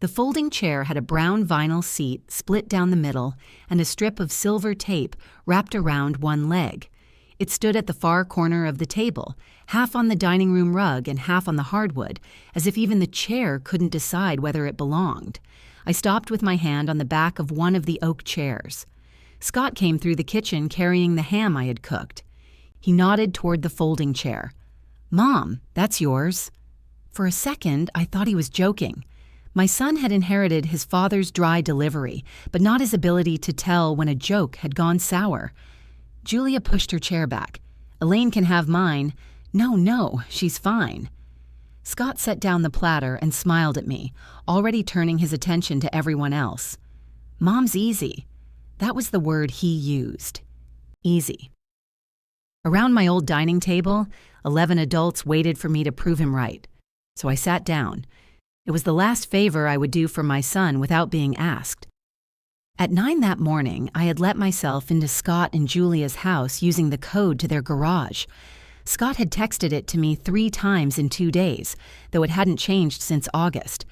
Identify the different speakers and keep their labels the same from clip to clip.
Speaker 1: The folding chair had a brown vinyl seat split down the middle and a strip of silver tape wrapped around one leg. It stood at the far corner of the table, half on the dining room rug and half on the hardwood, as if even the chair couldn't decide whether it belonged. I stopped with my hand on the back of one of the oak chairs. Scott came through the kitchen carrying the ham I had cooked. He nodded toward the folding chair. "Mom, that's yours." For a second, I thought he was joking. My son had inherited his father's dry delivery, but not his ability to tell when a joke had gone sour. Julia pushed her chair back. "Elaine can have mine." No, she's fine." Scott set down the platter and smiled at me, already turning his attention to everyone else. "Mom's easy." That was the word he used. Easy. Around my old dining table, 11 adults waited for me to prove him right. So I sat down. It was the last favor I would do for my son without being asked. At 9 that morning, I had let myself into Scott and Julia's house using the code to their garage. Scott had texted it to me 3 times in 2 days, though it hadn't changed since August.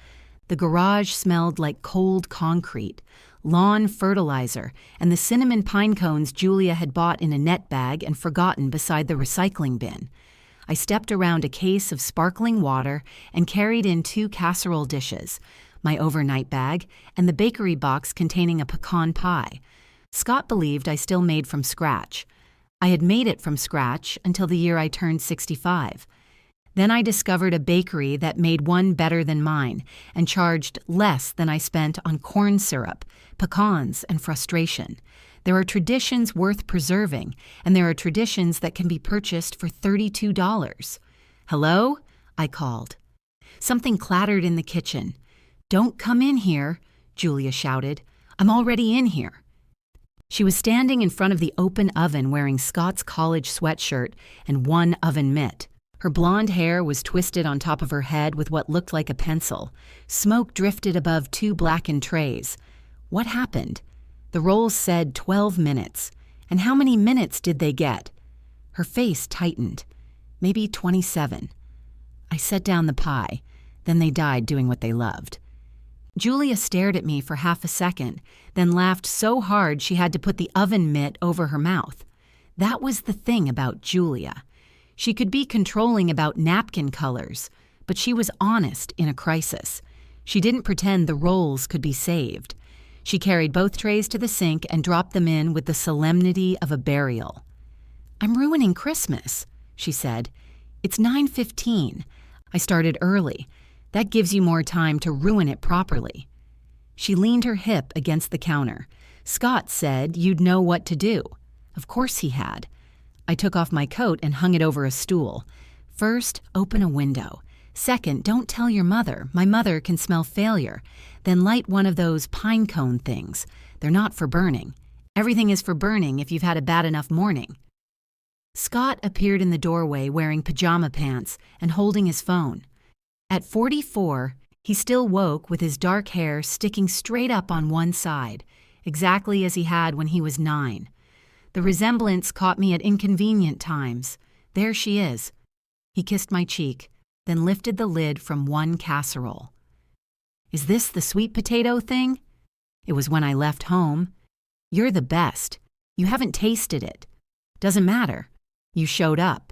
Speaker 1: The garage smelled like cold concrete, lawn fertilizer, and the cinnamon pine cones Julia had bought in a net bag and forgotten beside the recycling bin. I stepped around a case of sparkling water and carried in 2 casserole dishes, my overnight bag, and the bakery box containing a pecan pie. Scott believed I still made from scratch. I had made it from scratch until the year I turned 65. Then I discovered a bakery that made one better than mine and charged less than I spent on corn syrup, pecans, and frustration. There are traditions worth preserving, and there are traditions that can be purchased for $32. "Hello?" I called. Something clattered in the kitchen. "Don't come in here," Julia shouted. "I'm already in here." She was standing in front of the open oven wearing Scott's college sweatshirt and one oven mitt. Her blonde hair was twisted on top of her head with what looked like a pencil. Smoke drifted above 2 blackened trays. What happened? The rolls said 12 minutes. And how many minutes did they get? Her face tightened. Maybe 27. I set down the pie. Then they died doing what they loved. Julia stared at me for half a second, then laughed so hard she had to put the oven mitt over her mouth. That was the thing about Julia. She could be controlling about napkin colors, but she was honest in a crisis. She didn't pretend the rolls could be saved. She carried both trays to the sink and dropped them in with the solemnity of a burial. "I'm ruining Christmas," she said. "It's 9:15. I started early. That gives you more time to ruin it properly." She leaned her hip against the counter. "Scott said you'd know what to do." Of course he had. I took off my coat and hung it over a stool. "First, open a window. Second, don't tell your mother. My mother can smell failure. Then light one of those pine cone things. They're not for burning. Everything is for burning if you've had a bad enough morning." Scott appeared in the doorway wearing pajama pants and holding his phone. At 44, he still woke with his dark hair sticking straight up on one side, exactly as he had when he was 9. The resemblance caught me at inconvenient times. There she is. He kissed my cheek, then lifted the lid from one casserole. "Is this the sweet potato thing?" "It was when I left home." "You're the best. You haven't tasted it." "Doesn't matter. You showed up."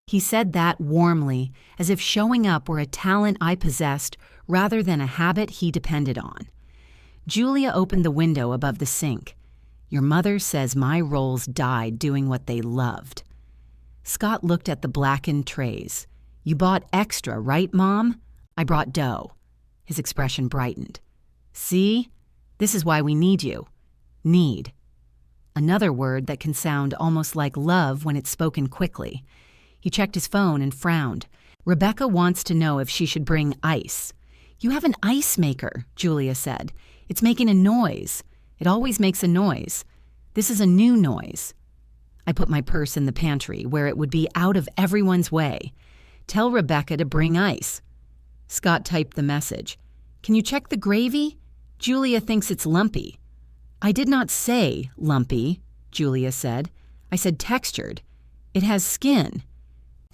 Speaker 1: He said that warmly, as if showing up were a talent I possessed rather than a habit he depended on. Julia opened the window above the sink. "Your mother says my rolls died doing what they loved." Scott looked at the blackened trays. "You bought extra, right, Mom?" "I brought dough." His expression brightened. "See? This is why we need you." Need. Another word that can sound almost like love when it's spoken quickly. He checked his phone and frowned. "Rebecca wants to know if she should bring ice." "You have an ice maker," Julia said. "It's making a noise. It always makes a noise. This is a new noise." I put my purse in the pantry where it would be out of everyone's way. "Tell Rebecca to bring ice." Scott typed the message. "Can you check the gravy? Julia thinks it's lumpy." "I did not say lumpy," Julia said. "I said textured. It has skin."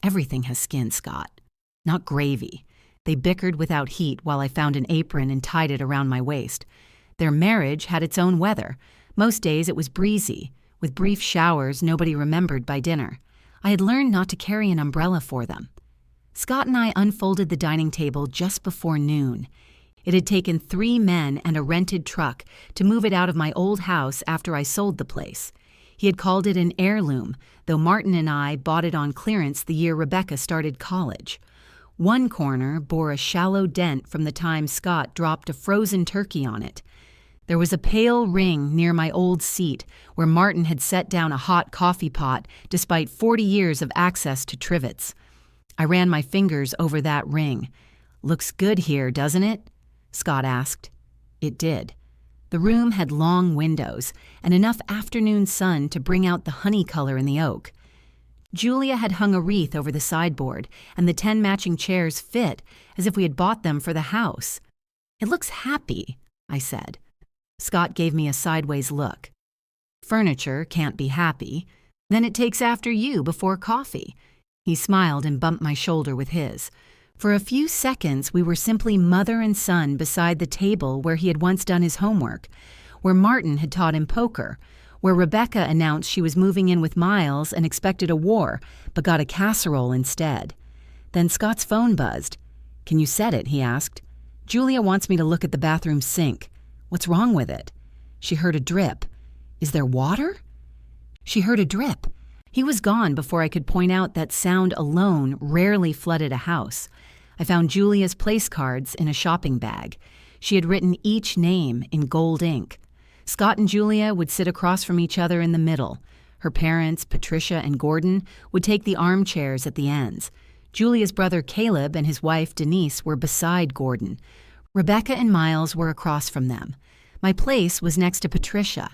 Speaker 1: "Everything has skin, Scott. Not gravy. They bickered without heat while I found an apron and tied it around my waist. Their marriage had its own weather. Most days it was breezy, with brief showers nobody remembered by dinner. I had learned not to carry an umbrella for them. Scott and I unfolded the dining table just before noon. It had taken 3 men and a rented truck to move it out of my old house after I sold the place. He had called it an heirloom, though Martin and I bought it on clearance the year Rebecca started college. One corner bore a shallow dent from the time Scott dropped a frozen turkey on it. There was a pale ring near my old seat where Martin had set down a hot coffee pot despite 40 years of access to trivets. I ran my fingers over that ring. "Looks good here, doesn't it?" Scott asked. It did. The room had long windows and enough afternoon sun to bring out the honey color in the oak. Julia had hung a wreath over the sideboard, and the 10 matching chairs fit as if we had bought them for the house. "It looks happy," I said. Scott gave me a sideways look. "Furniture can't be happy. Then it takes after you before coffee." He smiled and bumped my shoulder with his. For a few seconds, we were simply mother and son beside the table where he had once done his homework, where Martin had taught him poker, where Rebecca announced she was moving in with Miles and expected a war, but got a casserole instead. Then Scott's phone buzzed. "Can you set it?" he asked. "Julia wants me to look at the bathroom sink. What's wrong with it?" She heard a drip. "Is there water?" She heard a drip. He was gone before I could point out that sound alone rarely flooded a house. I found Julia's place cards in a shopping bag. She had written each name in gold ink. Scott and Julia would sit across from each other in the middle. Her parents, Patricia and Gordon, would take the armchairs at the ends. Julia's brother Caleb and his wife Denise were beside Gordon. Rebecca and Miles were across from them. My place was next to Patricia.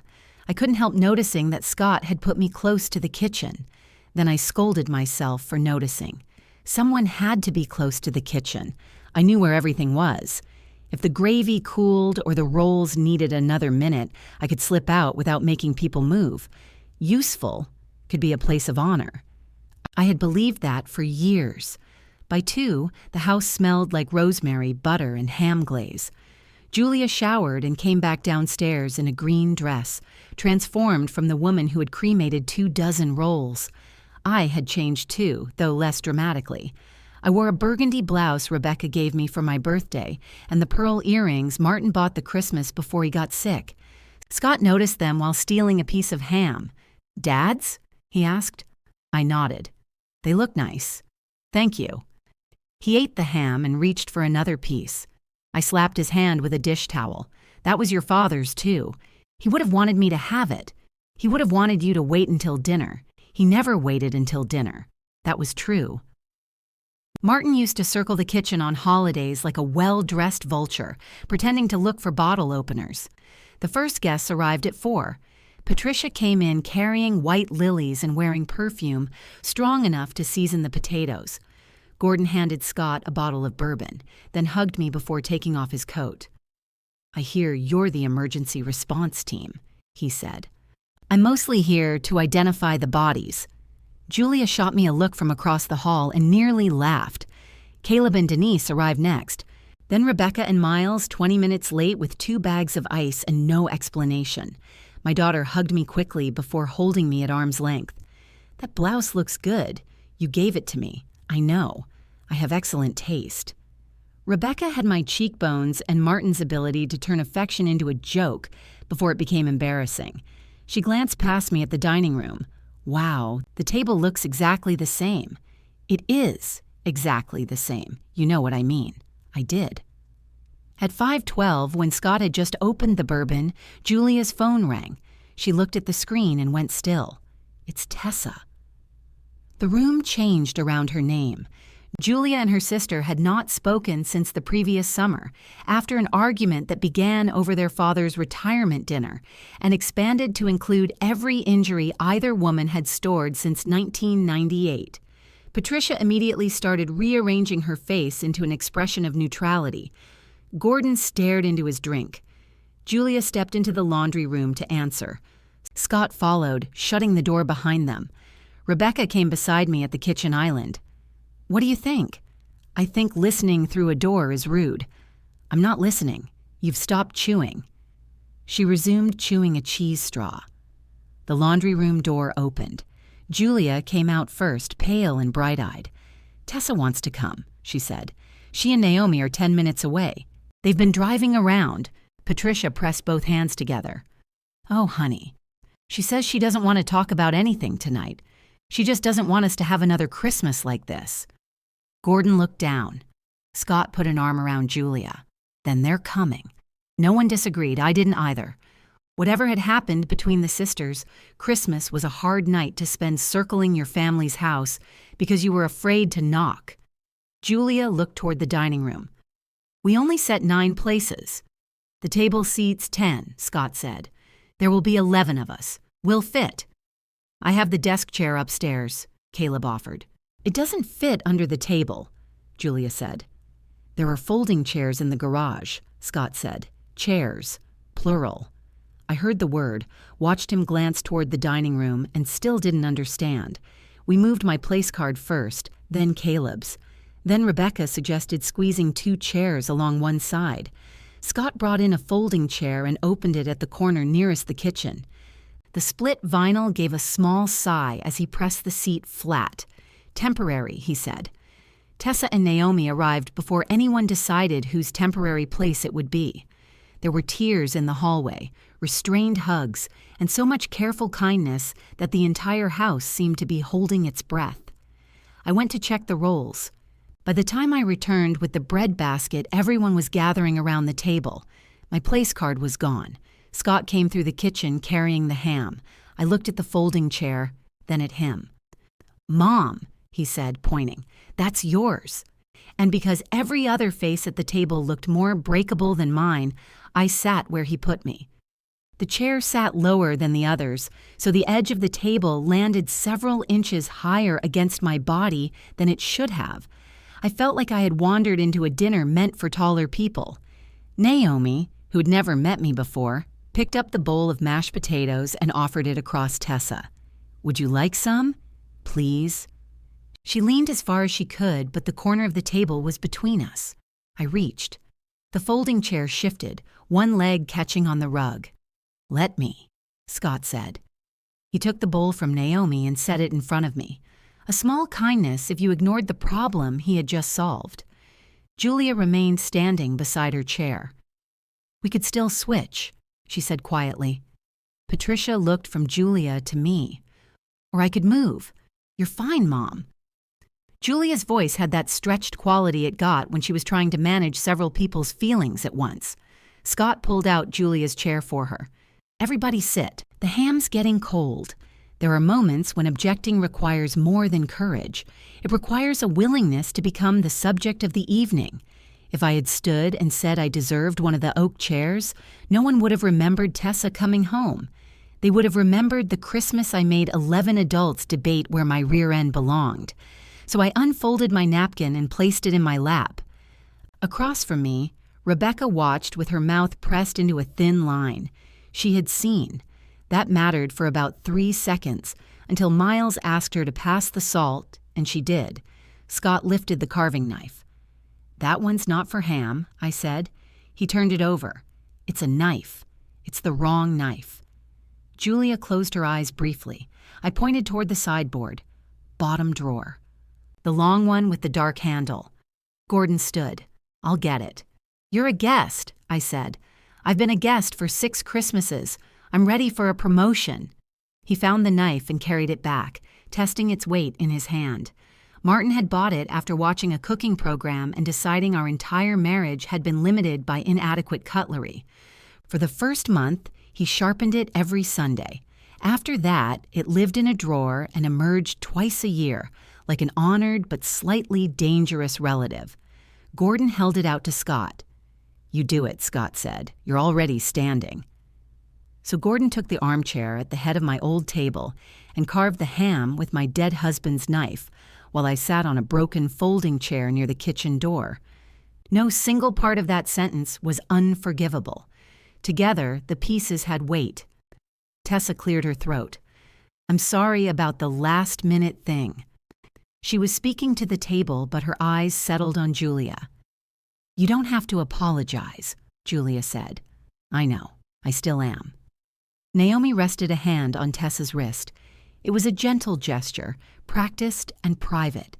Speaker 1: I couldn't help noticing that Scott had put me close to the kitchen. Then I scolded myself for noticing. Someone had to be close to the kitchen. I knew where everything was. If the gravy cooled or the rolls needed another minute, I could slip out without making people move. Useful could be a place of honor. I had believed that for years. By 2, the house smelled like rosemary, butter, and ham glaze. Julia showered and came back downstairs in a green dress, transformed from the woman who had cremated 24 rolls. I had changed too, though less dramatically. I wore a burgundy blouse Rebecca gave me for my birthday, and the pearl earrings Martin bought the Christmas before he got sick. Scott noticed them while stealing a piece of ham. "Dad's?" he asked. I nodded. "They look nice." "Thank you." He ate the ham and reached for another piece. I slapped his hand with a dish towel. "That was your father's, too. He would have wanted me to have it. He would have wanted you to wait until dinner. He never waited until dinner." That was true. Martin used to circle the kitchen on holidays like a well-dressed vulture, pretending to look for bottle openers. The first guests arrived at 4. Patricia came in carrying white lilies and wearing perfume strong enough to season the potatoes. Gordon handed Scott a bottle of bourbon, then hugged me before taking off his coat. "I hear you're the emergency response team," he said. "I'm mostly here to identify the bodies." Julia shot me a look from across the hall and nearly laughed. Caleb and Denise arrived next. Then Rebecca and Miles, 20 minutes late with 2 bags of ice and no explanation. My daughter hugged me quickly before holding me at arm's length. "That blouse looks good. You gave it to me. I know. I have excellent taste." Rebecca had my cheekbones and Martin's ability to turn affection into a joke before it became embarrassing. She glanced past me at the dining room. "Wow, the table looks exactly the same." "It is exactly the same. You know what I mean." I did. At 5:12, when Scott had just opened the bourbon, Julia's phone rang. She looked at the screen and went still. "It's Tessa." The room changed around her name. Julia and her sister had not spoken since the previous summer, after an argument that began over their father's retirement dinner and expanded to include every injury either woman had stored since 1998. Patricia immediately started rearranging her face into an expression of neutrality. Gordon stared into his drink. Julia stepped into the laundry room to answer. Scott followed, shutting the door behind them. Rebecca came beside me at the kitchen island. "What do you think?" I think listening through a door is rude. I'm not listening. You've stopped chewing. She resumed chewing a cheese straw. The laundry room door opened. Julia came out first, pale and bright-eyed. Tessa wants to come, she said. She and Naomi are 10 minutes away. They've been driving around. Patricia pressed both hands together. Oh, honey. She says she doesn't want to talk about anything tonight. She just doesn't want us to have another Christmas like this. Gordon looked down. Scott put an arm around Julia. Then they're coming. No one disagreed. I didn't either. Whatever had happened between the sisters, Christmas was a hard night to spend circling your family's house because you were afraid to knock. Julia looked toward the dining room. We only set 9 places. The table seats 10, Scott said. There will be 11 of us. We'll fit. I have the desk chair upstairs, Caleb offered. It doesn't fit under the table, Julia said. There are folding chairs in the garage, Scott said. Chairs, plural. I heard the word, watched him glance toward the dining room, and still didn't understand. We moved my place card first, then Caleb's. Then Rebecca suggested squeezing 2 chairs along one side. Scott brought in a folding chair and opened it at the corner nearest the kitchen. The split vinyl gave a small sigh as he pressed the seat flat. Temporary, he said. Tessa and Naomi arrived before anyone decided whose temporary place it would be. There were tears in the hallway, restrained hugs, and so much careful kindness that the entire house seemed to be holding its breath. I went to check the rolls. By the time I returned with the bread basket, everyone was gathering around the table. My place card was gone. Scott came through the kitchen carrying the ham. I looked at the folding chair, then at him. Mom, he said, pointing, that's yours. And because every other face at the table looked more breakable than mine, I sat where he put me. The chair sat lower than the others, so the edge of the table landed several inches higher against my body than it should have. I felt like I had wandered into a dinner meant for taller people. Naomi, who had never met me before, picked up the bowl of mashed potatoes and offered it across Tessa. Would you like some? Please. She leaned as far as she could, but the corner of the table was between us. I reached. The folding chair shifted, one leg catching on the rug. Let me, Scott said. He took the bowl from Naomi and set it in front of me. A small kindness if you ignored the problem he had just solved. Julia remained standing beside her chair. We could still switch, she said quietly. Patricia looked from Julia to me. Or I could move. You're fine, Mom. Julia's voice had that stretched quality it got when she was trying to manage several people's feelings at once. Scott pulled out Julia's chair for her. Everybody sit. The ham's getting cold. There are moments when objecting requires more than courage. It requires a willingness to become the subject of the evening. If I had stood and said I deserved one of the oak chairs, no one would have remembered Tessa coming home. They would have remembered the Christmas I made 11 adults debate where my rear end belonged. So I unfolded my napkin and placed it in my lap. Across from me, Rebecca watched with her mouth pressed into a thin line. She had seen. That mattered for about 3 seconds, until Miles asked her to pass the salt, and she did. Scott lifted the carving knife. That one's not for ham, I said. He turned it over. It's a knife. It's the wrong knife. Julia closed her eyes briefly. I pointed toward the sideboard. Bottom drawer. The long one with the dark handle. Gordon stood. I'll get it. You're a guest, I said. I've been a guest for 6 Christmases. I'm ready for a promotion. He found the knife and carried it back, testing its weight in his hand. Martin had bought it after watching a cooking program and deciding our entire marriage had been limited by inadequate cutlery. For the first month, he sharpened it every Sunday. After that, it lived in a drawer and emerged twice a year, like an honored but slightly dangerous relative. Gordon held it out to Scott. You do it, Scott said. You're already standing. So Gordon took the armchair at the head of my old table and carved the ham with my dead husband's knife, while I sat on a broken folding chair near the kitchen door. No single part of that sentence was unforgivable. Together, the pieces had weight. Tessa cleared her throat. I'm sorry about the last-minute thing. She was speaking to the table, but her eyes settled on Julia. "You don't have to apologize," Julia said. "I know. I still am." Naomi rested a hand on Tessa's wrist. It was a gentle gesture, practiced and private.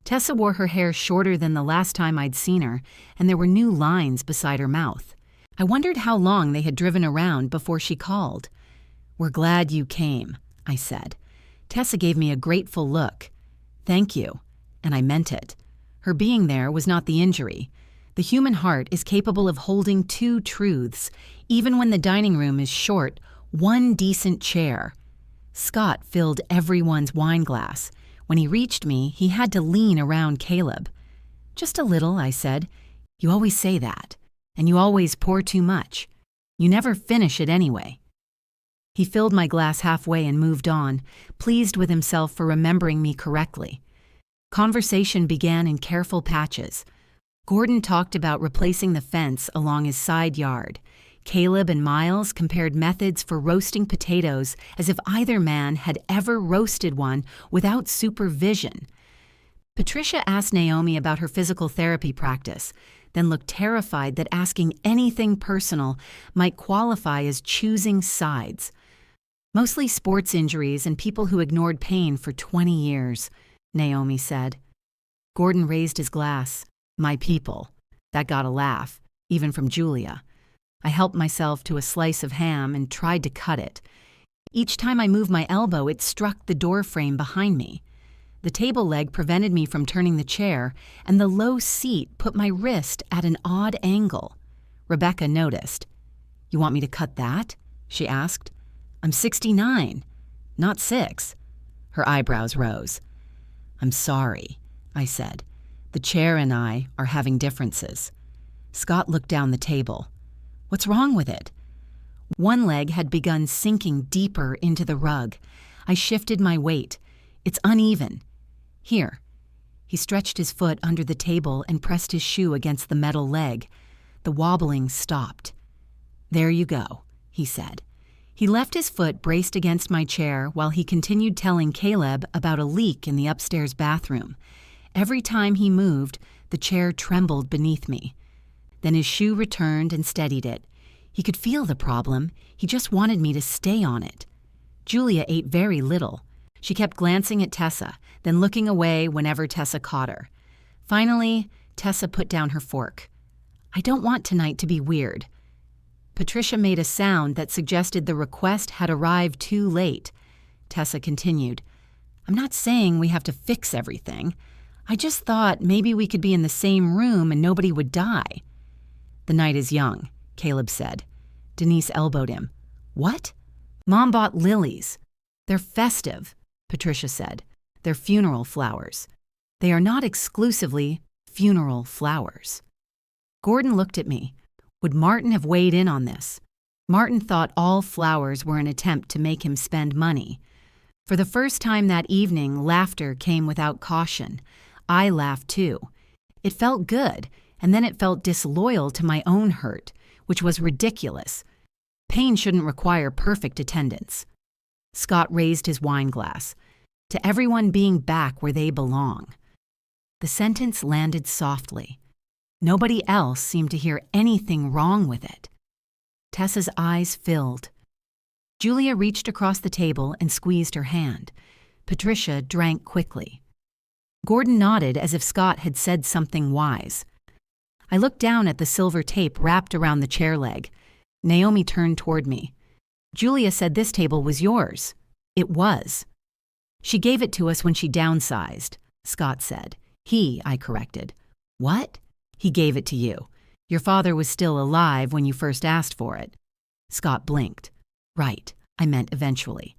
Speaker 1: Tessa wore her hair shorter than the last time I'd seen her, and there were new lines beside her mouth. I wondered how long they had driven around before she called. "We're glad you came," I said. Tessa gave me a grateful look. "Thank you," and I meant it. Her being there was not the injury. The human heart is capable of holding two truths, even when the dining room is short one decent chair. Scott filled everyone's wine glass. When he reached me, he had to lean around Caleb. "Just a little," I said. "You always say that, and you always pour too much. You never finish it anyway." He filled my glass halfway and moved on, pleased with himself for remembering me correctly. Conversation began in careful patches. Gordon talked about replacing the fence along his side yard. Caleb and Miles compared methods for roasting potatoes as if either man had ever roasted one without supervision. Patricia asked Naomi about her physical therapy practice, then looked terrified that asking anything personal might qualify as choosing sides. "Mostly sports injuries and people who ignored pain for 20 years, Naomi said. Gordon raised his glass. "My people." That got a laugh, even from Julia. I helped myself to a slice of ham and tried to cut it. Each time I moved my elbow, it struck the door frame behind me. The table leg prevented me from turning the chair, and the low seat put my wrist at an odd angle. Rebecca noticed. "You want me to cut that?" she asked. "I'm 69, not 6. Her eyebrows rose. "I'm sorry," I said. "The chair and I are having differences." Scott looked down the table. "What's wrong with it?" One leg had begun sinking deeper into the rug. I shifted my weight. "It's uneven. Here." He stretched his foot under the table and pressed his shoe against the metal leg. The wobbling stopped. "There you go," he said. He left his foot braced against my chair while he continued telling Caleb about a leak in the upstairs bathroom. Every time he moved, the chair trembled beneath me. Then his shoe returned and steadied it. He could feel the problem. He just wanted me to stay on it. Julia ate very little. She kept glancing at Tessa, then looking away whenever Tessa caught her. Finally, Tessa put down her fork. "I don't want tonight to be weird." Patricia made a sound that suggested the request had arrived too late. Tessa continued, "I'm not saying we have to fix everything. I just thought maybe we could be in the same room and nobody would die." "The night is young," Caleb said. Denise elbowed him. "What?" "Mom bought lilies." "They're festive," Patricia said. "They're funeral flowers. They are not exclusively funeral flowers." Gordon looked at me. Would Martin have weighed in on this? Martin thought all flowers were an attempt to make him spend money. For the first time that evening, laughter came without caution. I laughed too. It felt good, and then it felt disloyal to my own hurt, which was ridiculous. Pain shouldn't require perfect attendance. Scott raised his wine glass. "To everyone being back where they belong." The sentence landed softly. Nobody else seemed to hear anything wrong with it. Tessa's eyes filled. Julia reached across the table and squeezed her hand. Patricia drank quickly. Gordon nodded as if Scott had said something wise. I looked down at the silver tape wrapped around the chair leg. Naomi turned toward me. "Julia said this table was yours." "It was." "She gave it to us when she downsized," Scott said. I corrected. "What?" "He gave it to you. Your father was still alive when you first asked for it." Scott blinked. "Right, I meant eventually."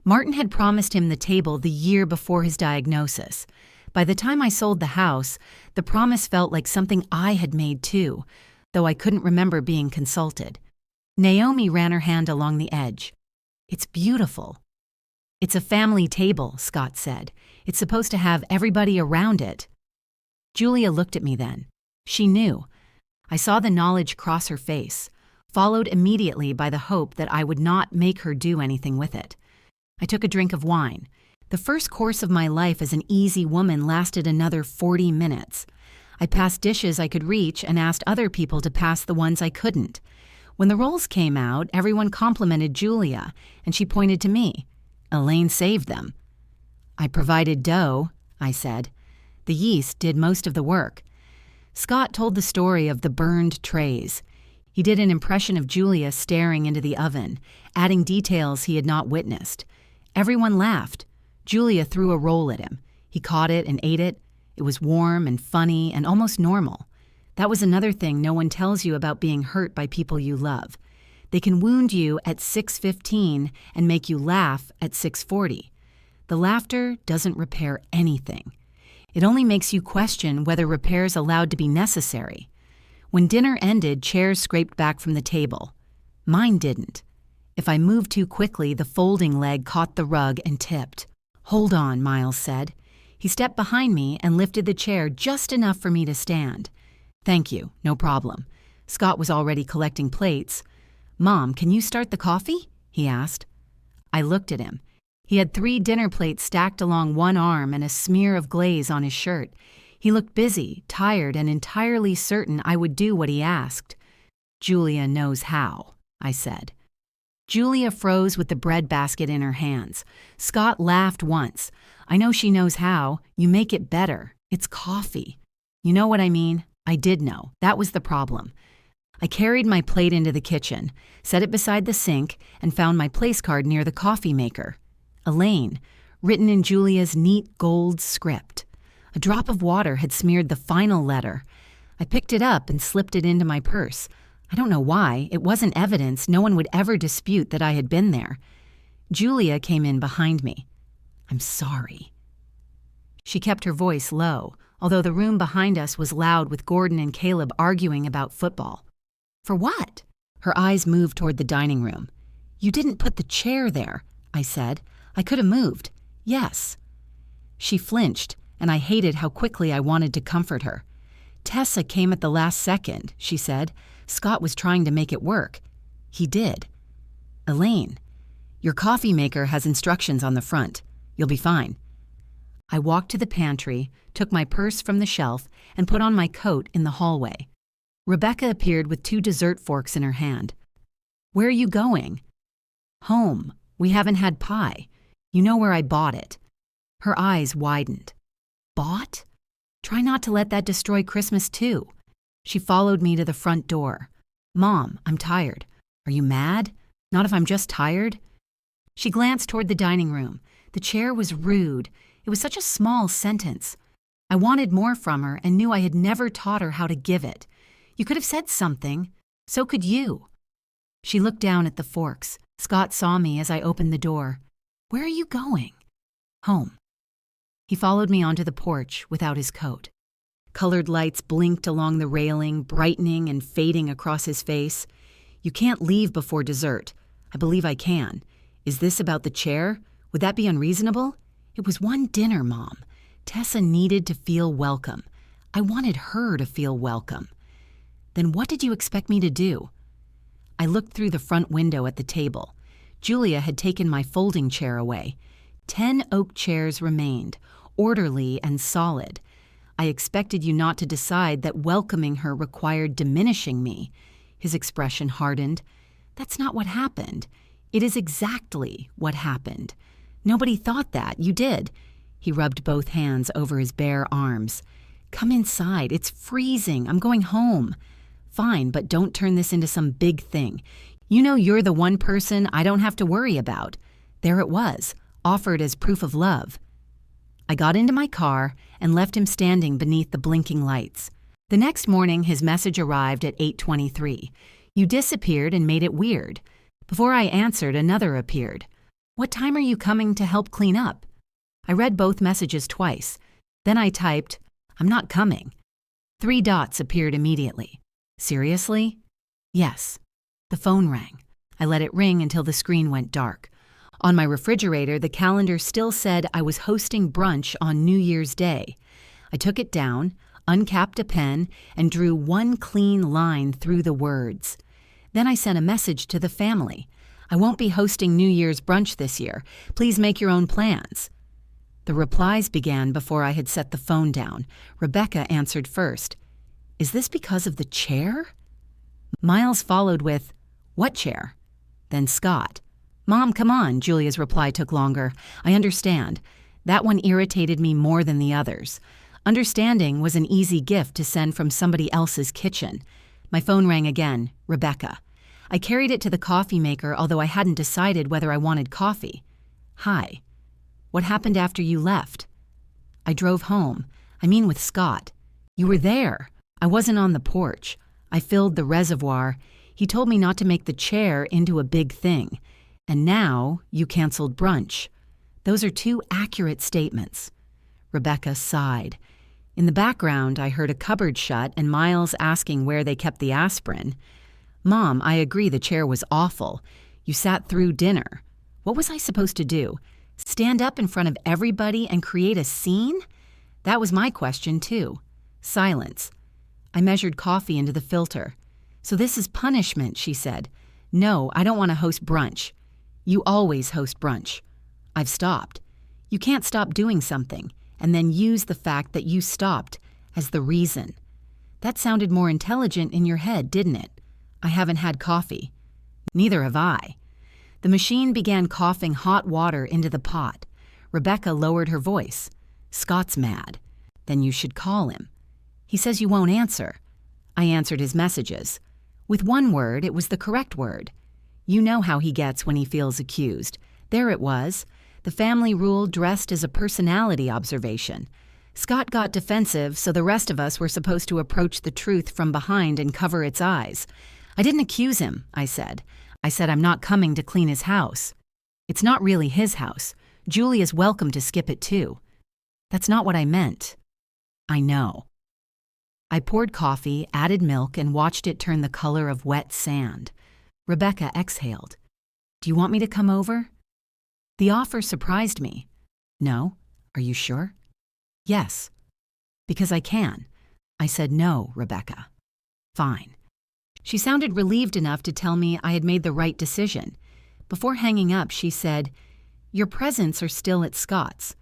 Speaker 1: Martin had promised him the table the year before his diagnosis. By the time I sold the house, the promise felt like something I had made too, though I couldn't remember being consulted. Naomi ran her hand along the edge. "It's beautiful." "It's a family table," Scott said. "It's supposed to have everybody around it." Julia looked at me then. She knew. I saw the knowledge cross her face, followed immediately by the hope that I would not make her do anything with it. I took a drink of wine. The first course of my life as an easy woman lasted another 40 minutes. I passed dishes I could reach and asked other people to pass the ones I couldn't. When the rolls came out, everyone complimented Julia, and she pointed to me. Elaine saved them. I provided dough, I said. The yeast did most of the work. Scott told the story of the burned trays. He did an impression of Julia staring into the oven, adding details he had not witnessed. Everyone laughed. Julia threw a roll at him. He caught it and ate it. It was warm and funny and almost normal. That was another thing no one tells you about being hurt by people you love. They can wound you at 6:15 and make you laugh at 6:40. The laughter doesn't repair anything. It only makes you question whether repair's allowed to be necessary. When dinner ended, chairs scraped back from the table. Mine didn't. If I moved too quickly, the folding leg caught the rug and tipped. "Hold on," Miles said. He stepped behind me and lifted the chair just enough for me to stand. "Thank you, no problem." Scott was already collecting plates. "Mom, can you start the coffee?" he asked. I looked at him. He had 3 dinner plates stacked along one arm and a smear of glaze on his shirt. He looked busy, tired, and entirely certain I would do what he asked. "Julia knows how," I said. Julia froze with the bread basket in her hands. Scott laughed once. "I know she knows how. You make it better. It's coffee." You know what I mean? I did know. That was the problem. I carried my plate into the kitchen, set it beside the sink, and found my place card near the coffee maker. Elaine, written in Julia's neat gold script. A drop of water had smeared the final letter. I picked it up and slipped it into my purse. I don't know why. It wasn't evidence. No one would ever dispute that I had been there. Julia came in behind me. "I'm sorry." She kept her voice low, although the room behind us was loud with Gordon and Caleb arguing about football. "For what?" Her eyes moved toward the dining room. "You didn't put the chair there," I said. "I could have moved." "Yes." She flinched, and I hated how quickly I wanted to comfort her. "Tessa came at the last second," she said. "Scott was trying to make it work." "He did." "Elaine, your coffee maker has instructions on the front. You'll be fine." I walked to the pantry, took my purse from the shelf, and put on my coat in the hallway. Rebecca appeared with 2 dessert forks in her hand. "Where are you going?" "Home. We haven't had pie. You know where I bought it." Her eyes widened. "Bought? Try not to let that destroy Christmas too." She followed me to the front door. "Mom, I'm tired." "Are you mad?" "Not if I'm just tired." She glanced toward the dining room. The chair was rude. It was such a small sentence. I wanted more from her and knew I had never taught her how to give it. You could have said something. So could you. She looked down at the forks. Scott saw me as I opened the door. "Where are you going?" "Home." He followed me onto the porch without his coat. Colored lights blinked along the railing, brightening and fading across his face. "You can't leave before dessert." "I believe I can." "Is this about the chair? Would that be unreasonable?" "It was one dinner, Mom. Tessa needed to feel welcome. I wanted her to feel welcome." "Then what did you expect me to do?" I looked through the front window at the table. Julia had taken my folding chair away. 10 oak chairs remained, orderly and solid. I expected you not to decide that welcoming her required diminishing me. His expression hardened. "That's not what happened. It is exactly what happened. Nobody thought that. You did." He rubbed both hands over his bare arms. "Come inside. It's freezing. I'm going home." "Fine, but don't turn this into some big thing. You know you're the one person I don't have to worry about." There it was, offered as proof of love. I got into my car and left him standing beneath the blinking lights. The next morning, his message arrived at 8:23. "You disappeared and made it weird." Before I answered, another appeared. "What time are you coming to help clean up?" I read both messages twice. Then I typed, "I'm not coming." 3 dots appeared immediately. "Seriously?" "Yes." The phone rang. I let it ring until the screen went dark. On my refrigerator, the calendar still said I was hosting brunch on New Year's Day. I took it down, uncapped a pen, and drew one clean line through the words. Then I sent a message to the family. "I won't be hosting New Year's brunch this year. Please make your own plans." The replies began before I had set the phone down. Rebecca answered first. "Is this because of the chair?" Miles followed with, "What chair?" Then Scott. "Mom, come on." Julia's reply took longer. "I understand. That one irritated me more than the others. Understanding was an easy gift to send from somebody else's kitchen." My phone rang again. Rebecca. I carried it to the coffee maker, although I hadn't decided whether I wanted coffee. "Hi. What happened after you left?" "I drove home. I mean with Scott." "You were there." "I wasn't on the porch. I filled the reservoir. He told me not to make the chair into a big thing. And now you canceled brunch." "Those are two accurate statements." Rebecca sighed. In the background, I heard a cupboard shut and Miles asking where they kept the aspirin. "Mom, I agree the chair was awful. You sat through dinner. What was I supposed to do? Stand up in front of everybody and create a scene?" That was my question, too. Silence. I measured coffee into the filter. "So this is punishment," she said. "No, I don't want to host brunch." "You always host brunch." "I've stopped." You can't stop doing something and then use the fact that you stopped as the reason. That sounded more intelligent in your head, didn't it? "I haven't had coffee." "Neither have I." The machine began coughing hot water into the pot. Rebecca lowered her voice. "Scott's mad." "Then you should call him." "He says you won't answer." I answered his messages. With one word, it was the correct word. You know how he gets when he feels accused. There it was. The family rule dressed as a personality observation. Scott got defensive, so the rest of us were supposed to approach the truth from behind and cover its eyes. "I didn't accuse him," I said. "I said I'm not coming to clean his house." "It's not really his house. Julia's welcome to skip it too." "That's not what I meant." "I know." I poured coffee, added milk, and watched it turn the color of wet sand. Rebecca exhaled. "Do you want me to come over?" The offer surprised me. "No. Are you sure?" "Yes." "Because I can." I said no, Rebecca. "Fine." She sounded relieved enough to tell me I had made the right decision. Before hanging up, she said, "Your presents are still at Scott's.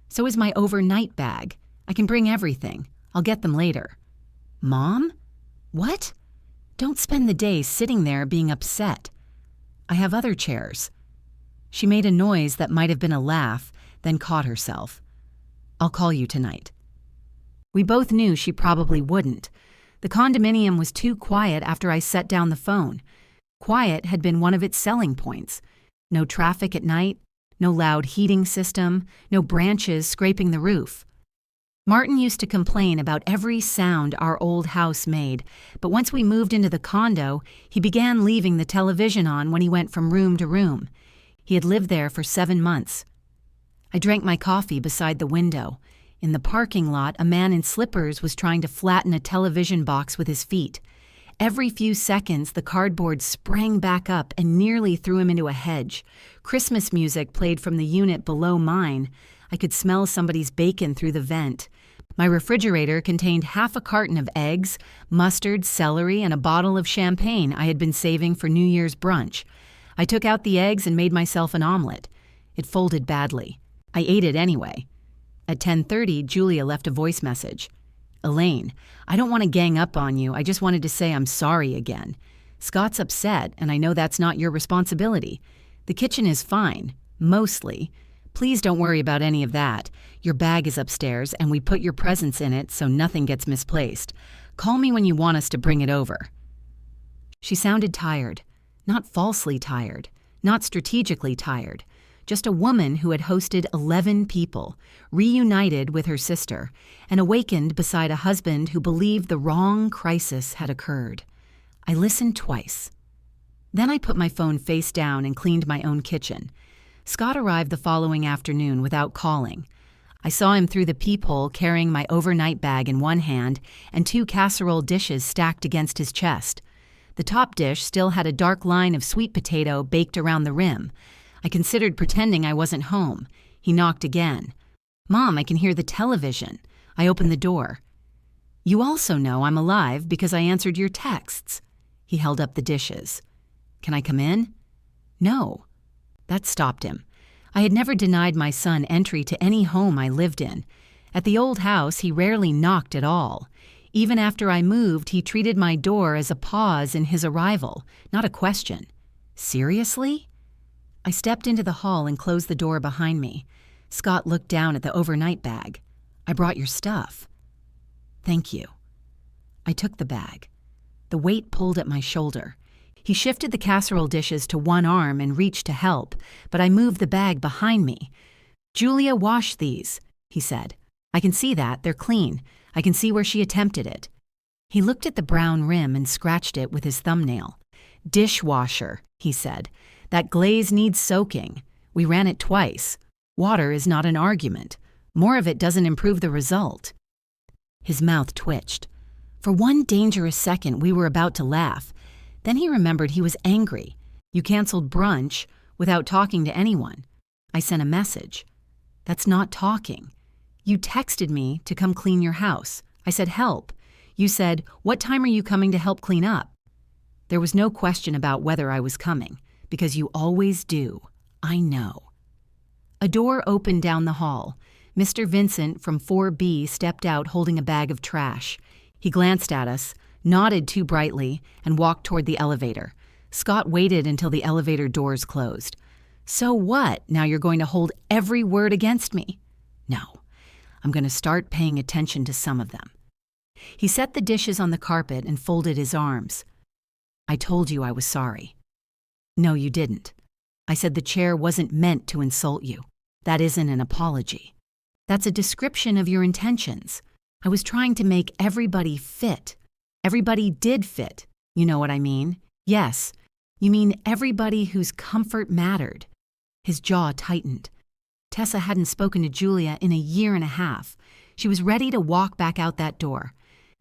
Speaker 1: So is my overnight bag. I can bring everything. I'll get them later." "Mom? What?" "Don't spend the day sitting there being upset." "I have other chairs." She made a noise that might have been a laugh, then caught herself. "I'll call you tonight." We both knew she probably wouldn't. The condominium was too quiet after I set down the phone. Quiet had been one of its selling points. No traffic at night, no loud heating system, no branches scraping the roof. Martin used to complain about every sound our old house made, but once we moved into the condo, he began leaving the television on when he went from room to room. He had lived there for 7 months. I drank my coffee beside the window. In the parking lot, a man in slippers was trying to flatten a television box with his feet. Every few seconds, the cardboard sprang back up and nearly threw him into a hedge. Christmas music played from the unit below mine. I could smell somebody's bacon through the vent. My refrigerator contained half a carton of eggs, mustard, celery, and a bottle of champagne I had been saving for New Year's brunch. I took out the eggs and made myself an omelet. It folded badly. I ate it anyway. At 10:30, Julia left a voice message. "Elaine, I don't want to gang up on you. I just wanted to say I'm sorry again. Scott's upset, and I know that's not your responsibility. The kitchen is fine, mostly. Please don't worry about any of that. Your bag is upstairs, and we put your presents in it so nothing gets misplaced. Call me when you want us to bring it over." She sounded tired. Not falsely tired. Not strategically tired. Just a woman who had hosted 11 people, reunited with her sister, and awakened beside a husband who believed the wrong crisis had occurred. I listened twice. Then I put my phone face down and cleaned my own kitchen. Scott arrived the following afternoon without calling. I saw him through the peephole carrying my overnight bag in one hand and 2 casserole dishes stacked against his chest. The top dish still had a dark line of sweet potato baked around the rim. I considered pretending I wasn't home. He knocked again. "Mom, I can hear the television." I opened the door. "You also know I'm alive because I answered your texts." He held up the dishes. "Can I come in?" "No." That stopped him. I had never denied my son entry to any home I lived in. At the old house, he rarely knocked at all. Even after I moved, he treated my door as a pause in his arrival, not a question. Seriously? I stepped into the hall and closed the door behind me. Scott looked down at the overnight bag. I brought your stuff. Thank you. I took the bag. The weight pulled at my shoulder. He shifted the casserole dishes to one arm and reached to help, but I moved the bag behind me. Julia washed these, he said. I can see that. They're clean. I can see where she attempted it. He looked at the brown rim and scratched it with his thumbnail. Dishwasher, he said. That glaze needs soaking. We ran it twice. Water is not an argument. More of it doesn't improve the result. His mouth twitched. For one dangerous second, we were about to laugh. Then he remembered he was angry. You canceled brunch without talking to anyone. I sent a message. That's not talking. You texted me to come clean your house. I said help. You said, what time are you coming to help clean up? There was no question about whether I was coming, because you always do. I know. A door opened down the hall. Mr. Vincent from 4B stepped out holding a bag of trash. He glanced at us, nodded too brightly, and walked toward the elevator. Scott waited until the elevator doors closed. So what? Now you're going to hold every word against me? No. I'm going to start paying attention to some of them. He set the dishes on the carpet and folded his arms. I told you I was sorry. No, you didn't. I said the chair wasn't meant to insult you. That isn't an apology. That's a description of your intentions. I was trying to make everybody fit. Everybody did fit. You know what I mean? Yes. You mean everybody whose comfort mattered. His jaw tightened. Tessa hadn't spoken to Julia in 1.5 years. She was ready to walk back out that door.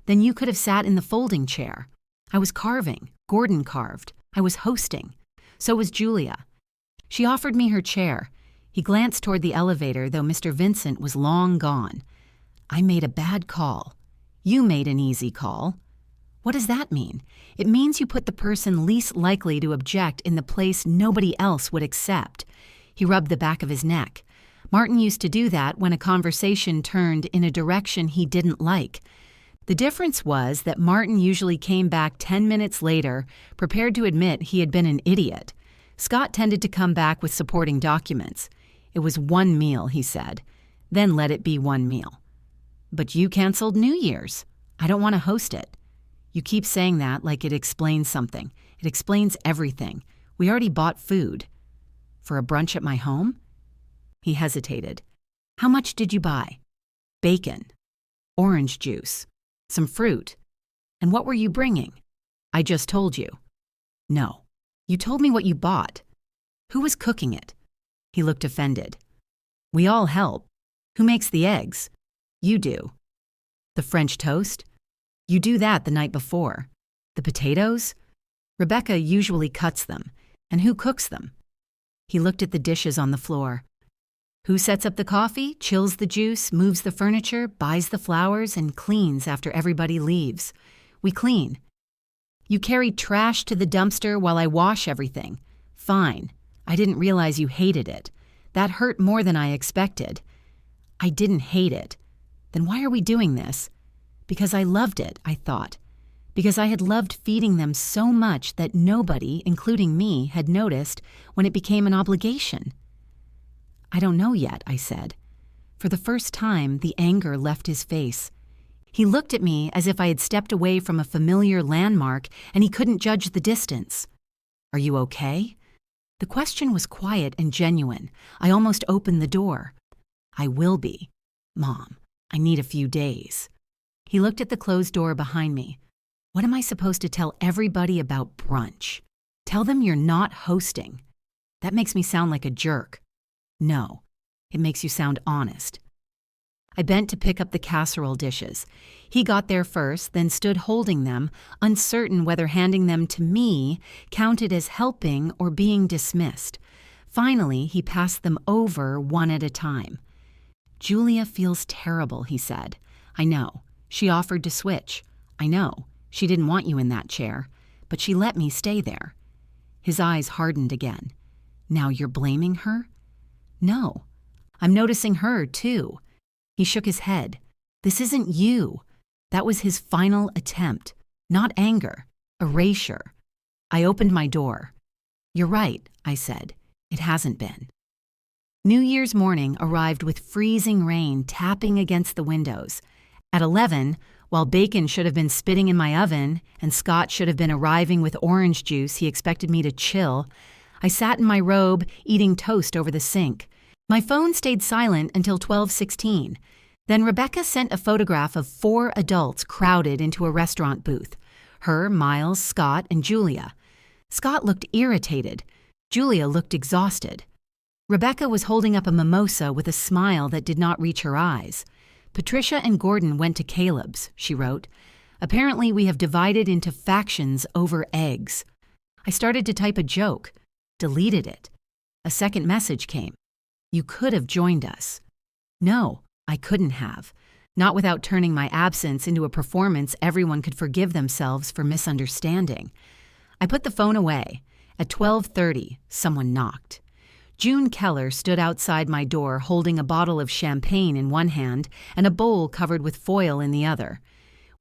Speaker 1: Then you could have sat in the folding chair. I was carving. Gordon carved. I was hosting. So was Julia. She offered me her chair. He glanced toward the elevator, though Mr. Vincent was long gone. I made a bad call. You made an easy call. What does that mean? It means you put the person least likely to object in the place nobody else would accept. He rubbed the back of his neck. Martin used to do that when a conversation turned in a direction he didn't like. The difference was that Martin usually came back 10 minutes later, prepared to admit he had been an idiot. Scott tended to come back with supporting documents. It was one meal, he said. Then let it be one meal. But you canceled New Year's. I don't want to host it. You keep saying that like it explains something. It explains everything. We already bought food. For a brunch at my home? He hesitated. How much did you buy? Bacon. Orange juice. Some fruit. And what were you bringing? I just told you. No. You told me what you bought. Who was cooking it? He looked offended. We all help. Who makes the eggs? You do. The French toast? You do that the night before. The potatoes? Rebecca usually cuts them. And who cooks them? He looked at the dishes on the floor. Who sets up the coffee, chills the juice, moves the furniture, buys the flowers, and cleans after everybody leaves? We clean. You carry trash to the dumpster while I wash everything. Fine. I didn't realize you hated it. That hurt more than I expected. I didn't hate it. Then why are we doing this? Because I loved it, I thought. Because I had loved feeding them so much that nobody, including me, had noticed when it became an obligation. I don't know yet, I said. For the first time, the anger left his face. He looked at me as if I had stepped away from a familiar landmark and he couldn't judge the distance. Are you okay? The question was quiet and genuine. I almost opened the door. I will be. Mom, I need a few days. He looked at the closed door behind me. What am I supposed to tell everybody about brunch? Tell them you're not hosting. That makes me sound like a jerk. No, it makes you sound honest. I bent to pick up the casserole dishes. He got there first, then stood holding them, uncertain whether handing them to me counted as helping or being dismissed. Finally, he passed them over one at a time. Julia feels terrible, he said. I know. She offered to switch. I know. She didn't want you in that chair, but she let me stay there. His eyes hardened again. Now you're blaming her? No. I'm noticing her, too. He shook his head. This isn't you. That was his final attempt. Not anger. Erasure. I opened my door. You're right, I said. It hasn't been. New Year's morning arrived with freezing rain tapping against the windows. At 11, while bacon should have been spitting in my oven and Scott should have been arriving with orange juice he expected me to chill, I sat in my robe eating toast over the sink. My phone stayed silent until 12:16. Then Rebecca sent a photograph of 4 adults crowded into a restaurant booth. Her, Miles, Scott, and Julia. Scott looked irritated. Julia looked exhausted. Rebecca was holding up a mimosa with a smile that did not reach her eyes. Patricia and Gordon went to Caleb's, she wrote. Apparently we have divided into factions over eggs. I started to type a joke. Deleted it. A second message came. You could have joined us. No, I couldn't have. Not without turning my absence into a performance everyone could forgive themselves for misunderstanding. I put the phone away. At 12:30, someone knocked. June Keller stood outside my door holding a bottle of champagne in one hand and a bowl covered with foil in the other.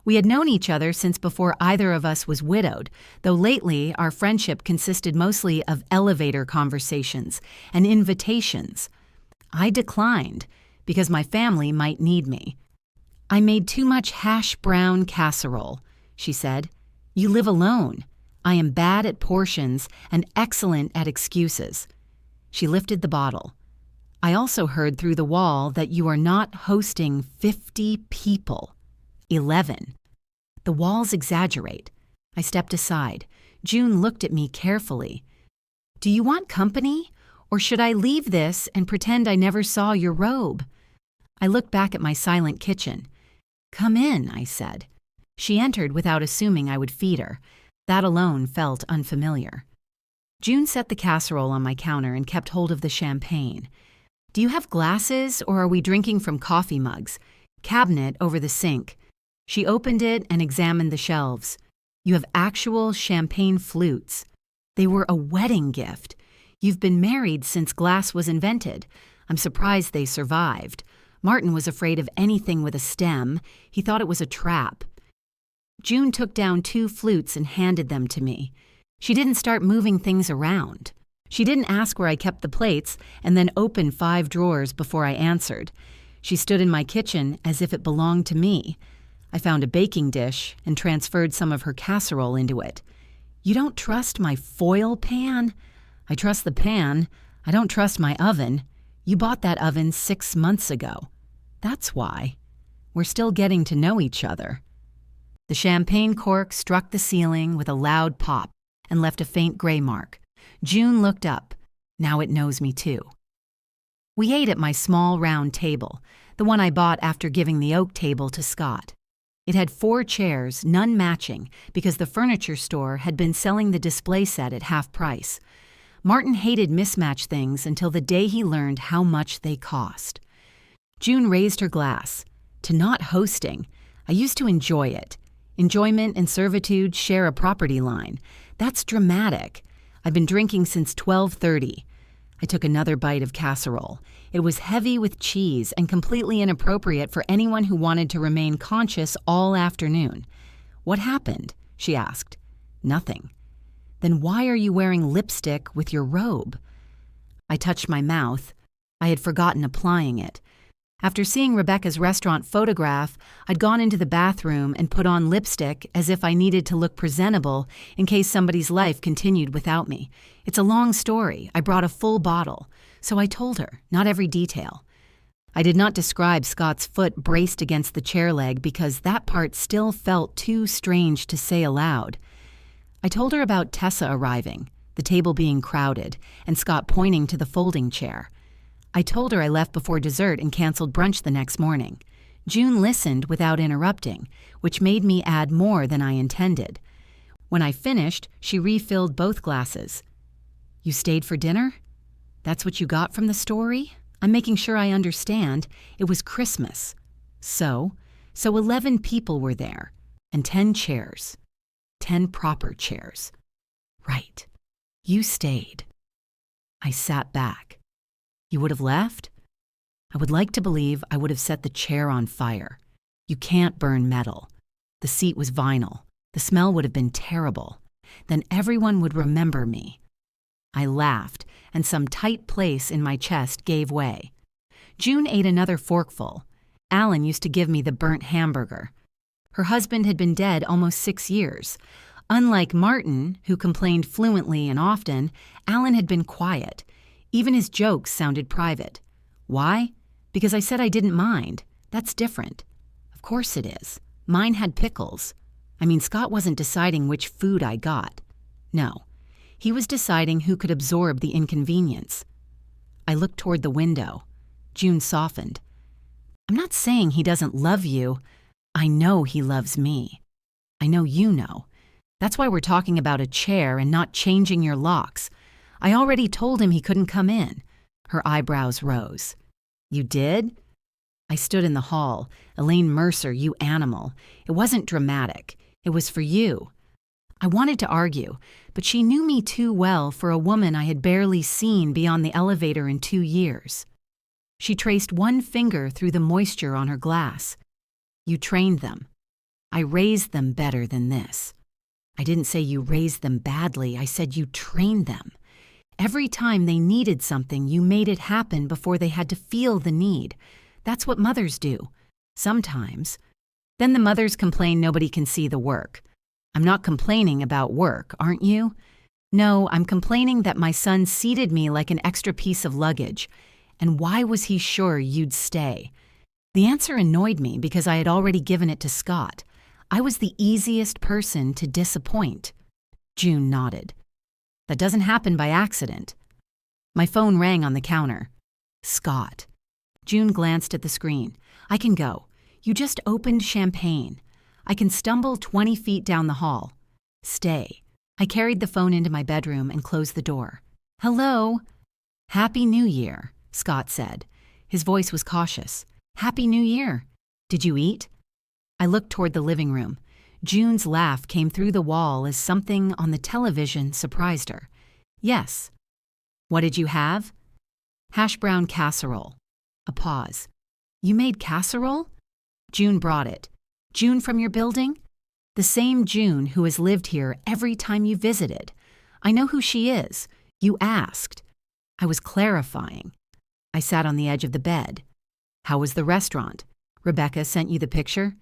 Speaker 1: We had known each other since before either of us was widowed, though lately our friendship consisted mostly of elevator conversations and invitations. I declined because my family might need me. I made too much hash brown casserole, she said. You live alone. I am bad at portions and excellent at excuses. She lifted the bottle. I also heard through the wall that you are not hosting 50 people. 11. The walls exaggerate. I stepped aside. June looked at me carefully. Do you want company? Or should I leave this and pretend I never saw your robe? I looked back at my silent kitchen. Come in, I said. She entered without assuming I would feed her. That alone felt unfamiliar. June set the casserole on my counter and kept hold of the champagne. Do you have glasses or are we drinking from coffee mugs? Cabinet over the sink. She opened it and examined the shelves. You have actual champagne flutes. They were a wedding gift. You've been married since glass was invented. I'm surprised they survived. Martin was afraid of anything with a stem. He thought it was a trap. June took down 2 flutes and handed them to me. She didn't start moving things around. She didn't ask where I kept the plates and then opened 5 drawers before I answered. She stood in my kitchen as if it belonged to me. I found a baking dish and transferred some of her casserole into it. You don't trust my foil pan? I trust the pan. I don't trust my oven. You bought that oven 6 months ago. That's why. We're still getting to know each other. The champagne cork struck the ceiling with a loud pop and left a faint gray mark. June looked up. Now it knows me too. We ate at my small round table, the one I bought after giving the oak table to Scott. It had 4 chairs, none matching, because the furniture store had been selling the display set at half price. Martin hated mismatched things until the day he learned how much they cost. June raised her glass. To not hosting. I used to enjoy it. Enjoyment and servitude share a property line. That's dramatic. I've been drinking since 12:30. I took another bite of casserole. It was heavy with cheese and completely inappropriate for anyone who wanted to remain conscious all afternoon. What happened? She asked. Nothing. Then why are you wearing lipstick with your robe? I touched my mouth. I had forgotten applying it. After seeing Rebecca's restaurant photograph, I'd gone into the bathroom and put on lipstick as if I needed to look presentable in case somebody's life continued without me. It's a long story. I brought a full bottle. So I told her, not every detail. I did not describe Scott's foot braced against the chair leg because that part still felt too strange to say aloud. I told her about Tessa arriving, the table being crowded, and Scott pointing to the folding chair. I told her I left before dessert and canceled brunch the next morning. June listened without interrupting, which made me add more than I intended. When I finished, she refilled both glasses. You stayed for dinner? That's what you got from the story? I'm making sure I understand. It was Christmas. So 11 people were there, and 10 chairs. 10 proper chairs. Right. You stayed. I sat back. You would have left? I would like to believe I would have set the chair on fire. You can't burn metal. The seat was vinyl. The smell would have been terrible. Then everyone would remember me. I laughed, and some tight place in my chest gave way. June ate another forkful. Alan used to give me the burnt hamburger. Her husband had been dead almost 6 years. Unlike Martin, who complained fluently and often, Alan had been quiet. Even his jokes sounded private. Why? Because I said I didn't mind. That's different. Of course it is. Mine had pickles. I mean, Scott wasn't deciding which food I got. No. He was deciding who could absorb the inconvenience. I looked toward the window. June softened. I'm not saying he doesn't love you. I know he loves me. I know you know. That's why we're talking about a chair and not changing your locks. I already told him he couldn't come in. Her eyebrows rose. You did? I stood in the hall. Elaine Mercer, you animal. It wasn't dramatic. It was for you. I wanted to argue, but she knew me too well for a woman I had barely seen beyond the elevator in 2 years. She traced one finger through the moisture on her glass. You trained them. I raised them better than this. I didn't say you raised them badly. I said you trained them. Every time they needed something, you made it happen before they had to feel the need. That's what mothers do. Sometimes. Then the mothers complain nobody can see the work. I'm not complaining about work, aren't you? No, I'm complaining that my son seated me like an extra piece of luggage. And why was he sure you'd stay? The answer annoyed me because I had already given it to Scott. I was the easiest person to disappoint. June nodded. That doesn't happen by accident. My phone rang on the counter. Scott. June glanced at the screen. I can go. You just opened champagne. I can stumble 20 feet down the hall. Stay. I carried the phone into my bedroom and closed the door. Hello? Happy New Year, Scott said. His voice was cautious. Happy New Year. Did you eat? I looked toward the living room. June's laugh came through the wall as something on the television surprised her. Yes. What did you have? Hash brown casserole. A pause. You made casserole? June brought it. June from your building? The same June who has lived here every time you visited. I know who she is. You asked. I was clarifying. I sat on the edge of the bed. How was the restaurant? Rebecca sent you the picture?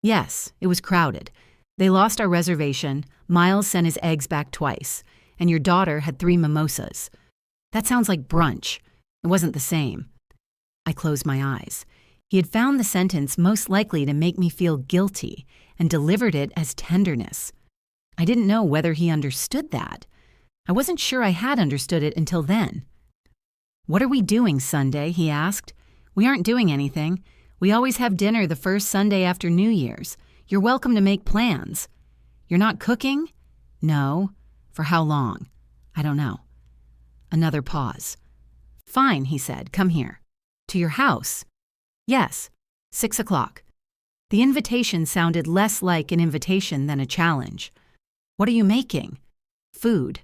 Speaker 1: Yes, it was crowded. They lost our reservation. Miles sent his eggs back twice. And your daughter had 3 mimosas. That sounds like brunch. It wasn't the same. I closed my eyes. He had found the sentence most likely to make me feel guilty and delivered it as tenderness. I didn't know whether he understood that. I wasn't sure I had understood it until then. What are we doing Sunday? He asked. We aren't doing anything. We always have dinner the first Sunday after New Year's. You're welcome to make plans. You're not cooking? No. For how long? I don't know. Another pause. Fine, he said. Come here. To your house? Yes. 6 o'clock. The invitation sounded less like an invitation than a challenge. What are you making? Food.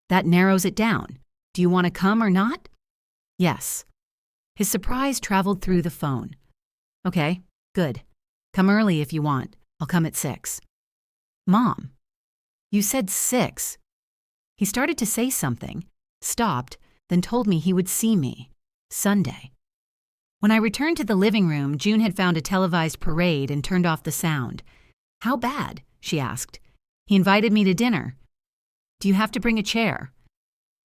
Speaker 1: That narrows it down. Do you want to come or not? Yes. His surprise traveled through the phone. Okay, good. Come early if you want. I'll come at 6. Mom, you said 6. He started to say something, stopped, then told me he would see me. Sunday. When I returned to the living room, June had found a televised parade and turned off the sound. How bad? She asked. He invited me to dinner. Do you have to bring a chair?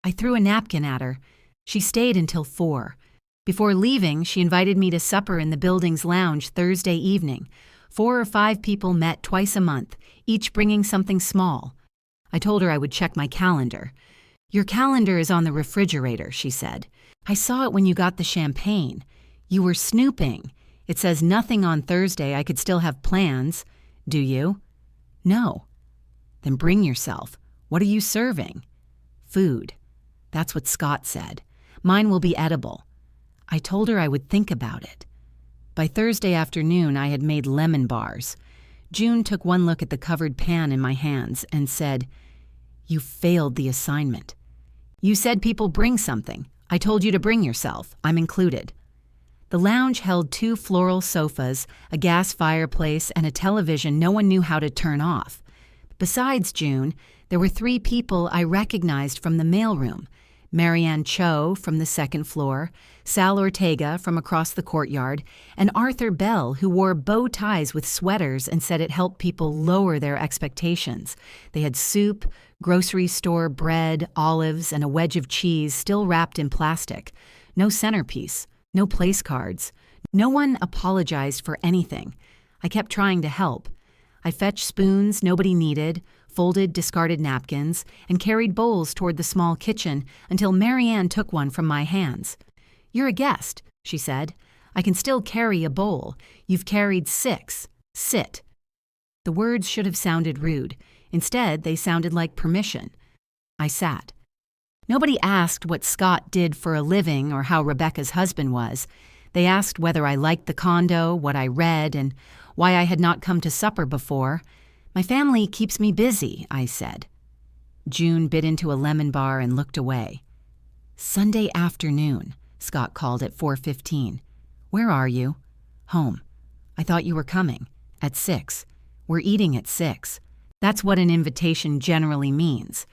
Speaker 1: I threw a napkin at her. She stayed until 4. Before leaving, she invited me to supper in the building's lounge Thursday evening. 4 or 5 people met twice a month, each bringing something small. I told her I would check my calendar. Your calendar is on the refrigerator, she said. I saw it when you got the champagne. You were snooping. It says nothing on Thursday. I could still have plans. Do you? No. Then bring yourself. What are you serving? Food. That's what Scott said. Mine will be edible. I told her I would think about it. By Thursday afternoon, I had made lemon bars. June took one look at the covered pan in my hands and said, You failed the assignment. You said people bring something. I told you to bring yourself. I'm included. The lounge held 2 floral sofas, a gas fireplace, and a television no one knew how to turn off. Besides June, there were 3 people I recognized from the mailroom: Marianne Cho from the 2nd floor, Sal Ortega from across the courtyard, and Arthur Bell, who wore bow ties with sweaters and said it helped people lower their expectations. They had soup, grocery store bread, olives, and a wedge of cheese still wrapped in plastic. No centerpiece, no place cards. No one apologized for anything. I kept trying to help. I fetched spoons nobody needed, folded discarded napkins, and carried bowls toward the small kitchen until Marianne took one from my hands. "You're a guest," she said. "I can still carry a bowl. You've carried 6. Sit." The words should have sounded rude. Instead, they sounded like permission. I sat. Nobody asked what Scott did for a living or how Rebecca's husband was. They asked whether I liked the condo, what I read, and why I had not come to supper before. "My family keeps me busy," I said. June bit into a lemon bar and looked away. "Sunday afternoon," Scott called at 4:15. "Where are you?" "Home." "I thought you were coming." "At 6. We're eating at 6. That's what an invitation generally means.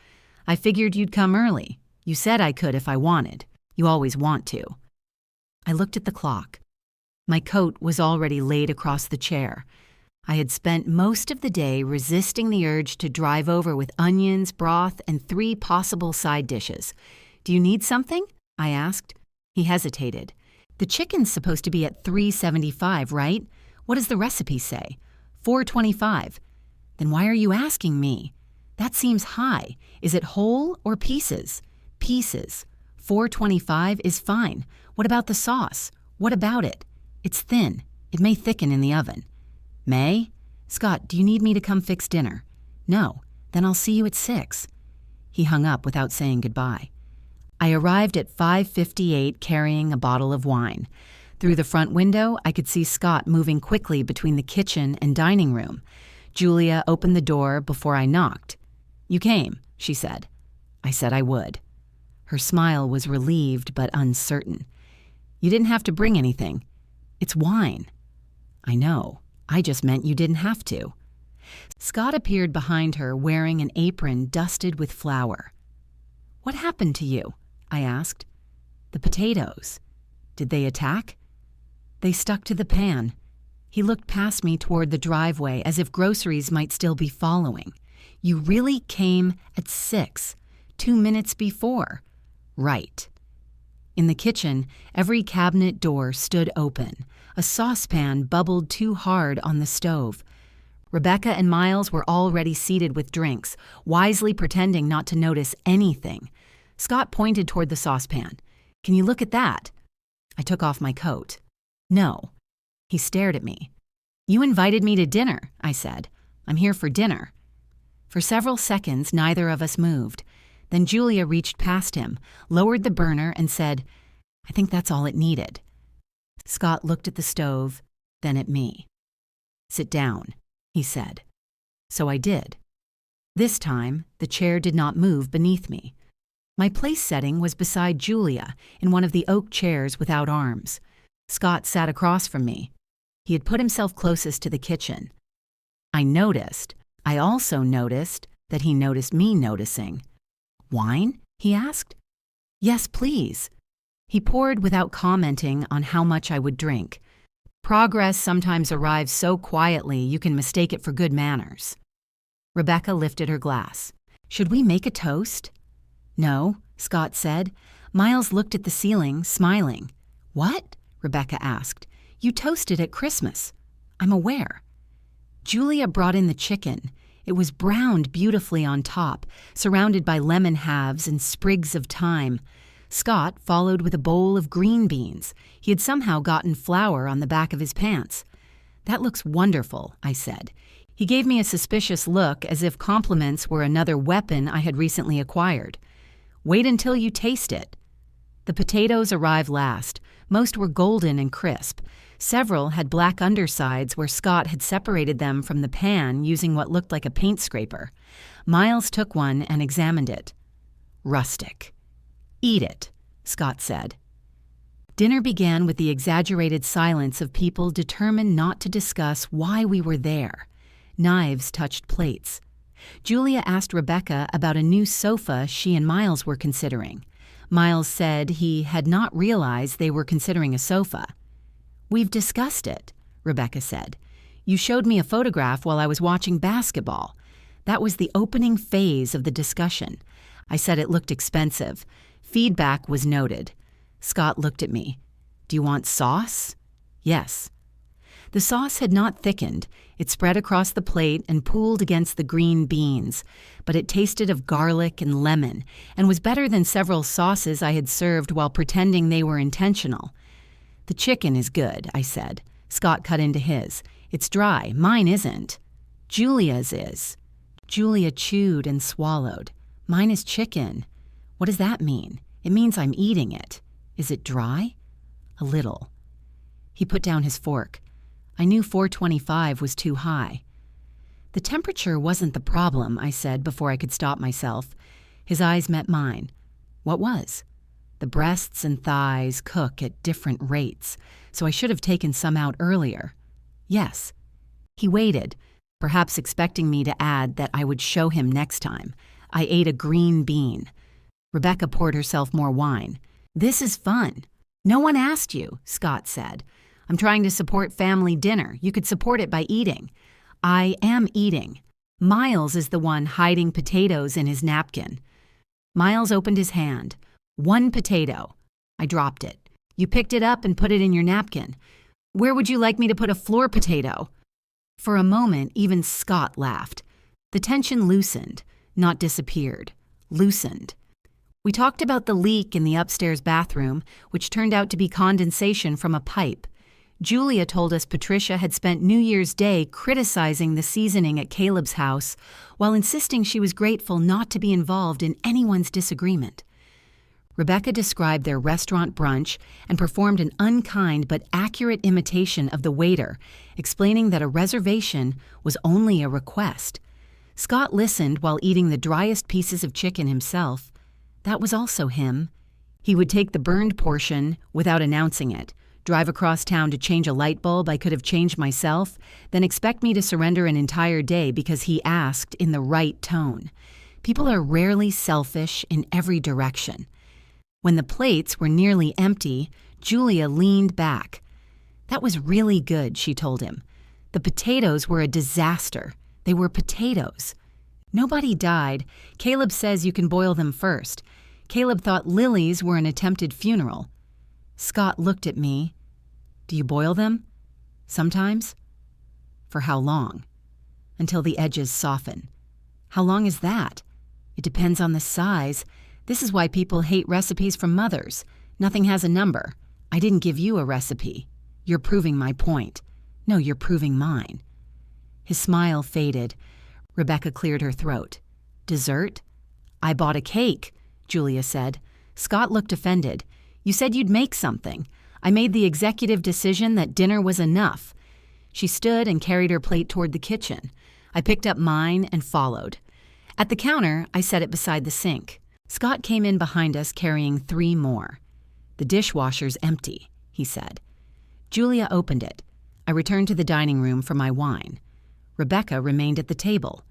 Speaker 1: I figured you'd come early. You said I could if I wanted. You always want to." I looked at the clock. My coat was already laid across the chair. I had spent most of the day resisting the urge to drive over with onions, broth, and 3 possible side dishes. "Do you need something?" I asked. He hesitated. "The chicken's supposed to be at $3.75, right? What does the recipe say?" $4.25. "Then why are you asking me?" "That seems high. Is it whole or pieces?" "Pieces. $4.25 is fine. What about the sauce? What about it?" "It's thin. It may thicken in the oven." "May?" "Scott, do you need me to come fix dinner?" "No." "Then I'll see you at 6. He hung up without saying goodbye. I arrived at 5:58 carrying a bottle of wine. Through the front window, I could see Scott moving quickly between the kitchen and dining room. Julia opened the door before I knocked. "You came," she said. I said I would. Her smile was relieved but uncertain. "You didn't have to bring anything. It's wine." "I know. I just meant you didn't have to." Scott appeared behind her wearing an apron dusted with flour. "What happened to you?" I asked. "The potatoes. Did they attack?" "They stuck to the pan." He looked past me toward the driveway as if groceries might still be following. "You really came at 6, 2 minutes before." "Right." In the kitchen, every cabinet door stood open. A saucepan bubbled too hard on the stove. Rebecca and Miles were already seated with drinks, wisely pretending not to notice anything. Scott pointed toward the saucepan. "Can you look at that?" I took off my coat. "No." He stared at me. "You invited me to dinner," I said. "I'm here for dinner." For several seconds, neither of us moved. Then Julia reached past him, lowered the burner, and said, "I think that's all it needed." Scott looked at the stove, then at me. "Sit down," he said. So I did. This time, the chair did not move beneath me. My place setting was beside Julia, in one of the oak chairs without arms. Scott sat across from me. He had put himself closest to the kitchen. I also noticed that he noticed me noticing. "Wine?" he asked. "Yes, please." He poured without commenting on how much I would drink. Progress sometimes arrives so quietly you can mistake it for good manners. Rebecca lifted her glass. "Should we make a toast?" "No," Scott said. Miles looked at the ceiling, smiling. "What?" Rebecca asked. "You toasted at Christmas." "I'm aware." Julia brought in the chicken. It was browned beautifully on top, surrounded by lemon halves and sprigs of thyme. Scott followed with a bowl of green beans. He had somehow gotten flour on the back of his pants. "That looks wonderful," I said. He gave me a suspicious look as if compliments were another weapon I had recently acquired. "Wait until you taste it." The potatoes arrived last. Most were golden and crisp. Several had black undersides where Scott had separated them from the pan using what looked like a paint scraper. Miles took one and examined it. "Rustic." "Eat it," Scott said. Dinner began with the exaggerated silence of people determined not to discuss why we were there. Knives touched plates. Julia asked Rebecca about a new sofa she and Miles were considering. Miles said he had not realized they were considering a sofa. "We've discussed it," Rebecca said. "You showed me a photograph while I was watching basketball. That was the opening phase of the discussion. I said it looked expensive. Feedback was noted." Scott looked at me. "Do you want sauce?" "Yes." The sauce had not thickened. It spread across the plate and pooled against the green beans, but it tasted of garlic and lemon and was better than several sauces I had served while pretending they were intentional. "The chicken is good," I said. Scott cut into his. "It's dry. Mine isn't." "Julia's is." Julia chewed and swallowed. "Mine is chicken." "What does that mean?" "It means I'm eating it." "Is it dry?" "A little." He put down his fork. I knew 425 was too high. "The temperature wasn't the problem," I said before I could stop myself. His eyes met mine. "What was?" "The breasts and thighs cook at different rates, so I should have taken some out earlier." "Yes." He waited, perhaps expecting me to add that I would show him next time. I ate a green bean. Rebecca poured herself more wine. "This is fun." "No one asked you," Scott said. "I'm trying to support family dinner. You could support it by eating." "I am eating." Miles is the one hiding potatoes in his napkin. Miles opened his hand. "One potato." I dropped it. "You picked it up and put it in your napkin. Where would you like me to put a floor potato?" For a moment, even Scott laughed. The tension loosened, not disappeared. Loosened. We talked about the leak in the upstairs bathroom, which turned out to be condensation from a pipe. Julia told us Patricia had spent New Year's Day criticizing the seasoning at Caleb's house while insisting she was grateful not to be involved in anyone's disagreement. Rebecca described their restaurant brunch and performed an unkind but accurate imitation of the waiter, explaining that a reservation was only a request. Scott listened while eating the driest pieces of chicken himself. That was also him. He would take the burned portion without announcing it, drive across town to change a light bulb I could have changed myself, then expect me to surrender an entire day because he asked in the right tone. People are rarely selfish in every direction. When the plates were nearly empty, Julia leaned back. "That was really good," she told him. "The potatoes were a disaster. They were potatoes." "Nobody died. Caleb says you can boil them first. Caleb thought lilies were an attempted funeral." Scott looked at me. "Do you boil them?" "Sometimes." "For how long?" "Until the edges soften." "How long is that?" "It depends on the size. This is why people hate recipes from mothers. Nothing has a number. I didn't give you a recipe. You're proving my point." "No, you're proving mine." His smile faded. Rebecca cleared her throat. "Dessert?" "I bought a cake," Julia said. Scott looked offended. "You said you'd make something. I made the executive decision that dinner was enough." She stood and carried her plate toward the kitchen. I picked up mine and followed. At the counter, I set it beside the sink. Scott came in behind us carrying 3 more. "The dishwasher's empty," he said. Julia opened it. I returned to the dining room for my wine. Rebecca remained at the table.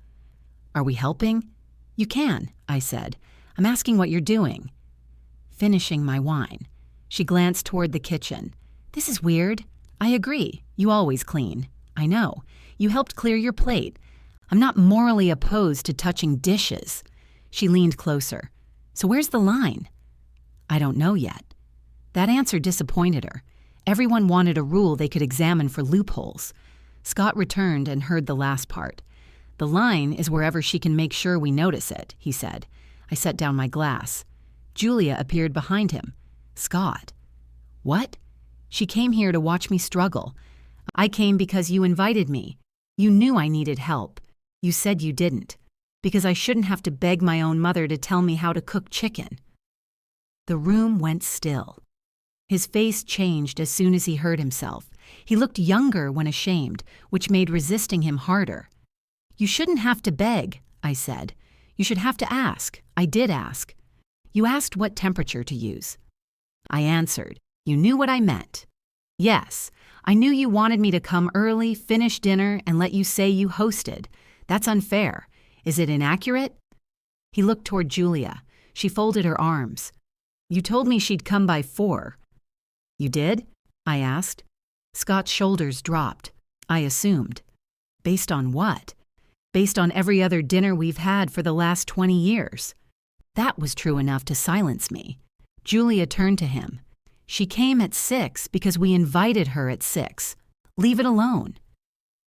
Speaker 1: "Are we helping?" "You can," I said. "I'm asking what you're doing." Finishing my wine. She glanced toward the kitchen. "This is weird." "I agree. You always clean." "I know. You helped clear your plate. I'm not morally opposed to touching dishes." She leaned closer. "So where's the line?" "I don't know yet." That answer disappointed her. Everyone wanted a rule they could examine for loopholes. Scott returned and heard the last part. "The line is wherever she can make sure we notice it," he said. I set down my glass. Julia appeared behind him. "Scott." "What?" "She came here to watch me struggle. I came because you invited me. You knew I needed help. You said you didn't. Because I shouldn't have to beg my own mother to tell me how to cook chicken." The room went still. His face changed as soon as he heard himself. He looked younger when ashamed, which made resisting him harder. "You shouldn't have to beg," I said. "You should have to ask." I did ask. "You asked what temperature to use." I answered. You knew what I meant. Yes, I knew you wanted me to come early, finish dinner, and let you say you hosted. That's unfair. Is it inaccurate? He looked toward Julia. She folded her arms. You told me she'd come by 4. You did? I asked. Scott's shoulders dropped. I assumed. Based on what? Based on every other dinner we've had for the last 20 years. That was true enough to silence me. Julia turned to him. She came at 6 because we invited her at 6. Leave it alone.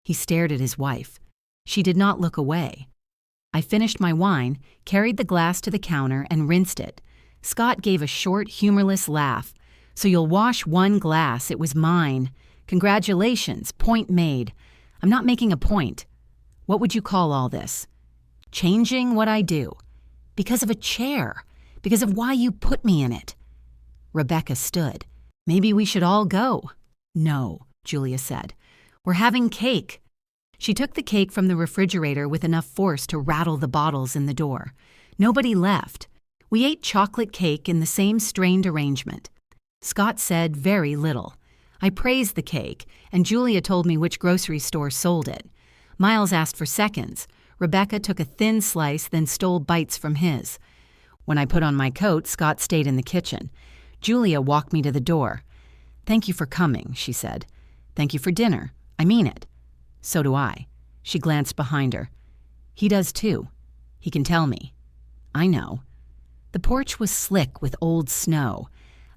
Speaker 1: He stared at his wife. She did not look away. I finished my wine, carried the glass to the counter, and rinsed it. Scott gave a short, humorless laugh. So you'll wash one glass, it was mine. Congratulations, point made. I'm not making a point. What would you call all this? Changing what I do. Because of a chair. Because of why you put me in it. Rebecca stood. Maybe we should all go. No, Julia said. We're having cake. She took the cake from the refrigerator with enough force to rattle the bottles in the door. Nobody left. We ate chocolate cake in the same strained arrangement. Scott said very little. I praised the cake, and Julia told me which grocery store sold it. Miles asked for seconds. Rebecca took a thin slice, then stole bites from his. When I put on my coat, Scott stayed in the kitchen. Julia walked me to the door. Thank you for coming, she said. Thank you for dinner. I mean it. So do I. She glanced behind her. He does too. He can tell me. I know. The porch was slick with old snow.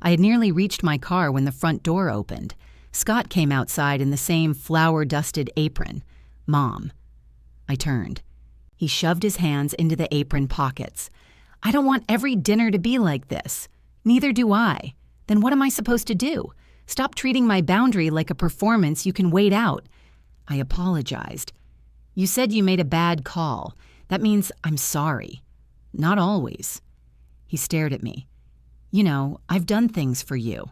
Speaker 1: I had nearly reached my car when the front door opened. Scott came outside in the same flour-dusted apron. Mom. I turned. He shoved his hands into the apron pockets. I don't want every dinner to be like this. Neither do I. Then what am I supposed to do? Stop treating my boundary like a performance you can wait out. I apologized. You said you made a bad call. That means I'm sorry. Not always. He stared at me. You know, I've done things for you.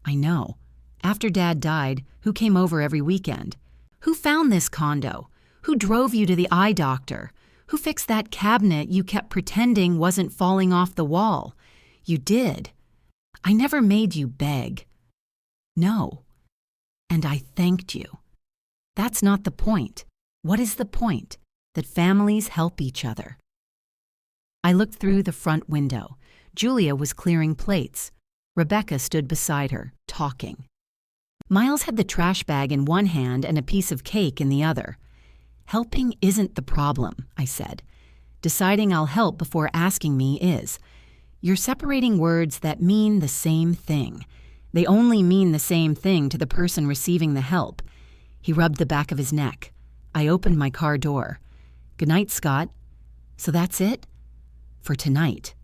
Speaker 1: I know. After Dad died, who came over every weekend? Who found this condo? Who drove you to the eye doctor? Who fixed that cabinet you kept pretending wasn't falling off the wall? You did. I never made you beg. No. And I thanked you. That's not the point. What is the point? That families help each other. I looked through the front window. Julia was clearing plates. Rebecca stood beside her, talking. Miles had the trash bag in one hand and a piece of cake in the other. Helping isn't the problem, I said. Deciding I'll help before asking me is. You're separating words that mean the same thing. They only mean the same thing to the person receiving the help. He rubbed the back of his neck. I opened my car door. Good night, Scott. So that's it? For tonight.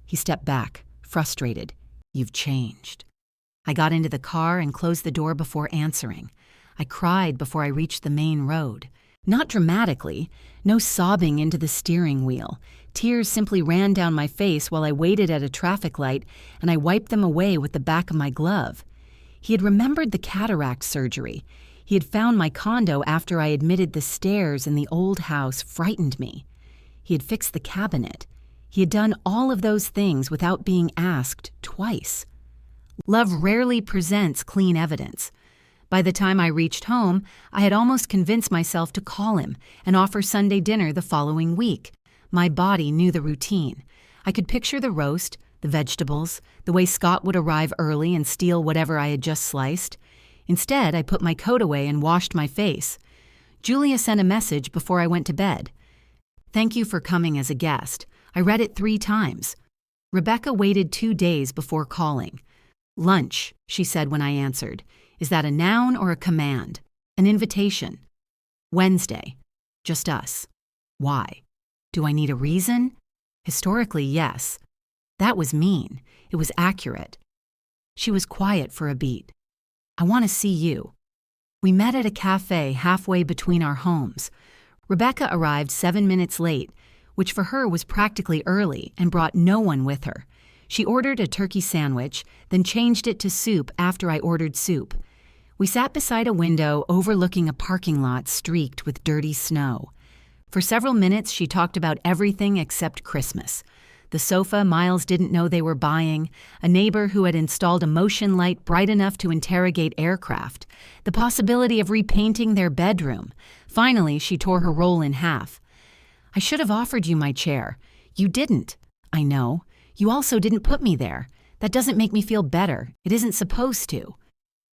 Speaker 1: He stepped back, frustrated. You've changed. I got into the car and closed the door before answering. I cried before I reached the main road. Not dramatically, no sobbing into the steering wheel. Tears simply ran down my face while I waited at a traffic light, and I wiped them away with the back of my glove. He had remembered the cataract surgery. He had found my condo after I admitted the stairs in the old house frightened me. He had fixed the cabinet. He had done all of those things without being asked twice. Love rarely presents clean evidence. By the time I reached home, I had almost convinced myself to call him and offer Sunday dinner the following week. My body knew the routine. I could picture the roast, the vegetables, the way Scott would arrive early and steal whatever I had just sliced. Instead, I put my coat away and washed my face. Julia sent a message before I went to bed. Thank you for coming as a guest. I read it 3 times. Rebecca waited 2 days before calling. Lunch, she said when I answered. Is that a noun or a command? An invitation. Wednesday. Just us. Why? Do I need a reason? Historically, yes. That was mean. It was accurate. She was quiet for a beat. I want to see you. We met at a cafe halfway between our homes. Rebecca arrived 7 minutes late, which for her was practically early, and brought no one with her. She ordered a turkey sandwich, then changed it to soup after I ordered soup. We sat beside a window overlooking a parking lot streaked with dirty snow. For several minutes, she talked about everything except Christmas. The sofa Miles didn't know they were buying, a neighbor who had installed a motion light bright enough to interrogate aircraft, the possibility of repainting their bedroom. Finally, she tore her roll in half. "I should have offered you my chair. You didn't." "I know. You also didn't put me there. That doesn't make me feel better. It isn't supposed to."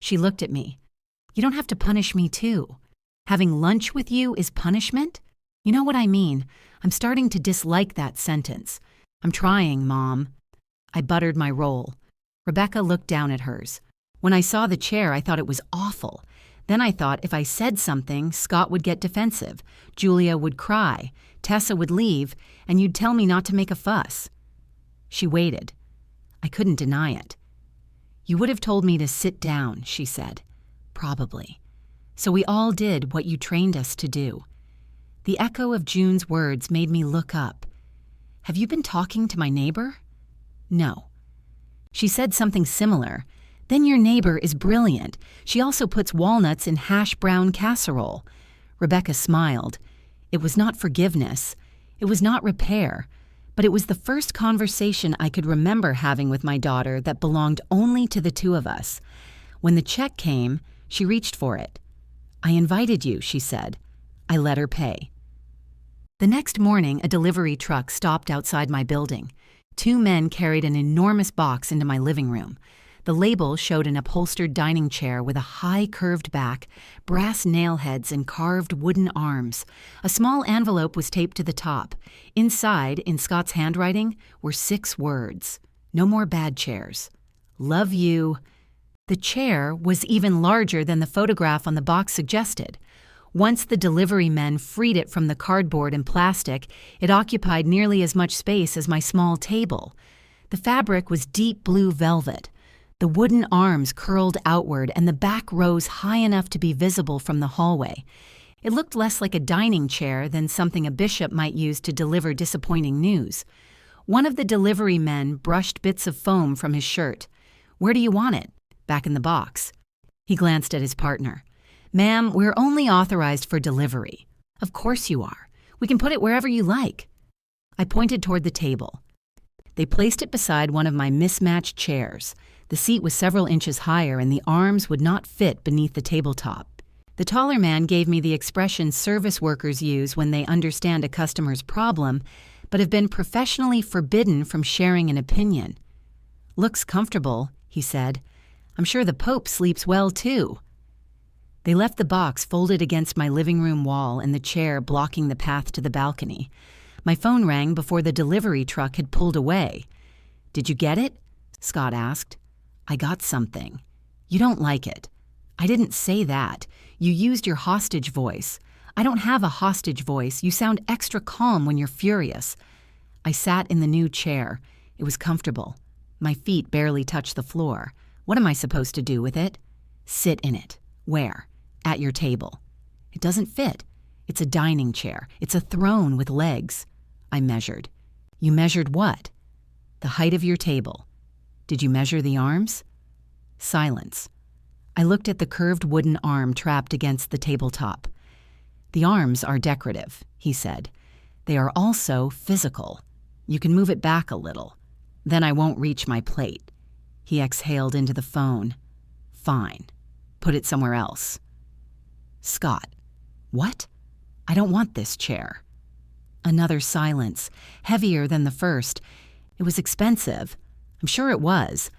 Speaker 1: She looked at me. "You don't have to punish me too. Having lunch with you is punishment? You know what I mean? I'm starting to dislike that sentence." "I'm trying, Mom." I buttered my roll. Rebecca looked down at hers. When I saw the chair, I thought it was awful. Then I thought if I said something, Scott would get defensive, Julia would cry, Tessa would leave, and you'd tell me not to make a fuss. She waited. I couldn't deny it. "You would have told me to sit down," she said. "Probably. So we all did what you trained us to do." The echo of June's words made me look up. "Have you been talking to my neighbor?" "No." She said something similar. "Then your neighbor is brilliant. She also puts walnuts in hash brown casserole." Rebecca smiled. It was not forgiveness. It was not repair. But it was the first conversation I could remember having with my daughter that belonged only to the two of us. When the check came, she reached for it. "I invited you," she said. I let her pay. The next morning, a delivery truck stopped outside my building. 2 men carried an enormous box into my living room. The label showed an upholstered dining chair with a high curved back, brass nail heads, and carved wooden arms. A small envelope was taped to the top. Inside, in Scott's handwriting, were 6 words. "No more bad chairs. Love you." The chair was even larger than the photograph on the box suggested. Once the delivery men freed it from the cardboard and plastic, it occupied nearly as much space as my small table. The fabric was deep blue velvet. The wooden arms curled outward and the back rose high enough to be visible from the hallway. It looked less like a dining chair than something a bishop might use to deliver disappointing news. One of the delivery men brushed bits of foam from his shirt. "Where do you want it?" "Back in the box." He glanced at his partner. "Ma'am, we're only authorized for delivery." "Of course you are. We can put it wherever you like." I pointed toward the table. They placed it beside one of my mismatched chairs. The seat was several inches higher and the arms would not fit beneath the tabletop. The taller man gave me the expression service workers use when they understand a customer's problem, but have been professionally forbidden from sharing an opinion. "Looks comfortable," he said. "I'm sure the Pope sleeps well too." They left the box folded against my living room wall and the chair blocking the path to the balcony. My phone rang before the delivery truck had pulled away. "Did you get it?" Scott asked. "I got something. You don't like it." "I didn't say that. You used your hostage voice." "I don't have a hostage voice. You sound extra calm when you're furious." I sat in the new chair. It was comfortable. My feet barely touched the floor. What am I supposed to do with it? "Sit in it." "Where?" "At your table." "It doesn't fit. It's a dining chair. It's a throne with legs." I measured. "You measured what?" "The height of your table." "Did you measure the arms?" Silence. I looked at the curved wooden arm trapped against the tabletop. "The arms are decorative," he said. "They are also physical. You can move it back a little. Then I won't reach my plate." He exhaled into the phone. "Fine. Put it somewhere else." "Scott." "What?" "I don't want this chair." Another silence, heavier than the first. It was expensive. I'm sure it was.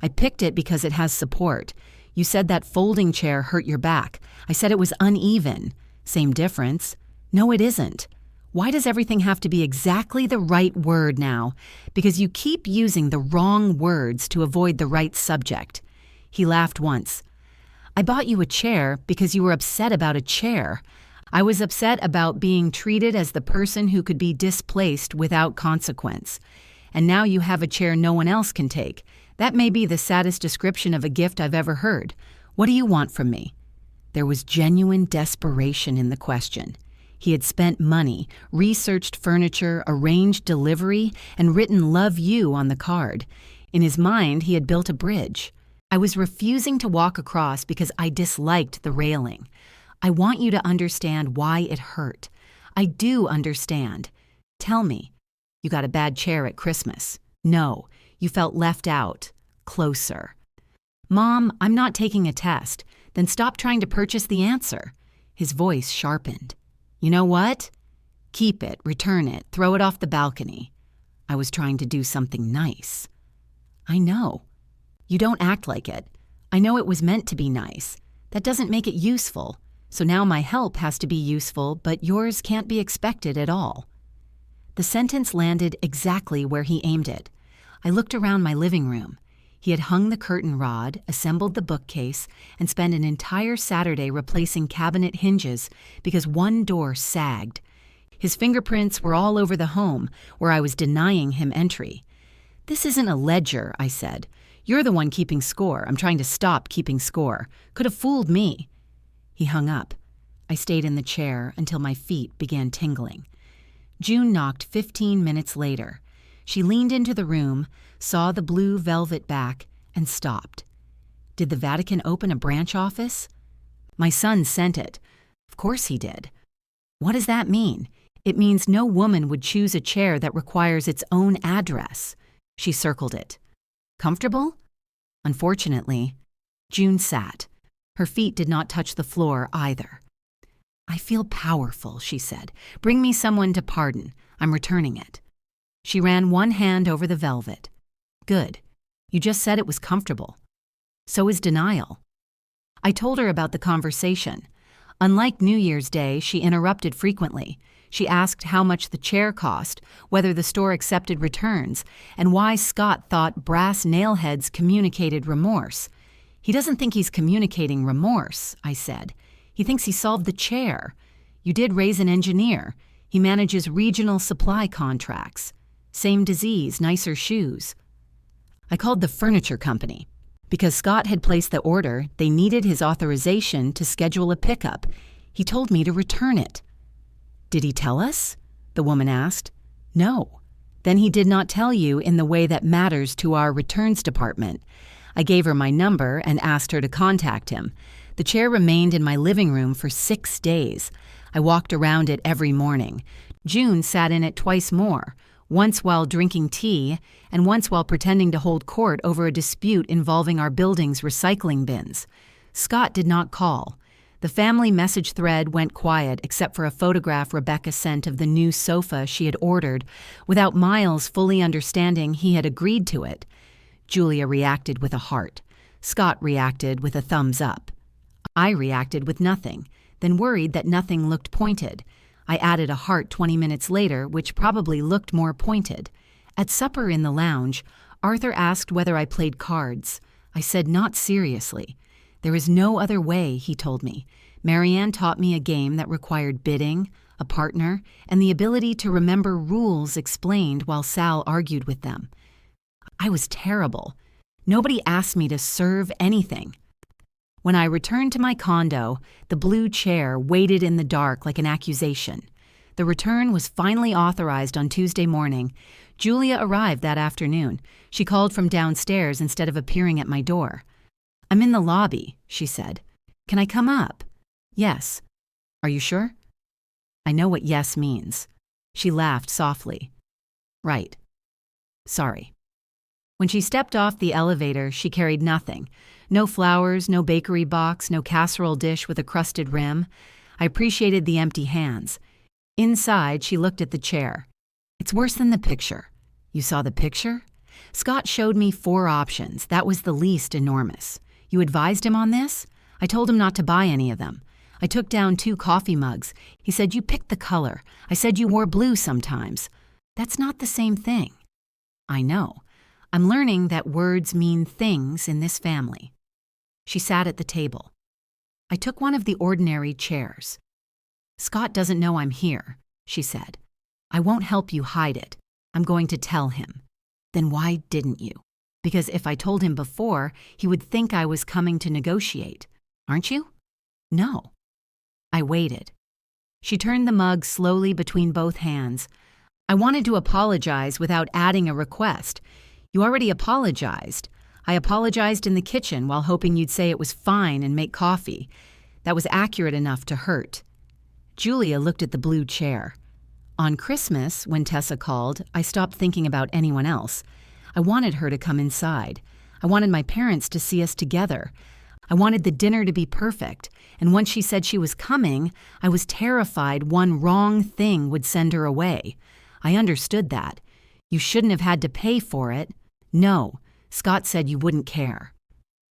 Speaker 1: "I picked it because it has support. You said that folding chair hurt your back. I said it was uneven." "Same difference." "No, it isn't." "Why does everything have to be exactly the right word now?" "Because you keep using the wrong words to avoid the right subject." He laughed once. "I bought you a chair because you were upset about a chair. I was upset about being treated as the person who could be displaced without consequence. And now you have a chair no one else can take. That may be the saddest description of a gift I've ever heard. What do you want from me?" There was genuine desperation in the question. He had spent money, researched furniture, arranged delivery, and written "Love You" on the card. In his mind, he had built a bridge. I was refusing to walk across because I disliked the railing. "I want you to understand why it hurt." "I do understand." "Tell me." You got a bad chair at Christmas. No, you felt left out. Closer. Mom, I'm not taking a test. Then stop trying to purchase the answer. His voice sharpened. You know what? Keep it, return it, throw it off the balcony. I was trying to do something nice. I know. You don't act like it. I know it was meant to be nice. That doesn't make it useful. So now my help has to be useful, but yours can't be expected at all. The sentence landed exactly where he aimed it. I looked around my living room. He had hung the curtain rod, assembled the bookcase, and spent an entire Saturday replacing cabinet hinges because one door sagged. His fingerprints were all over the home, where I was denying him entry. This isn't a ledger, I said. You're the one keeping score. I'm trying to stop keeping score. Could have fooled me. He hung up. I stayed in the chair until my feet began tingling. June knocked 15 minutes later. She leaned into the room, saw the blue velvet back, and stopped. Did the Vatican open a branch office? My son sent it. Of course he did. What does that mean? It means no woman would choose a chair that requires its own address. She circled it. Comfortable? Unfortunately, June sat. Her feet did not touch the floor either. I feel powerful, she said. Bring me someone to pardon. I'm returning it. She ran one hand over the velvet. Good. You just said it was comfortable. So is denial. I told her about the conversation. Unlike New Year's Day, she interrupted frequently. She asked how much the chair cost, whether the store accepted returns, and why Scott thought brass nailheads communicated remorse. He doesn't think he's communicating remorse, I said. He thinks he solved the chair. You did raise an engineer. He manages regional supply contracts. Same disease, nicer shoes. I called the furniture company. Because Scott had placed the order, they needed his authorization to schedule a pickup. He told me to return it. Did he tell us? The woman asked. No. Then he did not tell you in the way that matters to our returns department. I gave her my number and asked her to contact him. The chair remained in my living room for 6 days. I walked around it every morning. June sat in it twice more, once while drinking tea and once while pretending to hold court over a dispute involving our building's recycling bins. Scott did not call. The family message thread went quiet except for a photograph Rebecca sent of the new sofa she had ordered, without Miles fully understanding he had agreed to it. Julia reacted with a heart. Scott reacted with a thumbs up. I reacted with nothing, then worried that nothing looked pointed. I added a heart 20 minutes later, which probably looked more pointed. At supper in the lounge, Arthur asked whether I played cards. I said not seriously. There is no other way, he told me. Marianne taught me a game that required bidding, a partner, and the ability to remember rules explained while Sal argued with them. I was terrible. Nobody asked me to serve anything. When I returned to my condo, the blue chair waited in the dark like an accusation. The return was finally authorized on Tuesday morning. Julia arrived that afternoon. She called from downstairs instead of appearing at my door. I'm in the lobby, she said. Can I come up? Yes. Are you sure? I know what yes means. She laughed softly. Right. Sorry. When she stepped off the elevator, she carried nothing. No flowers, no bakery box, no casserole dish with a crusted rim. I appreciated the empty hands. Inside, she looked at the chair. It's worse than the picture. You saw the picture? Scott showed me 4 options. That was the least enormous. You advised him on this? I told him not to buy any of them. I took down 2 coffee mugs. He said you picked the color. I said you wore blue sometimes. That's not the same thing. I know. I'm learning that words mean things in this family. She sat at the table. I took one of the ordinary chairs. Scott doesn't know I'm here, she said. I won't help you hide it. I'm going to tell him. Then why didn't you? Because if I told him before, he would think I was coming to negotiate. Aren't you? No. I waited. She turned the mug slowly between both hands. I wanted to apologize without adding a request. You already apologized. I apologized in the kitchen while hoping you'd say it was fine and make coffee. That was accurate enough to hurt. Julia looked at the blue chair. On Christmas, when Tessa called, I stopped thinking about anyone else. I wanted her to come inside. I wanted my parents to see us together. I wanted the dinner to be perfect, and once she said she was coming, I was terrified one wrong thing would send her away. I understood that. You shouldn't have had to pay for it. No, Scott said you wouldn't care.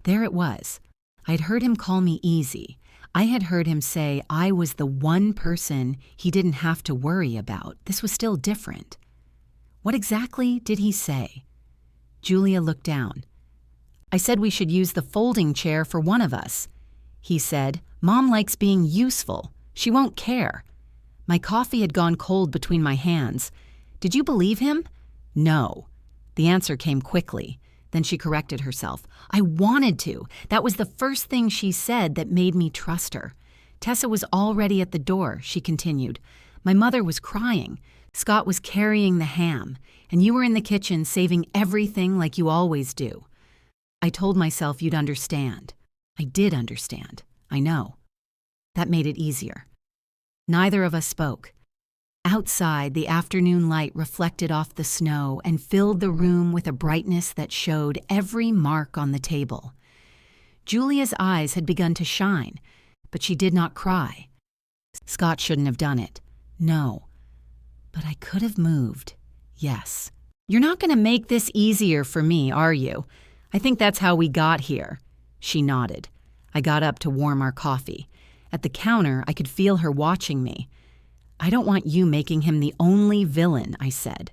Speaker 1: There it was. I'd heard him call me easy. I had heard him say I was the one person he didn't have to worry about. This was still different. What exactly did he say? Julia looked down. I said we should use the folding chair for one of us. He said, Mom likes being useful. She won't care. My coffee had gone cold between my hands. Did you believe him? No. The answer came quickly. Then she corrected herself. I wanted to. That was the first thing she said that made me trust her. Tessa was already at the door, she continued. My mother was crying. Scott was carrying the ham, and you were in the kitchen saving everything like you always do. I told myself you'd understand. I did understand. I know. That made it easier. Neither of us spoke. Outside, the afternoon light reflected off the snow and filled the room with a brightness that showed every mark on the table. Julia's eyes had begun to shine, but she did not cry. Scott shouldn't have done it. No. But I could have moved. Yes. You're not going to make this easier for me, are you? I think that's how we got here. She nodded. I got up to warm our coffee. At the counter, I could feel her watching me. I don't want you making him the only villain, I said.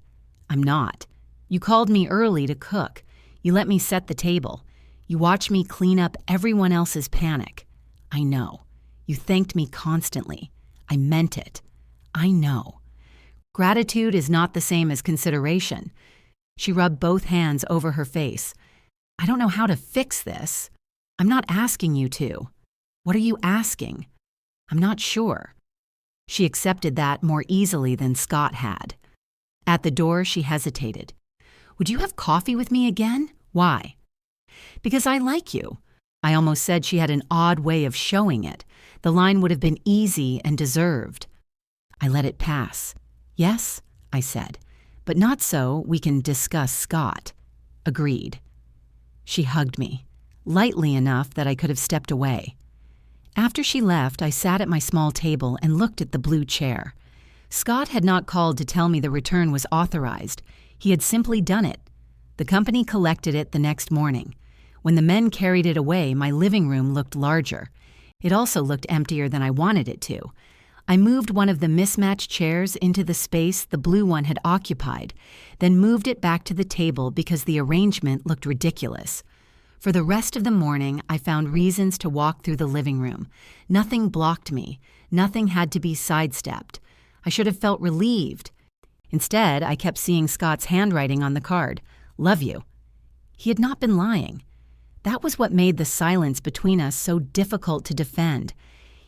Speaker 1: I'm not. You called me early to cook. You let me set the table. You watched me clean up everyone else's panic. I know. You thanked me constantly. I meant it. I know. Gratitude is not the same as consideration. She rubbed both hands over her face. I don't know how to fix this. I'm not asking you to. What are you asking? I'm not sure. She accepted that more easily than Scott had. At the door, she hesitated. Would you have coffee with me again? Why? Because I like you. I almost said she had an odd way of showing it. The line would have been easy and deserved. I let it pass. Yes, I said, but not so we can discuss Scott. Agreed. She hugged me, lightly enough that I could have stepped away. After she left, I sat at my small table and looked at the blue chair. Scott had not called to tell me the return was authorized. He had simply done it. The company collected it the next morning. When the men carried it away, my living room looked larger. It also looked emptier than I wanted it to. I moved one of the mismatched chairs into the space the blue one had occupied, then moved it back to the table because the arrangement looked ridiculous. For the rest of the morning, I found reasons to walk through the living room. Nothing blocked me. Nothing had to be sidestepped. I should have felt relieved. Instead, I kept seeing Scott's handwriting on the card. Love you. He had not been lying. That was what made the silence between us so difficult to defend.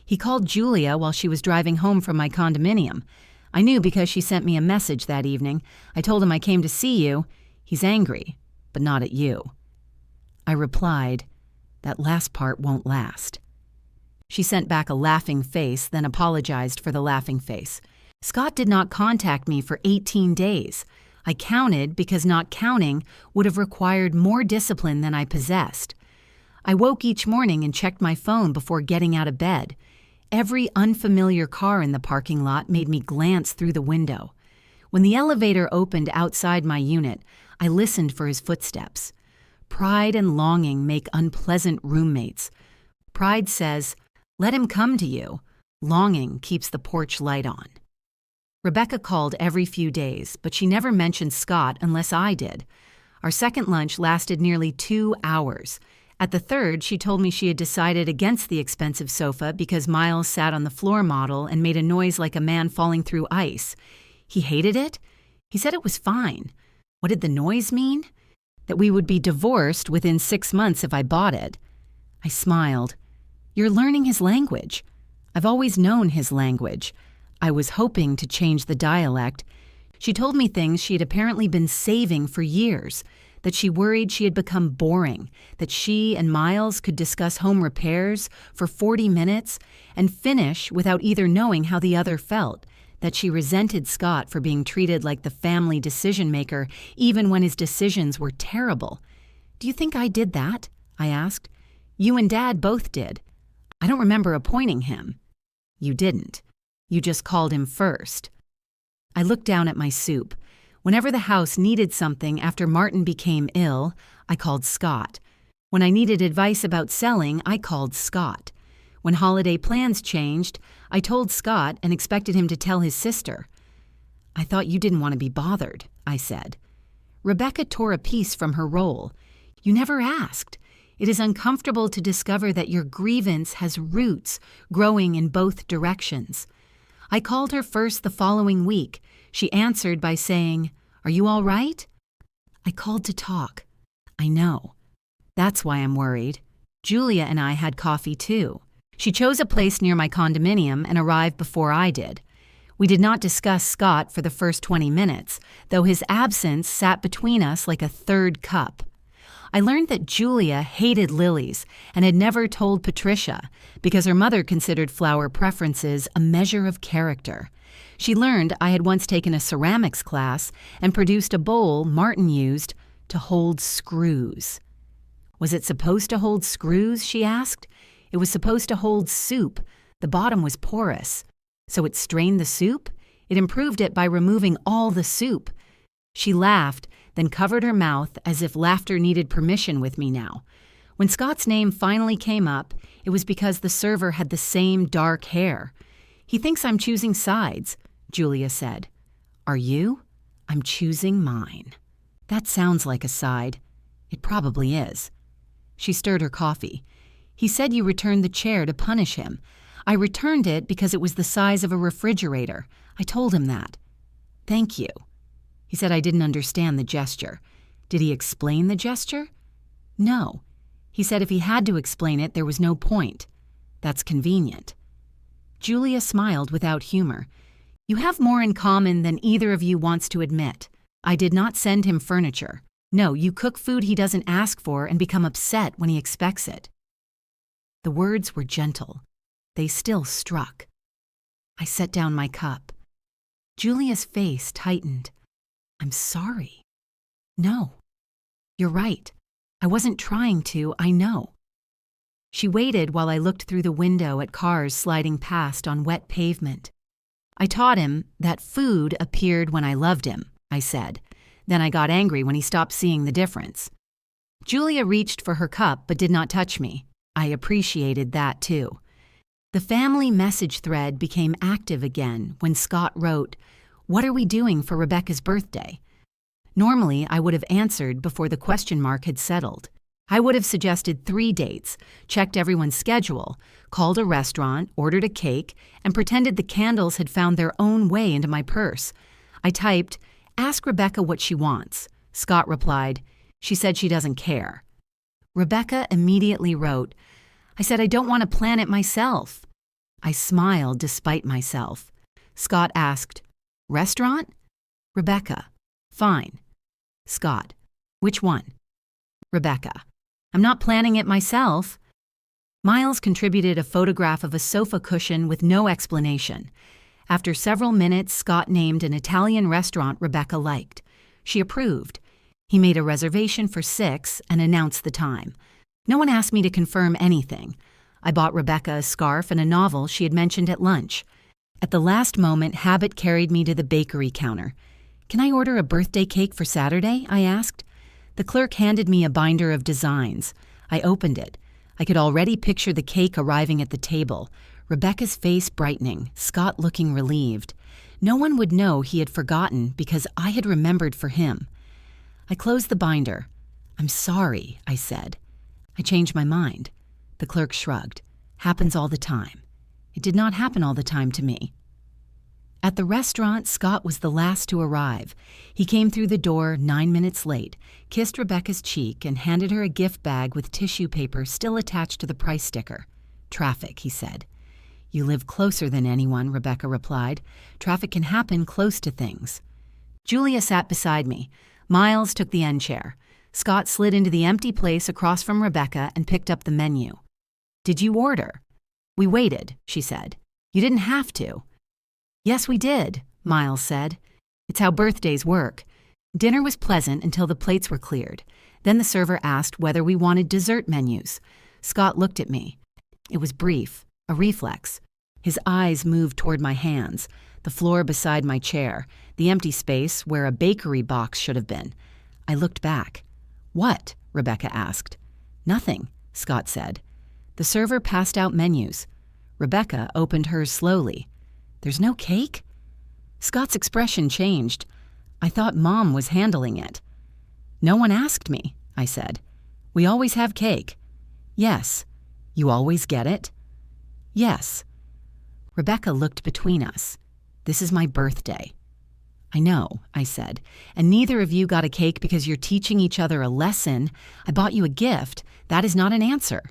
Speaker 1: He called Julia while she was driving home from my condominium. I knew because she sent me a message that evening. I told him I came to see you. He's angry, but not at you. I replied, that last part won't last. She sent back a laughing face, then apologized for the laughing face. Scott did not contact me for 18 days. I counted because not counting would have required more discipline than I possessed. I woke each morning and checked my phone before getting out of bed. Every unfamiliar car in the parking lot made me glance through the window. When the elevator opened outside my unit, I listened for his footsteps. Pride and longing make unpleasant roommates. Pride says, let him come to you. Longing keeps the porch light on. Rebecca called every few days, but she never mentioned Scott unless I did. Our second lunch lasted nearly 2 hours. At the third, she told me she had decided against the expensive sofa because Miles sat on the floor model and made a noise like a man falling through ice. He hated it? He said it was fine. What did the noise mean? That we would be divorced within 6 months if I bought it. I smiled. You're learning his language. I've always known his language. I was hoping to change the dialect. She told me things she had apparently been saving for years, that she worried she had become boring, that she and Miles could discuss home repairs for 40 minutes and finish without either knowing how the other felt, that she resented Scott for being treated like the family decision-maker even when his decisions were terrible. "Do you think I did that?" I asked. "You and Dad both did. I don't remember appointing him." "You didn't. You just called him first." I looked down at my soup. Whenever the house needed something after Martin became ill, I called Scott. When I needed advice about selling, I called Scott. When holiday plans changed, I told Scott and expected him to tell his sister. "I thought you didn't want to be bothered," I said. Rebecca tore a piece from her roll. "You never asked. It is uncomfortable to discover that your grievance has roots growing in both directions." I called her first the following week. She answered by saying, "Are you all right?" I called to talk. "I know. That's why I'm worried." Julia and I had coffee too. She chose a place near my condominium and arrived before I did. We did not discuss Scott for the first 20 minutes, though his absence sat between us like a third cup. I learned that Julia hated lilies and had never told Patricia because her mother considered flower preferences a measure of character. She learned I had once taken a ceramics class and produced a bowl Martin used to hold screws. "Was it supposed to hold screws?" she asked. "It was supposed to hold soup. The bottom was porous. So it strained the soup? It improved it by removing all the soup." She laughed, then covered her mouth as if laughter needed permission with me now. When Scott's name finally came up, it was because the server had the same dark hair. "He thinks I'm choosing sides," Julia said. "Are you?" "I'm choosing mine." "That sounds like a side." "It probably is." She stirred her coffee. "He said you returned the chair to punish him. I returned it because it was the size of a refrigerator. I told him that." "Thank you." He said I didn't understand the gesture. "Did he explain the gesture?" "No. He said if he had to explain it, there was no point." "That's convenient." Julia smiled without humor. "You have more in common than either of you wants to admit. I did not send him furniture. No, you cook food he doesn't ask for and become upset when he expects it." The words were gentle. They still struck. I set down my cup. Julia's face tightened. "I'm sorry." "No. You're right. I wasn't trying to, I know." She waited while I looked through the window at cars sliding past on wet pavement. "I taught him that food appeared when I loved him," I said. "Then I got angry when he stopped seeing the difference." Julia reached for her cup but did not touch me. I appreciated that too. The family message thread became active again when Scott wrote, "What are we doing for Rebecca's birthday?" Normally, I would have answered before the question mark had settled. I would have suggested 3 dates, checked everyone's schedule, called a restaurant, ordered a cake, and pretended the candles had found their own way into my purse. I typed, "Ask Rebecca what she wants." Scott replied, "She said she doesn't care." Rebecca immediately wrote, "I said I don't want to plan it myself." I smiled despite myself. Scott asked, "Restaurant?" Rebecca, "Fine." Scott, "Which one?" Rebecca, "I'm not planning it myself." Miles contributed a photograph of a sofa cushion with no explanation. After several minutes, Scott named an Italian restaurant Rebecca liked. She approved. He made a reservation for 6 and announced the time. No one asked me to confirm anything. I bought Rebecca a scarf and a novel she had mentioned at lunch. At the last moment, habit carried me to the bakery counter. "Can I order a birthday cake for Saturday?" I asked. The clerk handed me a binder of designs. I opened it. I could already picture the cake arriving at the table, Rebecca's face brightening, Scott looking relieved. No one would know he had forgotten because I had remembered for him. I closed the binder. "I'm sorry," I said. "I changed my mind." The clerk shrugged. "Happens all the time." It did not happen all the time to me. At the restaurant, Scott was the last to arrive. He came through the door 9 minutes late, kissed Rebecca's cheek, and handed her a gift bag with tissue paper still attached to the price sticker. "Traffic," he said. "You live closer than anyone," Rebecca replied. "Traffic can happen close to things." Julia sat beside me. Miles took the end chair. Scott slid into the empty place across from Rebecca and picked up the menu. "Did you order?" "We waited," she said. "You didn't have to." Yes, we did, Miles said. It's how birthdays work. Dinner was pleasant until the plates were cleared. Then the server asked whether we wanted dessert menus. Scott looked at me. It was brief, a reflex. His eyes moved toward my hands, the floor beside my chair, the empty space where a bakery box should have been. I looked back. What? Rebecca asked. Nothing, Scott said. The server passed out menus. Rebecca opened hers slowly. There's no cake? Scott's expression changed. I thought Mom was handling it. No one asked me, I said. We always have cake. Yes. You always get it? Yes. Rebecca looked between us. This is my birthday. I know, I said, and neither of you got a cake because you're teaching each other a lesson. I bought you a gift. That is not an answer.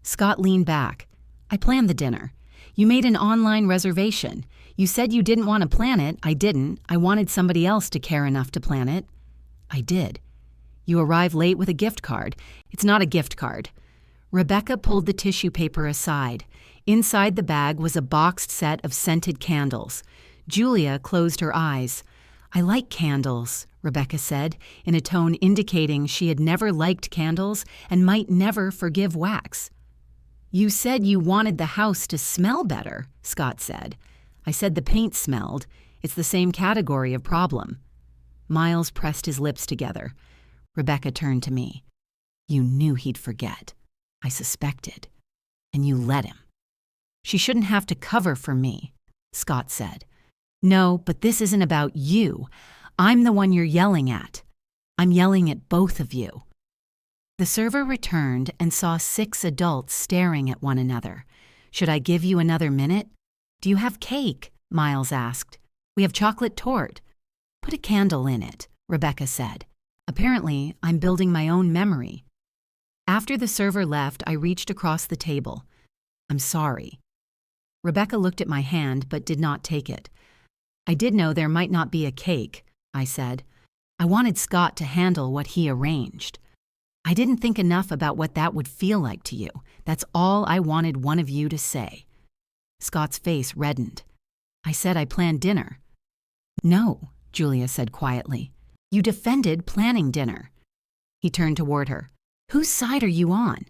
Speaker 1: Scott leaned back. I planned the dinner. You made an online reservation. You said you didn't want to plan it. I didn't. I wanted somebody else to care enough to plan it. I did. You arrived late with a gift card. It's not a gift card. Rebecca pulled the tissue paper aside. Inside the bag was a boxed set of scented candles. Julia closed her eyes. I like candles, Rebecca said, in a tone indicating she had never liked candles and might never forgive wax. You said you wanted the house to smell better, Scott said. I said the paint smelled. It's the same category of problem. Miles pressed his lips together. Rebecca turned to me. You knew he'd forget. I suspected. And you let him. She shouldn't have to cover for me, Scott said. No, but this isn't about you. I'm the one you're yelling at. I'm yelling at both of you. The server returned and saw 6 adults staring at one another. Should I give you another minute? Do you have cake? Miles asked. We have chocolate torte. Put a candle in it, Rebecca said. Apparently, I'm building my own memory. After the server left, I reached across the table. I'm sorry. Rebecca looked at my hand but did not take it. I did know there might not be a cake, I said. I wanted Scott to handle what he arranged. I didn't think enough about what that would feel like to you. That's all I wanted one of you to say. Scott's face reddened. I said I planned dinner. No, Julia said quietly. You defended planning dinner. He turned toward her. Whose side are you on?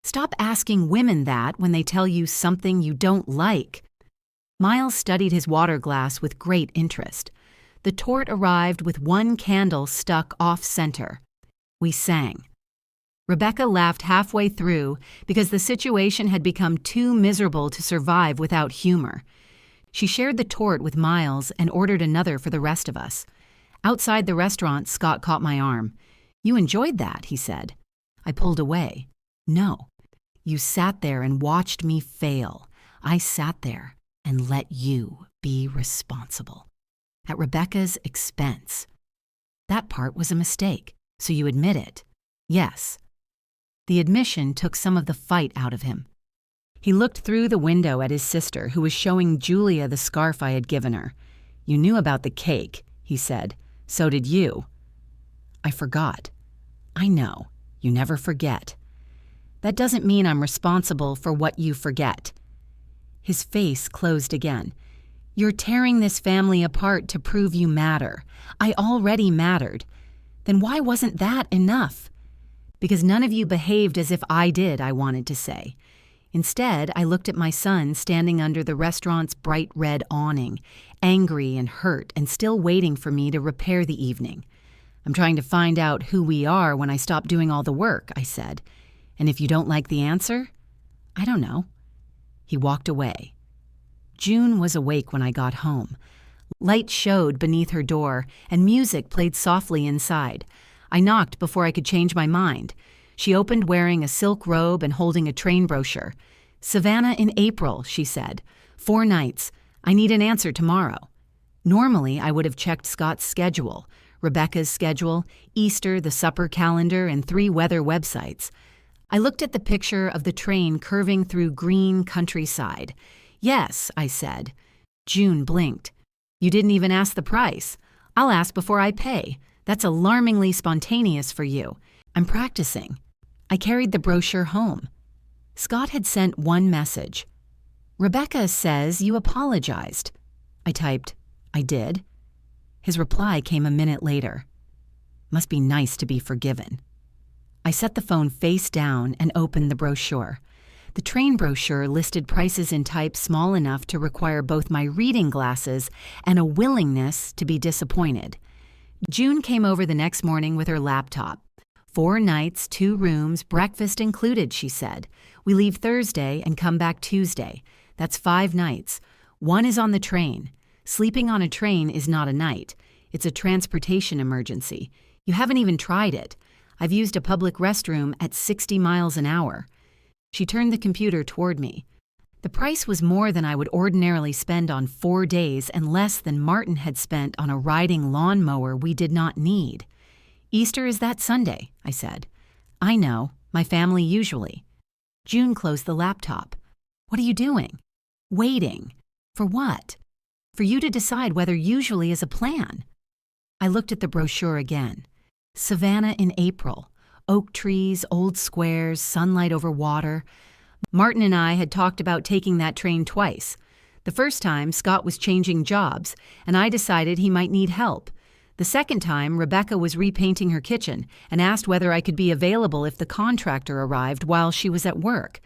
Speaker 1: Stop asking women that when they tell you something you don't like. Miles studied his water glass with great interest. The torte arrived with one candle stuck off-center. We sang. Rebecca laughed halfway through because the situation had become too miserable to survive without humor. She shared the torte with Miles and ordered another for the rest of us. Outside the restaurant, Scott caught my arm. You enjoyed that, he said. I pulled away. No. You sat there and watched me fail. I sat there and let you be responsible. At Rebecca's expense. That part was a mistake, so you admit it. Yes. The admission took some of the fight out of him. He looked through the window at his sister, who was showing Julia the scarf I had given her. You knew about the cake, he said. So did you. I forgot. I know. You never forget. That doesn't mean I'm responsible for what you forget. His face closed again. You're tearing this family apart to prove you matter. I already mattered. Then why wasn't that enough? Because none of you behaved as if I did, I wanted to say. Instead, I looked at my son standing under the restaurant's bright red awning, angry and hurt and still waiting for me to repair the evening. I'm trying to find out who we are when I stop doing all the work, I said. And if you don't like the answer, I don't know. He walked away. June was awake when I got home. Light showed beneath her door, and music played softly inside. I knocked before I could change my mind. She opened wearing a silk robe and holding a train brochure. Savannah in April, she said. 4 nights. I need an answer tomorrow. Normally, I would have checked Scott's schedule, Rebecca's schedule, Easter, the supper calendar, and 3 weather websites. I looked at the picture of the train curving through green countryside. Yes, I said. June blinked. You didn't even ask the price. I'll ask before I pay. That's alarmingly spontaneous for you. I'm practicing. I carried the brochure home. Scott had sent one message. Rebecca says you apologized. I typed, "I did." His reply came a minute later. "Must be nice to be forgiven." I set the phone face down and opened the brochure. The train brochure listed prices in type small enough to require both my reading glasses and a willingness to be disappointed. June came over the next morning with her laptop. 4 nights, 2 rooms, breakfast included, she said. We leave Thursday and come back Tuesday. That's 5 nights. 1 is on the train. Sleeping on a train is not a night. It's a transportation emergency. You haven't even tried it. I've used a public restroom at 60 miles an hour. She turned the computer toward me. The price was more than I would ordinarily spend on 4 days and less than Martin had spent on a riding lawnmower we did not need. "Easter is that Sunday," I said. "I know. My family usually." June closed the laptop. "What are you doing?" "Waiting." "For what?" "For you to decide whether usually is a plan." I looked at the brochure again. Savannah in April. Oak trees, old squares, sunlight over water. Martin and I had talked about taking that train twice. The first time, Scott was changing jobs, and I decided he might need help. The second time, Rebecca was repainting her kitchen and asked whether I could be available if the contractor arrived while she was at work.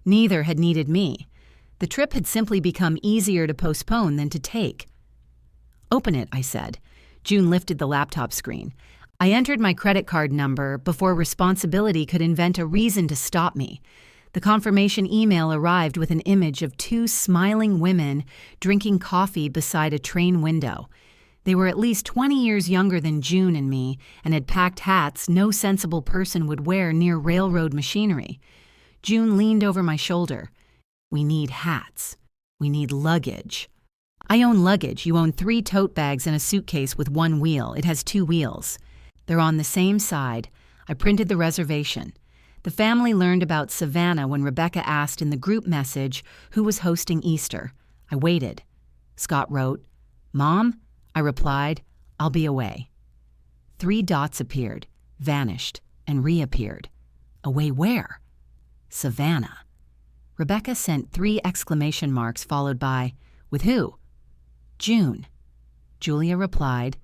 Speaker 1: Neither had needed me. The trip had simply become easier to postpone than to take. "Open it," I said. June lifted the laptop screen. I entered my credit card number before responsibility could invent a reason to stop me. The confirmation email arrived with an image of 2 smiling women drinking coffee beside a train window. They were at least 20 years younger than June and me and had packed hats no sensible person would wear near railroad machinery. June leaned over my shoulder. "We need hats. We need luggage." "I own luggage. You own 3 tote bags and a suitcase with 1 wheel. It has 2 wheels. They're on the same side." I printed the reservation. The family learned about Savannah when Rebecca asked in the group message who was hosting Easter. I waited. Scott wrote, "Mom?" I replied, "I'll be away." 3 dots appeared, vanished, and reappeared. Away where? Savannah. Rebecca sent 3 exclamation marks followed by, "With who?" "June." Julia replied,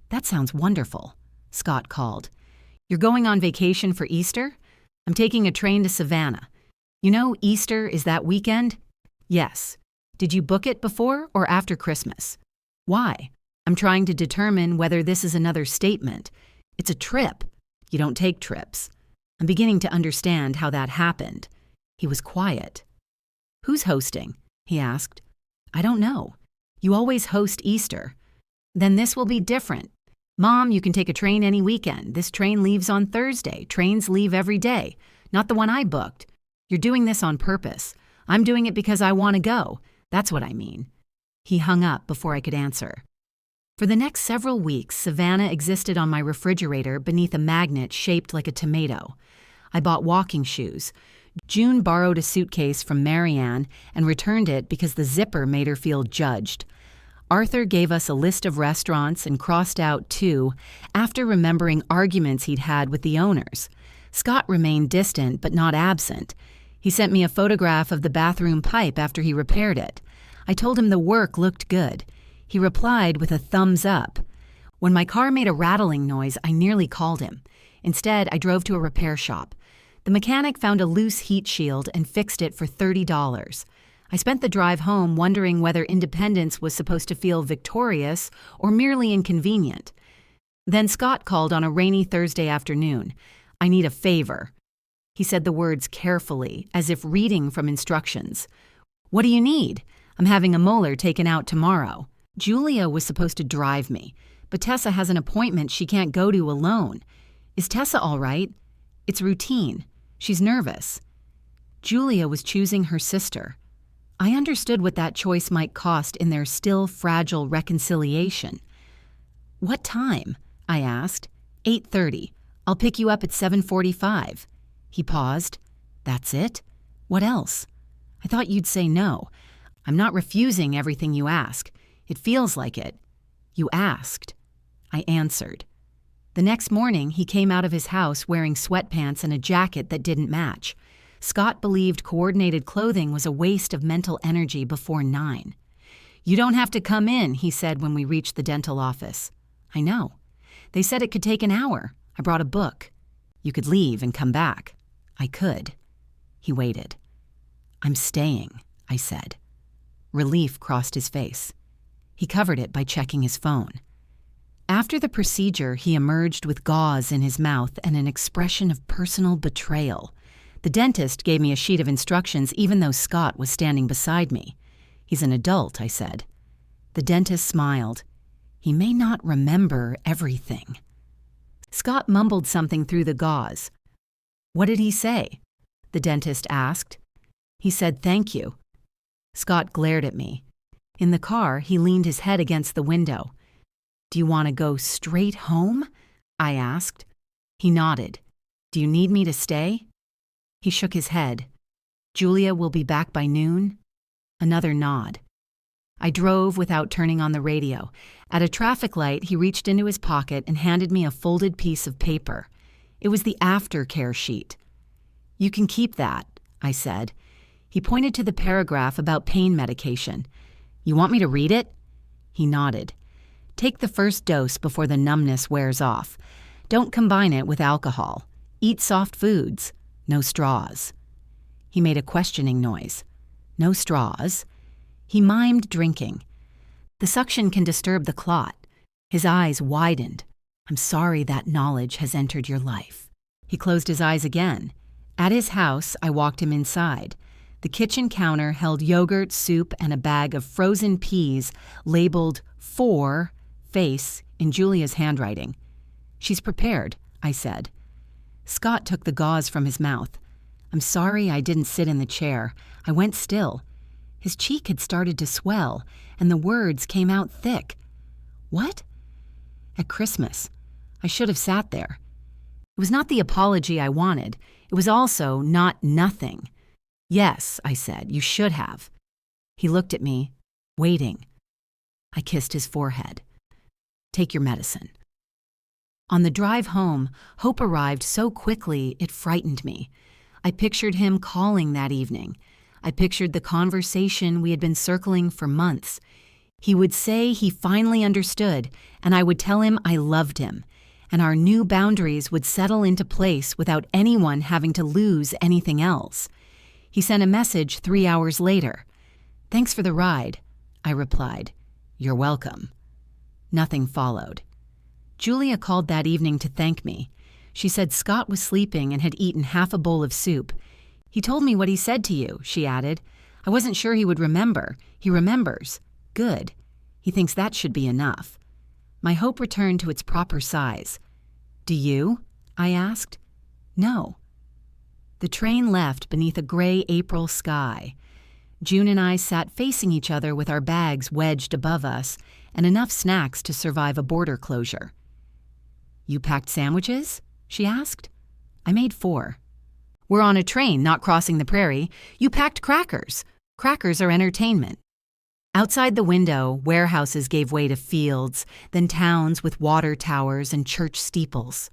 Speaker 1: "That sounds wonderful." Scott called, "You're going on vacation for Easter? I'm taking a train to Savannah. You know Easter is that weekend?" "Yes." "Did you book it before or after Christmas?" "Why?" "I'm trying to determine whether this is another statement. It's a trip. You don't take trips." I'm beginning to understand how that happened. He was quiet. "Who's hosting?" he asked. "I don't know. You always host Easter." "Then this will be different. Mom, you can take a train any weekend. This train leaves on Thursday. Trains leave every day. Not the one I booked. You're doing this on purpose. I'm doing it because I want to go. That's what I mean." He hung up before I could answer. For the next several weeks, Savannah existed on my refrigerator beneath a magnet shaped like a tomato. I bought walking shoes. June borrowed a suitcase from Marianne and returned it because the zipper made her feel judged. Arthur gave us a list of restaurants and crossed out 2 after remembering arguments he'd had with the owners. Scott remained distant but not absent. He sent me a photograph of the bathroom pipe after he repaired it. I told him the work looked good. He replied with a thumbs up. When my car made a rattling noise, I nearly called him. Instead, I drove to a repair shop. The mechanic found a loose heat shield and fixed it for $30. I spent the drive home wondering whether independence was supposed to feel victorious or merely inconvenient. Then Scott called on a rainy Thursday afternoon. "I need a favor." He said the words carefully, as if reading from instructions. "What do you need?" "I'm having a molar taken out tomorrow." Julia was supposed to drive me, but Tessa has an appointment she can't go to alone. "Is Tessa all right?" "It's routine. She's nervous." Julia was choosing her sister. I understood what that choice might cost in their still fragile reconciliation. "What time?" I asked. 8:30. "I'll pick you up at 7:45. He paused. "That's it? What else?" "I thought you'd say no. I'm not refusing everything you ask. It feels like it." "You asked." I answered. The next morning, he came out of his house wearing sweatpants and a jacket that didn't match. Scott believed coordinated clothing was a waste of mental energy before 9. "You don't have to come in," he said when we reached the dental office. "I know. They said it could take an hour. I brought a book. You could leave and come back." "I could." He waited. "I'm staying," I said. Relief crossed his face. He covered it by checking his phone. After the procedure, he emerged with gauze in his mouth and an expression of personal betrayal. The dentist gave me a sheet of instructions even though Scott was standing beside me. "He's an adult," I said. The dentist smiled. "He may not remember everything." Scott mumbled something through the gauze. "What did he say?" the dentist asked. "He said thank you." Scott glared at me. In the car, he leaned his head against the window. "Do you want to go straight home?" I asked. He nodded. "Do you need me to stay?" He shook his head. "Julia will be back by noon?" Another nod. I drove without turning on the radio. At a traffic light, he reached into his pocket and handed me a folded piece of paper. It was the aftercare sheet. "You can keep that," I said. He pointed to the paragraph about pain medication. "You want me to read it?" He nodded. "Take the first dose before the numbness wears off. Don't combine it with alcohol. Eat soft foods. No straws." He made a questioning noise. "No straws?" He mimed drinking. "The suction can disturb the clot." His eyes widened. "I'm sorry that knowledge has entered your life." He closed his eyes again. At his house, I walked him inside. The kitchen counter held yogurt, soup, and a bag of frozen peas labeled "For Face" in Julia's handwriting. "She's prepared," I said. Scott took the gauze from his mouth. "I'm sorry I didn't sit in the chair. I went still." His cheek had started to swell, and the words came out thick. "What?" "At Christmas. I should have sat there." It was not the apology I wanted. It was also not nothing. "Yes," I said, "you should have." He looked at me, waiting. I kissed his forehead. "Take your medicine." On the drive home, Hope arrived so quickly it frightened me. I pictured him calling that evening. I pictured the conversation we had been circling for months. He would say he finally understood, and I would tell him I loved him, and our new boundaries would settle into place without anyone having to lose anything else. He sent a message 3 hours later. "Thanks for the ride," I replied. "You're welcome." Nothing followed. Julia called that evening to thank me. She said Scott was sleeping and had eaten half a bowl of soup. "He told me what he said to you," she added. "I wasn't sure he would remember. He remembers. Good. He thinks that should be enough." My hope returned to its proper size. "Do you?" I asked. "No." The train left beneath a gray April sky. June and I sat facing each other with our bags wedged above us and enough snacks to survive a border closure. "You packed sandwiches?" she asked. I made 4. "We're on a train, not crossing the prairie. You packed crackers. Crackers are entertainment." Outside the window, warehouses gave way to fields, then towns with water towers and church steeples.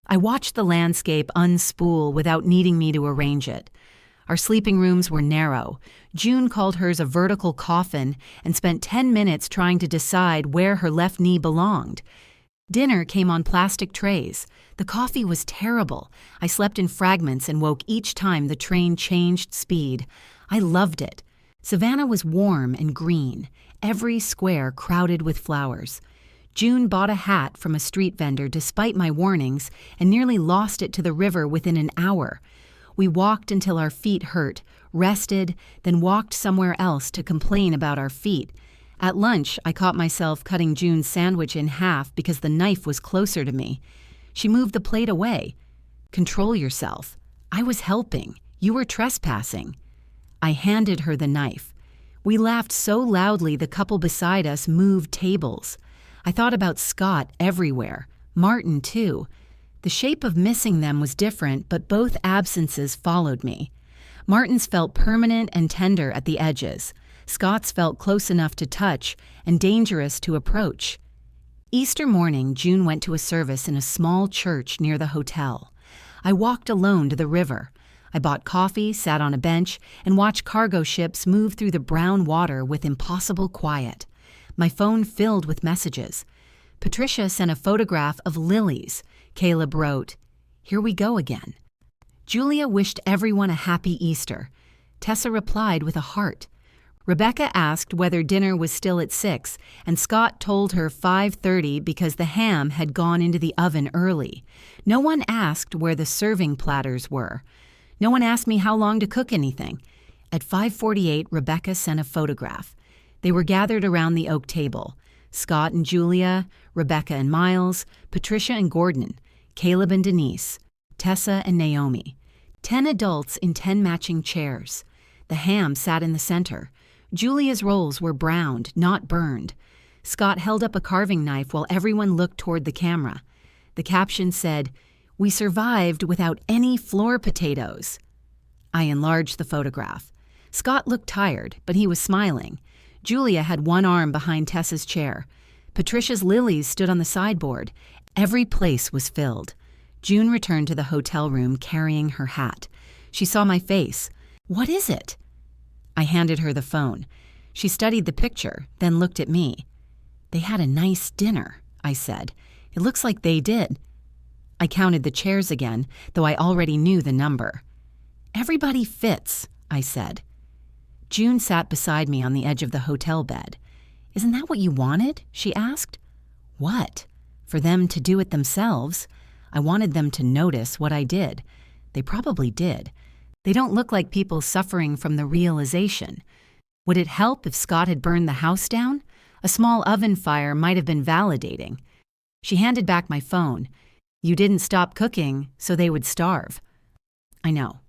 Speaker 1: I watched the landscape unspool without needing me to arrange it. Our sleeping rooms were narrow. June called hers a vertical coffin and spent 10 minutes trying to decide where her left knee belonged. Dinner came on plastic trays. The coffee was terrible. I slept in fragments and woke each time the train changed speed. I loved it. Savannah was warm and green, every square crowded with flowers. June bought a hat from a street vendor despite my warnings and nearly lost it to the river within an hour. We walked until our feet hurt, rested, then walked somewhere else to complain about our feet. At lunch, I caught myself cutting June's sandwich in half because the knife was closer to me. She moved the plate away. "Control yourself. I was helping. You were trespassing." I handed her the knife. We laughed so loudly the couple beside us moved tables. I thought about Scott everywhere. Martin, too. The shape of missing them was different, but both absences followed me. Martin's felt permanent and tender at the edges. Scott's felt close enough to touch and dangerous to approach. Easter morning, June went to a service in a small church near the hotel. I walked alone to the river. I bought coffee, sat on a bench, and watched cargo ships move through the brown water with impossible quiet. My phone filled with messages. Patricia sent a photograph of lilies. Caleb wrote, "Here we go again." Julia wished everyone a happy Easter. Tessa replied with a heart. Rebecca asked whether dinner was still at 6, and Scott told her 5:30 because the ham had gone into the oven early. No one asked where the serving platters were. No one asked me how long to cook anything. At 5:48, Rebecca sent a photograph. They were gathered around the oak table. Scott and Julia, Rebecca and Miles, Patricia and Gordon, Caleb and Denise, Tessa and Naomi. 10 adults in 10 matching chairs. The ham sat in the center. Julia's rolls were browned, not burned. Scott held up a carving knife while everyone looked toward the camera. The caption said, "We survived without any floor potatoes." I enlarged the photograph. Scott looked tired, but he was smiling. Julia had one arm behind Tessa's chair. Patricia's lilies stood on the sideboard. Every place was filled. June returned to the hotel room carrying her hat. She saw my face. "What is it?" I handed her the phone. She studied the picture, then looked at me. "They had a nice dinner," I said. "It looks like they did." I counted the chairs again, though I already knew the number. "Everybody fits," I said. June sat beside me on the edge of the hotel bed. "Isn't that what you wanted?" she asked. "What? For them to do it themselves. I wanted them to notice what I did. They probably did. They don't look like people suffering from the realization. Would it help if Scott had burned the house down? A small oven fire might have been validating. She handed back my phone. "You didn't stop cooking, so they would starve." "I know.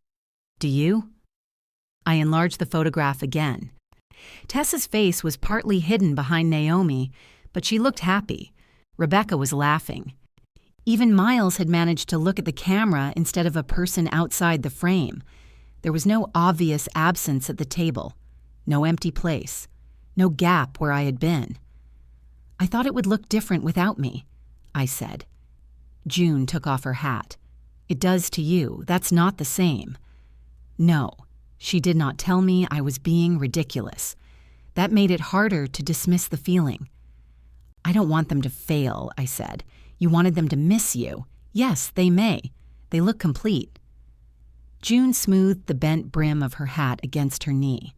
Speaker 1: Do you?" I enlarged the photograph again. Tessa's face was partly hidden behind Naomi, but she looked happy. Rebecca was laughing. Even Miles had managed to look at the camera instead of a person outside the frame. There was no obvious absence at the table, no empty place, no gap where I had been. "I thought it would look different without me," I said. June took off her hat. "It does to you. That's not the same." No, she did not tell me I was being ridiculous. That made it harder to dismiss the feeling. "I don't want them to fail," I said. "You wanted them to miss you. Yes, they may. They look complete." June smoothed the bent brim of her hat against her knee.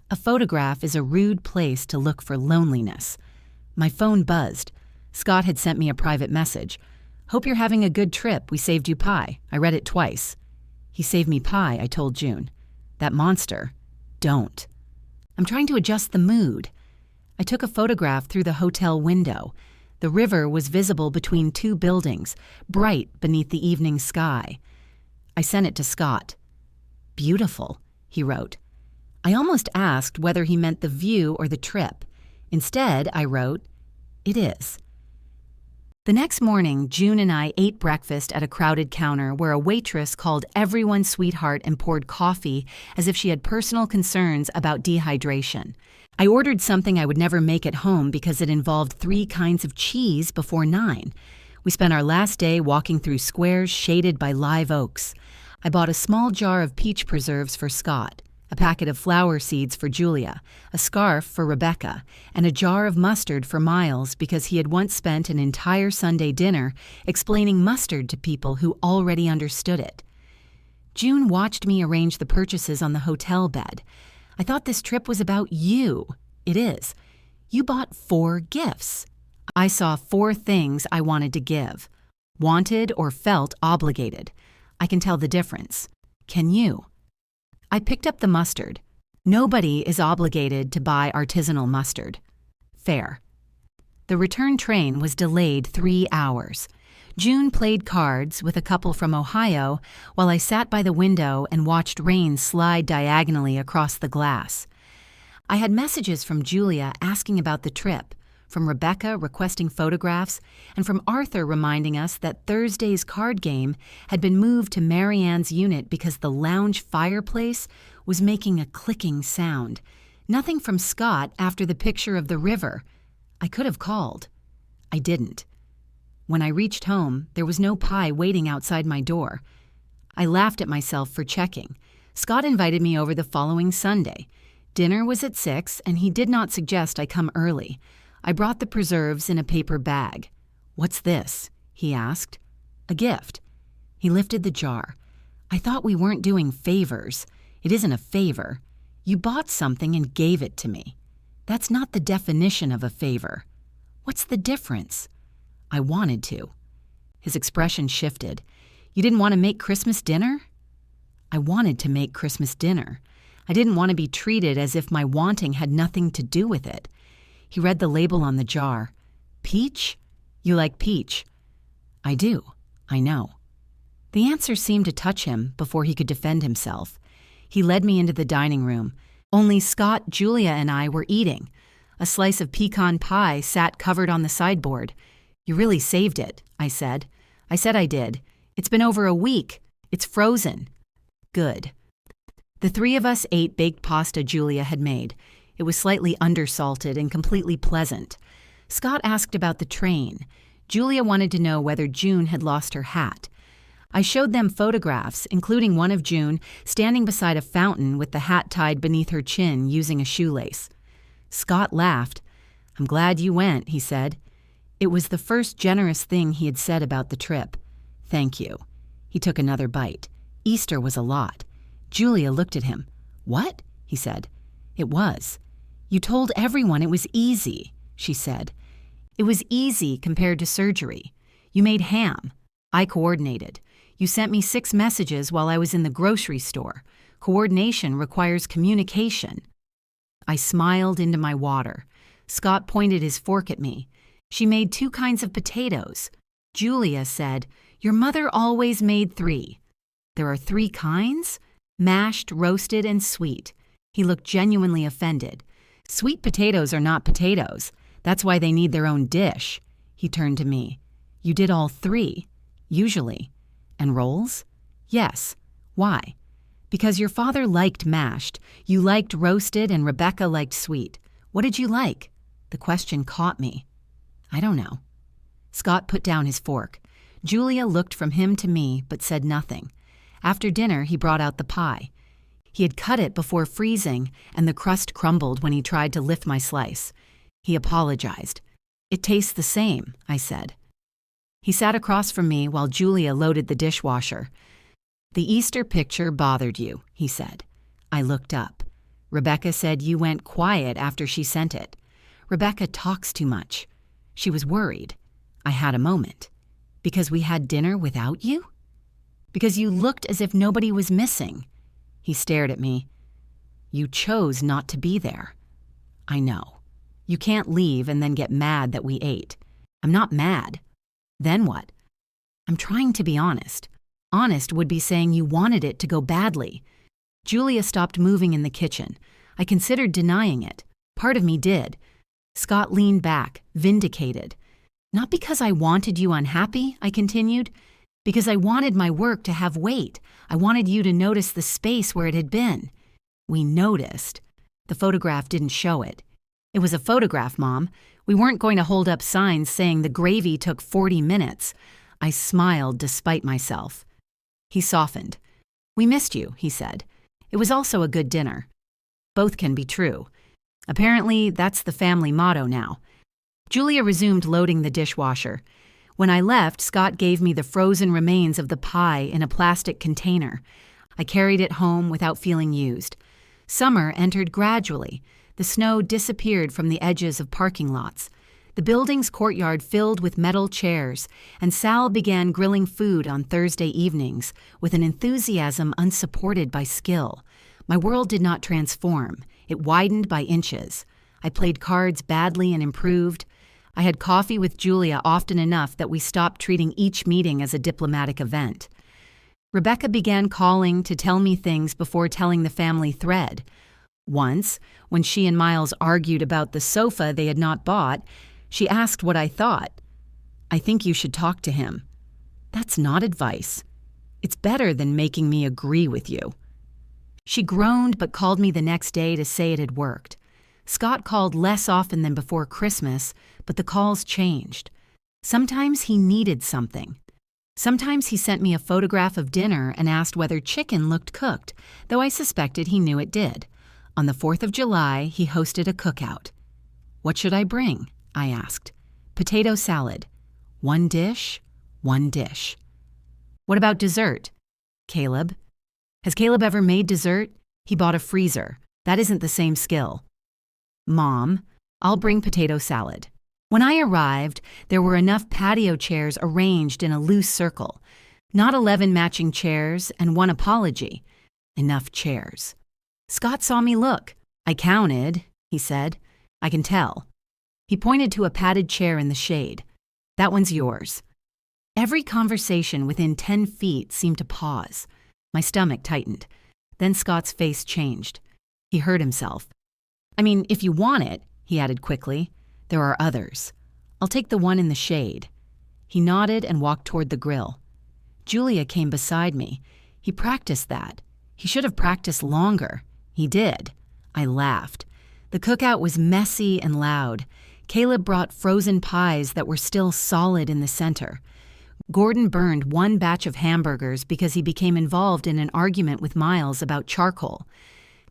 Speaker 1: A photograph is a rude place to look for loneliness. My phone buzzed. Scott had sent me a private message. "Hope you're having a good trip. We saved you pie." I read it twice. "He saved me pie," I told June. "That monster. Don't." "I'm trying to adjust the mood." I took a photograph through the hotel window. The river was visible between 2 buildings, bright beneath the evening sky. I sent it to Scott. "Beautiful," he wrote. I almost asked whether he meant the view or the trip. Instead, I wrote, "It is." The next morning, June and I ate breakfast at a crowded counter where a waitress called everyone sweetheart and poured coffee as if she had personal concerns about dehydration. I ordered something I would never make at home because it involved 3 kinds of cheese before 9. We spent our last day walking through squares shaded by live oaks. I bought a small jar of peach preserves for Scott, a packet of flower seeds for Julia, a scarf for Rebecca, and a jar of mustard for Miles because he had once spent an entire Sunday dinner explaining mustard to people who already understood it. June watched me arrange the purchases on the hotel bed. "I thought this trip was about you." "It is. You bought 4 gifts." I saw 4 things I wanted to give. Wanted or felt obligated. I can tell the difference. Can you? I picked up the mustard. Nobody is obligated to buy artisanal mustard. Fair. The return train was delayed 3 hours. June played cards with a couple from Ohio while I sat by the window and watched rain slide diagonally across the glass. I had messages from Julia asking about the trip, from Rebecca requesting photographs, and from Arthur reminding us that Thursday's card game had been moved to Marianne's unit because the lounge fireplace was making a clicking sound. Nothing from Scott after the picture of the river. I could have called. I didn't. When I reached home, there was no pie waiting outside my door. I laughed at myself for checking. Scott invited me over the following Sunday. Dinner was at 6, and he did not suggest I come early. I brought the preserves in a paper bag. "What's this?" he asked. "A gift." He lifted the jar. "I thought we weren't doing favors. It isn't a favor. You bought something and gave it to me. That's not the definition of a favor. What's the difference?" I wanted to. His expression shifted. "You didn't want to make Christmas dinner?" I wanted to make Christmas dinner. I didn't want to be treated as if my wanting had nothing to do with it. He read the label on the jar. "Peach? You like peach?" "I do. I know." The answer seemed to touch him before he could defend himself. He led me into the dining room. Only Scott, Julia, and I were eating. A slice of pecan pie sat covered on the sideboard. "You really saved it," I said. "I said I did. It's been over a week. It's frozen." "Good." The three of us ate baked pasta Julia had made. It was slightly undersalted and completely pleasant. Scott asked about the train. Julia wanted to know whether June had lost her hat. I showed them photographs, including one of June standing beside a fountain with the hat tied beneath her chin using a shoelace. Scott laughed. "I'm glad you went," he said. It was the first generous thing he had said about the trip. "Thank you." He took another bite. Easter was a lot. Julia looked at him. "What?" he said. "It was. You told everyone it was easy," she said. "It was easy compared to surgery. You made ham. I coordinated. You sent me 6 messages while I was in the grocery store. Coordination requires communication." I smiled into my water. Scott pointed his fork at me. "She made 2 kinds of potatoes." Julia said, "Your mother always made 3. "There are 3 kinds? Mashed, roasted, and sweet." He looked genuinely offended. "Sweet potatoes are not potatoes. That's why they need their own dish." He turned to me. "You did all 3, usually. And rolls?" "Yes." "Why?" "Because your father liked mashed, you liked roasted, and Rebecca liked sweet. What did you like?" The question caught me. "I don't know." Scott put down his fork. Julia looked from him to me, but said nothing. After dinner, he brought out the pie. He had cut it before freezing, and the crust crumbled when he tried to lift my slice. He apologized. "It tastes the same," I said. He sat across from me while Julia loaded the dishwasher. "The Easter picture bothered you," he said. I looked up. "Rebecca said you went quiet after she sent it. Rebecca talks too much." She was worried. I had a moment. "Because we had dinner without you?" "Because you looked as if nobody was missing." He stared at me. "You chose not to be there." "I know. You can't leave and then get mad that we ate." "I'm not mad." "Then what?" "I'm trying to be honest. Honest would be saying you wanted it to go badly." Julia stopped moving in the kitchen. I considered denying it. Part of me did. Scott leaned back, vindicated. "Not because I wanted you unhappy," I continued. "Because I wanted my work to have weight. I wanted you to notice the space where it had been." We noticed. The photograph didn't show it. "It was a photograph, Mom. We weren't going to hold up signs saying the gravy took 40 minutes. I smiled despite myself. He softened. "We missed you," he said. "It was also a good dinner." Both can be true. Apparently, that's the family motto now. Julia resumed loading the dishwasher. When I left, Scott gave me the frozen remains of the pie in a plastic container. I carried it home without feeling used. Summer entered gradually. The snow disappeared from the edges of parking lots. The building's courtyard filled with metal chairs, and Sal began grilling food on Thursday evenings with an enthusiasm unsupported by skill. My world did not transform. It widened by inches. I played cards badly and improved. I had coffee with Julia often enough that we stopped treating each meeting as a diplomatic event. Rebecca began calling to tell me things before telling the family thread. Once, when she and Miles argued about the sofa they had not bought, she asked what I thought. "I think you should talk to him." "That's not advice. It's better than making me agree with you." She groaned but called me the next day to say it had worked. Scott called less often than before Christmas, but the calls changed. Sometimes he needed something. Sometimes he sent me a photograph of dinner and asked whether chicken looked cooked, though I suspected he knew it did. On the 4th of July, he hosted a cookout. "What should I bring?" I asked. "Potato salad." "One dish?" "One dish." "What about dessert?" "Caleb." "Has Caleb ever made dessert?" "He bought a freezer. That isn't the same skill." "Mom, I'll bring potato salad." When I arrived, there were enough patio chairs arranged in a loose circle. Not 11 matching chairs and one apology. Enough chairs. Scott saw me look. "I counted," he said. "I can tell." He pointed to a padded chair in the shade. "That one's yours." Every conversation within 10 feet seemed to pause. My stomach tightened. Then Scott's face changed. He heard himself. "I mean, if you want it," he added quickly. "There are others. I'll take the one in the shade." He nodded and walked toward the grill. Julia came beside me. He practiced that. He should have practiced longer. He did. I laughed. The cookout was messy and loud. Caleb brought frozen pies that were still solid in the center. Gordon burned one batch of hamburgers because he became involved in an argument with Miles about charcoal.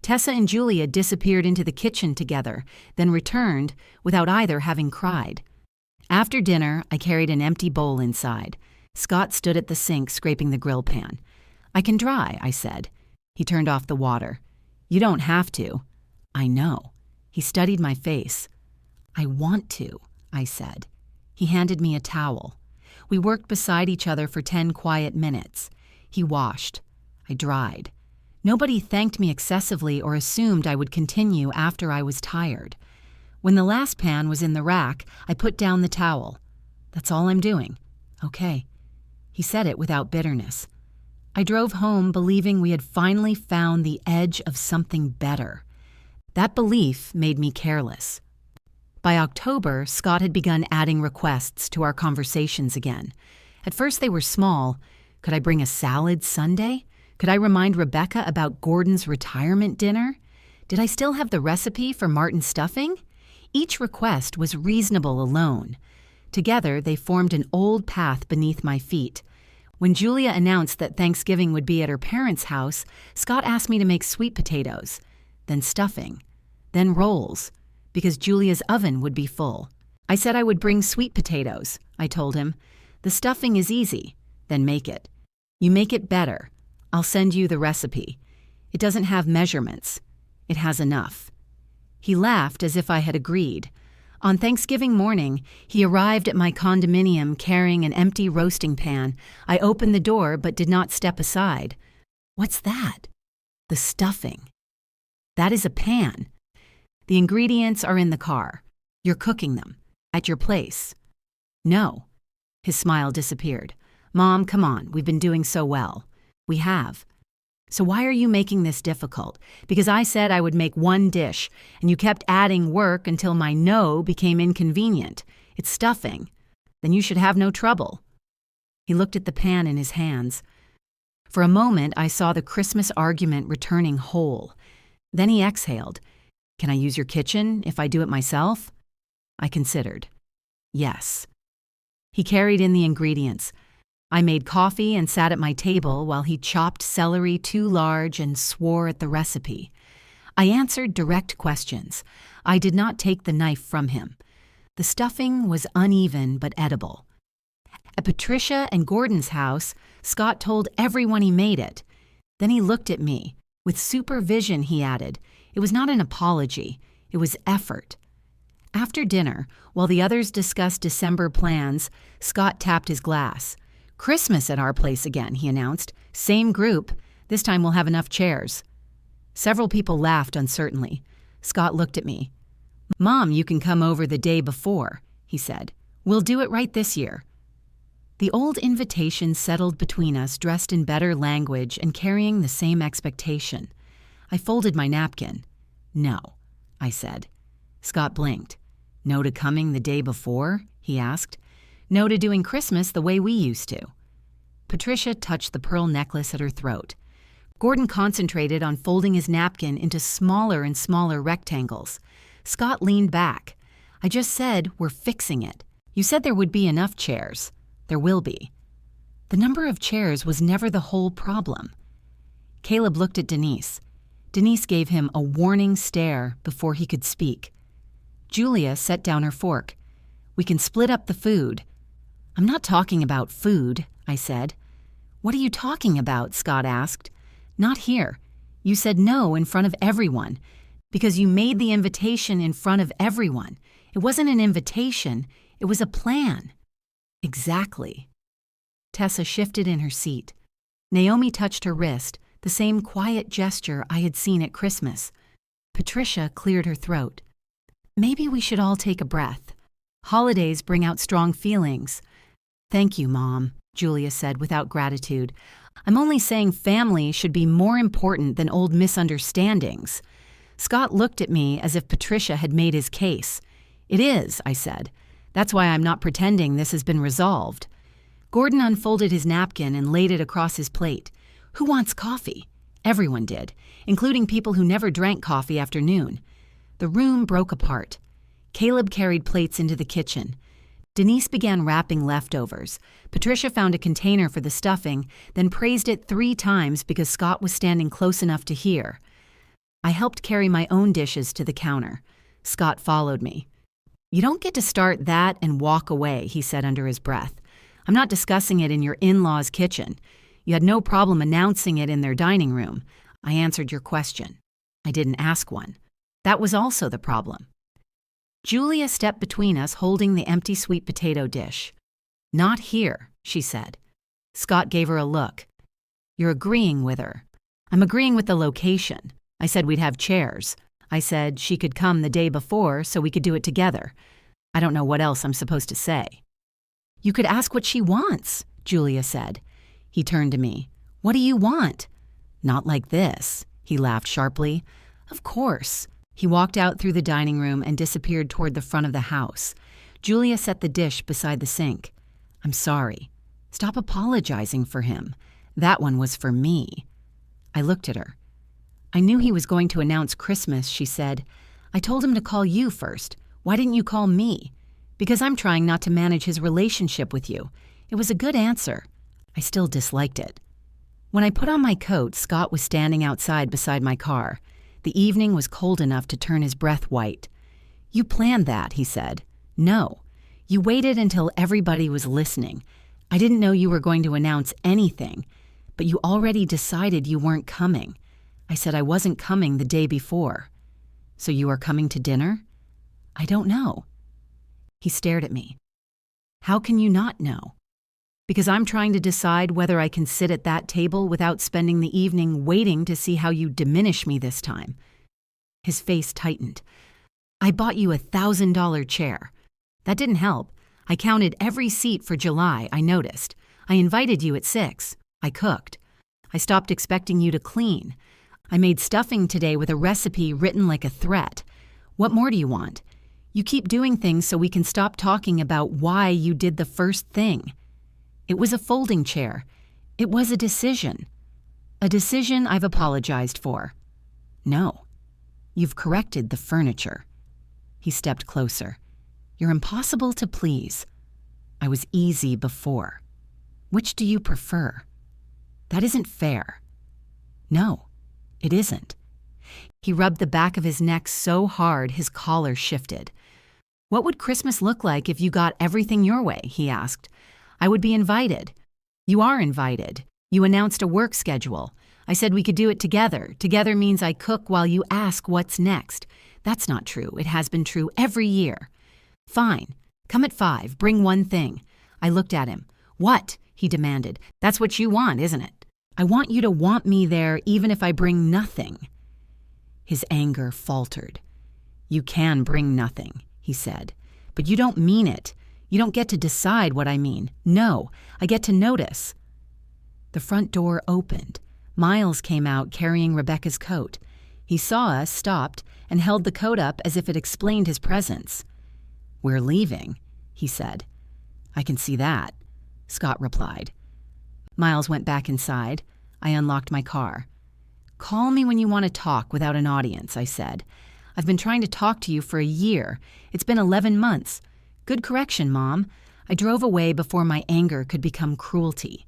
Speaker 1: Tessa and Julia disappeared into the kitchen together, then returned without either having cried. After dinner, I carried an empty bowl inside. Scott stood at the sink scraping the grill pan. "I can dry," I said. He turned off the water. "You don't have to." "I know." He studied my face. "I want to," I said. He handed me a towel. We worked beside each other for 10 quiet minutes. He washed. I dried. Nobody thanked me excessively or assumed I would continue after I was tired. When the last pan was in the rack, I put down the towel. "That's all I'm doing." "Okay." He said it without bitterness. I drove home believing we had finally found the edge of something better. That belief made me careless. By October, Scott had begun adding requests to our conversations again. At first they were small. Could I bring a salad Sunday? Could I remind Rebecca about Gordon's retirement dinner? Did I still have the recipe for Martin stuffing? Each request was reasonable alone. Together, they formed an old path beneath my feet. When Julia announced that Thanksgiving would be at her parents' house, Scott asked me to make sweet potatoes, then stuffing, then rolls, because Julia's oven would be full. I said I would bring sweet potatoes, I told him. "The stuffing is easy, then make it. You make it better. I'll send you the recipe. It doesn't have measurements. It has enough." He laughed as if I had agreed. On Thanksgiving morning, he arrived at my condominium carrying an empty roasting pan. I opened the door but did not step aside. "What's that?" "The stuffing." "That is a pan. The ingredients are in the car. You're cooking them. At your place." "No." His smile disappeared. "Mom, come on. We've been doing so well." "We have." "So why are you making this difficult? Because I said I would make one dish, and you kept adding work until my no became inconvenient. It's stuffing. Then you should have no trouble." He looked at the pan in his hands. For a moment, I saw the Christmas argument returning whole. Then he exhaled. "Can I use your kitchen if I do it myself?" I considered. Yes. He carried in the ingredients. I made coffee and sat at my table while he chopped celery too large and swore at the recipe. I answered direct questions. I did not take the knife from him. The stuffing was uneven but edible. At Patricia and Gordon's house, Scott told everyone he made it. Then he looked at me. With supervision, he added. It was not an apology. It was effort. After dinner, while the others discussed December plans, Scott tapped his glass. "Christmas at our place again," he announced. "Same group. This time we'll have enough chairs." Several people laughed uncertainly. Scott looked at me. "Mom, you can come over the day before," he said. "We'll do it right this year." The old invitation settled between us, dressed in better language and carrying the same expectation. I folded my napkin. "No," I said. Scott blinked. "No to coming the day before?" he asked. "No to doing Christmas the way we used to." Patricia touched the pearl necklace at her throat. Gordon concentrated on folding his napkin into smaller and smaller rectangles. Scott leaned back. "I just said we're fixing it. You said there would be enough chairs. There will be." The number of chairs was never the whole problem. Caleb looked at Denise. Denise gave him a warning stare before he could speak. Julia set down her fork. "We can split up the food." "I'm not talking about food," I said. "What are you talking about?" Scott asked. "Not here. You said no in front of everyone, because you made the invitation in front of everyone. It wasn't an invitation, it was a plan." "Exactly." Tessa shifted in her seat. Naomi touched her wrist, the same quiet gesture I had seen at Christmas. Patricia cleared her throat. "Maybe we should all take a breath. Holidays bring out strong feelings." "Thank you, Mom," Julia said without gratitude. "I'm only saying family should be more important than old misunderstandings." Scott looked at me as if Patricia had made his case. "It is," I said. "That's why I'm not pretending this has been resolved." Gordon unfolded his napkin and laid it across his plate. "Who wants coffee?" Everyone did, including people who never drank coffee after noon. The room broke apart. Caleb carried plates into the kitchen. Denise began wrapping leftovers. Patricia found a container for the stuffing, then praised it 3 times because Scott was standing close enough to hear. I helped carry my own dishes to the counter. Scott followed me. "You don't get to start that and walk away," he said under his breath. "I'm not discussing it in your in-laws' kitchen. You had no problem announcing it in their dining room. I answered your question. I didn't ask one. That was also the problem." Julia stepped between us holding the empty sweet potato dish. "Not here," she said. Scott gave her a look. "You're agreeing with her." "I'm agreeing with the location. I said we'd have chairs. I said she could come the day before so we could do it together. I don't know what else I'm supposed to say." "You could ask what she wants," Julia said. He turned to me. "What do you want?" "Not like this," he laughed sharply. "Of course." He walked out through the dining room and disappeared toward the front of the house. Julia set the dish beside the sink. "I'm sorry. Stop apologizing for him. That one was for me." I looked at her. "I knew he was going to announce Christmas," she said. "I told him to call you first. Why didn't you call me?" "Because I'm trying not to manage his relationship with you." It was a good answer. I still disliked it. When I put on my coat, Scott was standing outside beside my car. The evening was cold enough to turn his breath white. "You planned that," he said. "No. You waited until everybody was listening. I didn't know you were going to announce anything, but you already decided you weren't coming. I said I wasn't coming the day before." "So you are coming to dinner?" "I don't know." He stared at me. "How can you not know?" "Because I'm trying to decide whether I can sit at that table without spending the evening waiting to see how you diminish me this time." His face tightened. "I bought you a $1,000 chair. That didn't help. I counted every seat for July, I noticed. I invited you at 6. I cooked. I stopped expecting you to clean. I made stuffing today with a recipe written like a threat. What more do you want? You keep doing things so we can stop talking about why you did the first thing. It was a folding chair. It was a decision. A decision I've apologized for." "No. You've corrected the furniture." He stepped closer. "You're impossible to please. I was easy before. Which do you prefer?" "That isn't fair." "No, it isn't." He rubbed the back of his neck so hard his collar shifted. "What would Christmas look like if you got everything your way?" he asked. "I would be invited." "You are invited. You announced a work schedule. I said we could do it together. Together means I cook while you ask what's next. That's not true. It has been true every year." "Fine. Come at 5. Bring one thing." I looked at him. "What?" he demanded. "That's what you want, isn't it? I want you to want me there even if I bring nothing." His anger faltered. "You can bring nothing," he said, "but you don't mean it. You don't get to decide what I mean. No, I get to notice." The front door opened. Miles came out carrying Rebecca's coat. He saw us, stopped, and held the coat up as if it explained his presence. "We're leaving," he said. "I can see that," Scott replied. Miles went back inside. I unlocked my car. "Call me when you want to talk without an audience," I said. "I've been trying to talk to you for a year. It's been 11 months. Good correction, Mom." I drove away before my anger could become cruelty.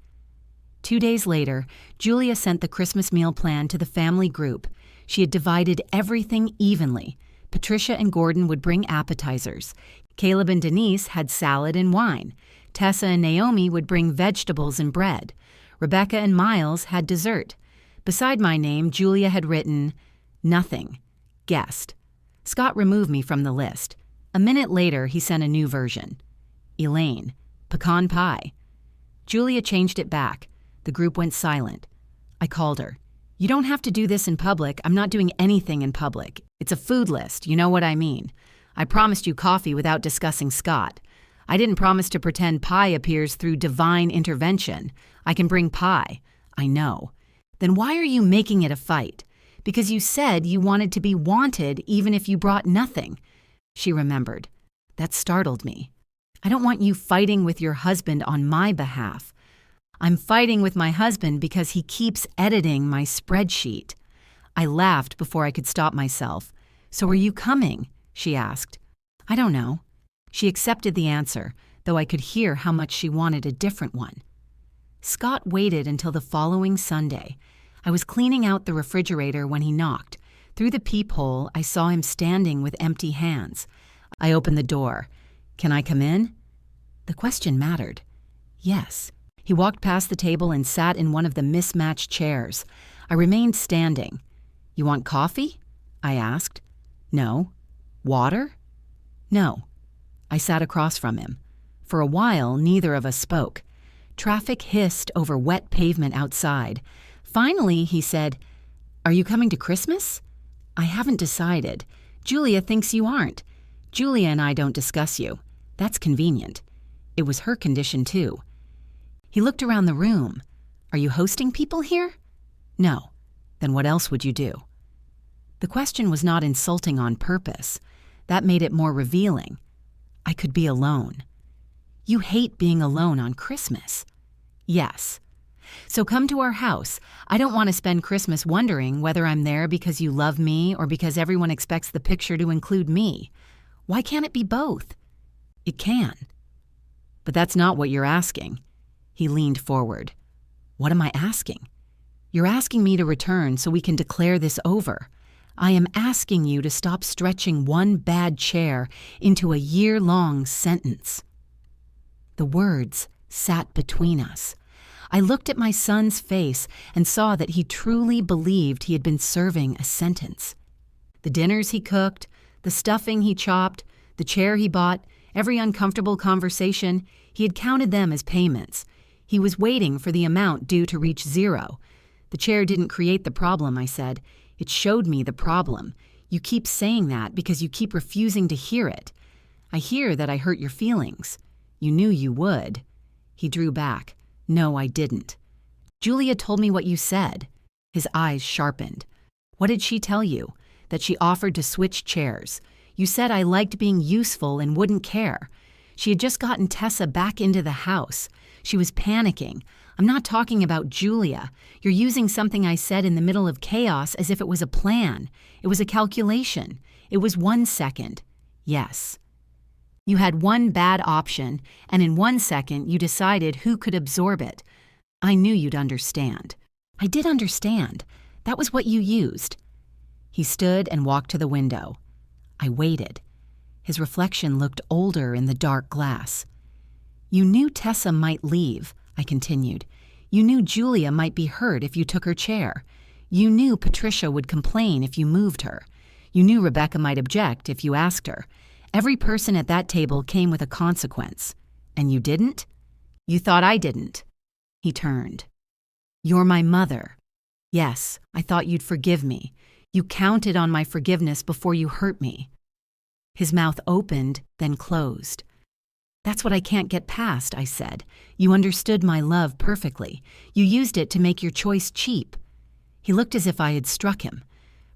Speaker 1: 2 days later, Julia sent the Christmas meal plan to the family group. She had divided everything evenly. Patricia and Gordon would bring appetizers. Caleb and Denise had salad and wine. Tessa and Naomi would bring vegetables and bread. Rebecca and Miles had dessert. Beside my name, Julia had written, "Nothing. Guest." Scott removed me from the list. A minute later, he sent a new version. Elaine, pecan pie. Julia changed it back. The group went silent. I called her. "You don't have to do this in public. I'm not doing anything in public. It's a food list, you know what I mean. I promised you coffee without discussing Scott. I didn't promise to pretend pie appears through divine intervention. I can bring pie. I know. Then why are you making it a fight? Because you said you wanted to be wanted even if you brought nothing." She remembered. That startled me. I don't want you fighting with your husband on my behalf. I'm fighting with my husband because he keeps editing my spreadsheet. I laughed before I could stop myself. "So are you coming?" she asked. "I don't know." She accepted the answer, though I could hear how much she wanted a different one. Scott waited until the following Sunday. I was cleaning out the refrigerator when he knocked. Through the peephole, I saw him standing with empty hands. I opened the door. "Can I come in?" The question mattered. Yes. He walked past the table and sat in one of the mismatched chairs. I remained standing. "You want coffee?" I asked. "No." "Water?" "No." I sat across from him. For a while, neither of us spoke. Traffic hissed over wet pavement outside. Finally, he said, "Are you coming to Christmas?" "I haven't decided. Julia thinks you aren't. Julia and I don't discuss you. That's convenient." It was her condition, too. He looked around the room. "Are you hosting people here?" "No." "Then what else would you do?" The question was not insulting on purpose. That made it more revealing. I could be alone. "You hate being alone on Christmas." "Yes." "So come to our house. I don't want to spend Christmas wondering whether I'm there because you love me or because everyone expects the picture to include me. Why can't it be both?" "It can." "But that's not what you're asking." He leaned forward. "What am I asking?" "You're asking me to return so we can declare this over. I am asking you to stop stretching one bad chair into a year-long sentence." The words sat between us. I looked at my son's face and saw that he truly believed he had been serving a sentence. The dinners he cooked, the stuffing he chopped, the chair he bought, every uncomfortable conversation, he had counted them as payments. He was waiting for the amount due to reach zero. "The chair didn't create the problem," I said. "It showed me the problem. You keep saying that because you keep refusing to hear it. I hear that I hurt your feelings. You knew you would." He drew back. "No, I didn't." "Julia told me what you said." His eyes sharpened. "What did she tell you?" "That she offered to switch chairs. You said I liked being useful and wouldn't care. She had just gotten Tessa back into the house. She was panicking. I'm not talking about Julia. You're using something I said in the middle of chaos as if it was a plan. It was a calculation. It was 1 second. Yes. You had one bad option, and in 1 second you decided who could absorb it. I knew you'd understand." I did understand. That was what you used. He stood and walked to the window. I waited. His reflection looked older in the dark glass. "You knew Tessa might leave," I continued. "You knew Julia might be hurt if you took her chair. You knew Patricia would complain if you moved her. You knew Rebecca might object if you asked her. Every person at that table came with a consequence. And you didn't? You thought I didn't." He turned. "You're my mother. Yes, I thought you'd forgive me. You counted on my forgiveness before you hurt me." His mouth opened, then closed. "That's what I can't get past," I said. "You understood my love perfectly. You used it to make your choice cheap." He looked as if I had struck him.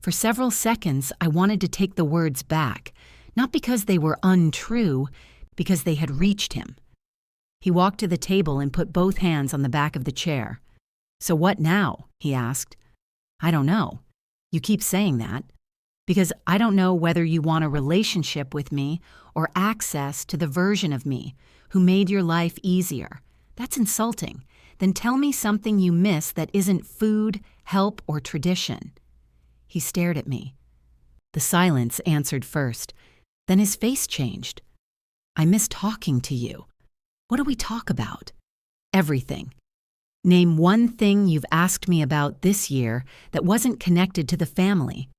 Speaker 1: For several seconds, I wanted to take the words back, not because they were untrue, because they had reached him. He walked to the table and put both hands on the back of the chair. "So what now?" he asked. "I don't know. You keep saying that. Because I don't know whether you want a relationship with me or access to the version of me who made your life easier. That's insulting. then tell me something you miss that isn't food, help, or tradition." He stared at me. The silence answered first. Then his face changed. "I miss talking to you." "What do we talk about?" "Everything. Name one thing you've asked me about this year that wasn't connected to the family."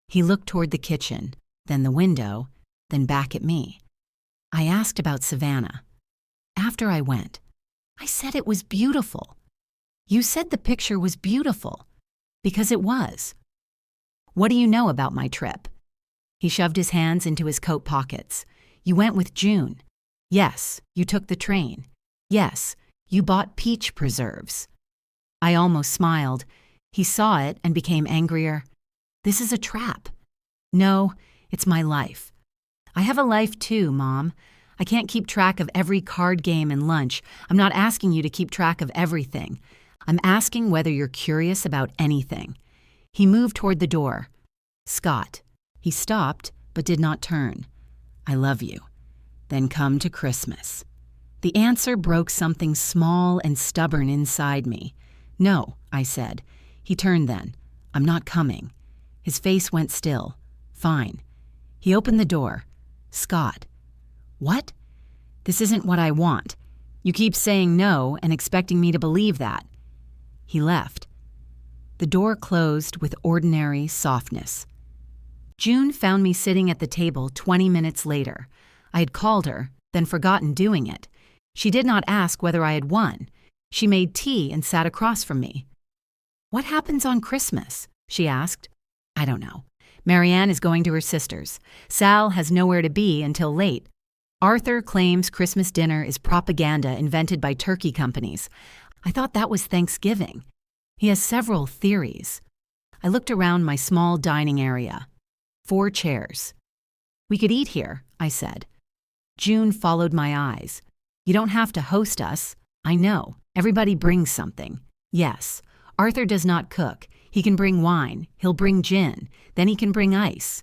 Speaker 1: He looked toward the kitchen, then the window, then back at me. "I asked about Savannah. After I went, I said it was beautiful." "You said the picture was beautiful." "Because it was." "What do you know about my trip?" He shoved his hands into his coat pockets. "You went with June." "Yes." "You took the train." "Yes." "You bought peach preserves." I almost smiled. He saw it and became angrier. "This is a trap." "No, it's my life." "I have a life too, Mom. I can't keep track of every card game and lunch. I'm not asking you to keep track of everything. I'm asking whether you're curious about anything." He moved toward the door. "Scott." He stopped, but did not turn. "I love you. Then come to Christmas." The answer broke something small and stubborn inside me. "No," I said. He turned then. "I'm not coming." His face went still. "Fine." He opened the door. "Scott." "What?" "This isn't what I want. You keep saying no and expecting me to believe that." He left. The door closed with ordinary softness. June found me sitting at the table 20 minutes later. I had called her, then forgotten doing it. She did not ask whether I had won. She made tea and sat across from me. "What happens on Christmas?" she asked. "I don't know. Marianne is going to her sister's. Sal has nowhere to be until late. Arthur claims Christmas dinner is propaganda invented by turkey companies. I thought that was Thanksgiving. He has several theories." I looked around my small dining area. 4 chairs. "We could eat here," I said. June followed my eyes. "You don't have to host us." "I know. Everybody brings something." "Yes. Arthur does not cook. He can bring wine. He'll bring gin. Then he can bring ice."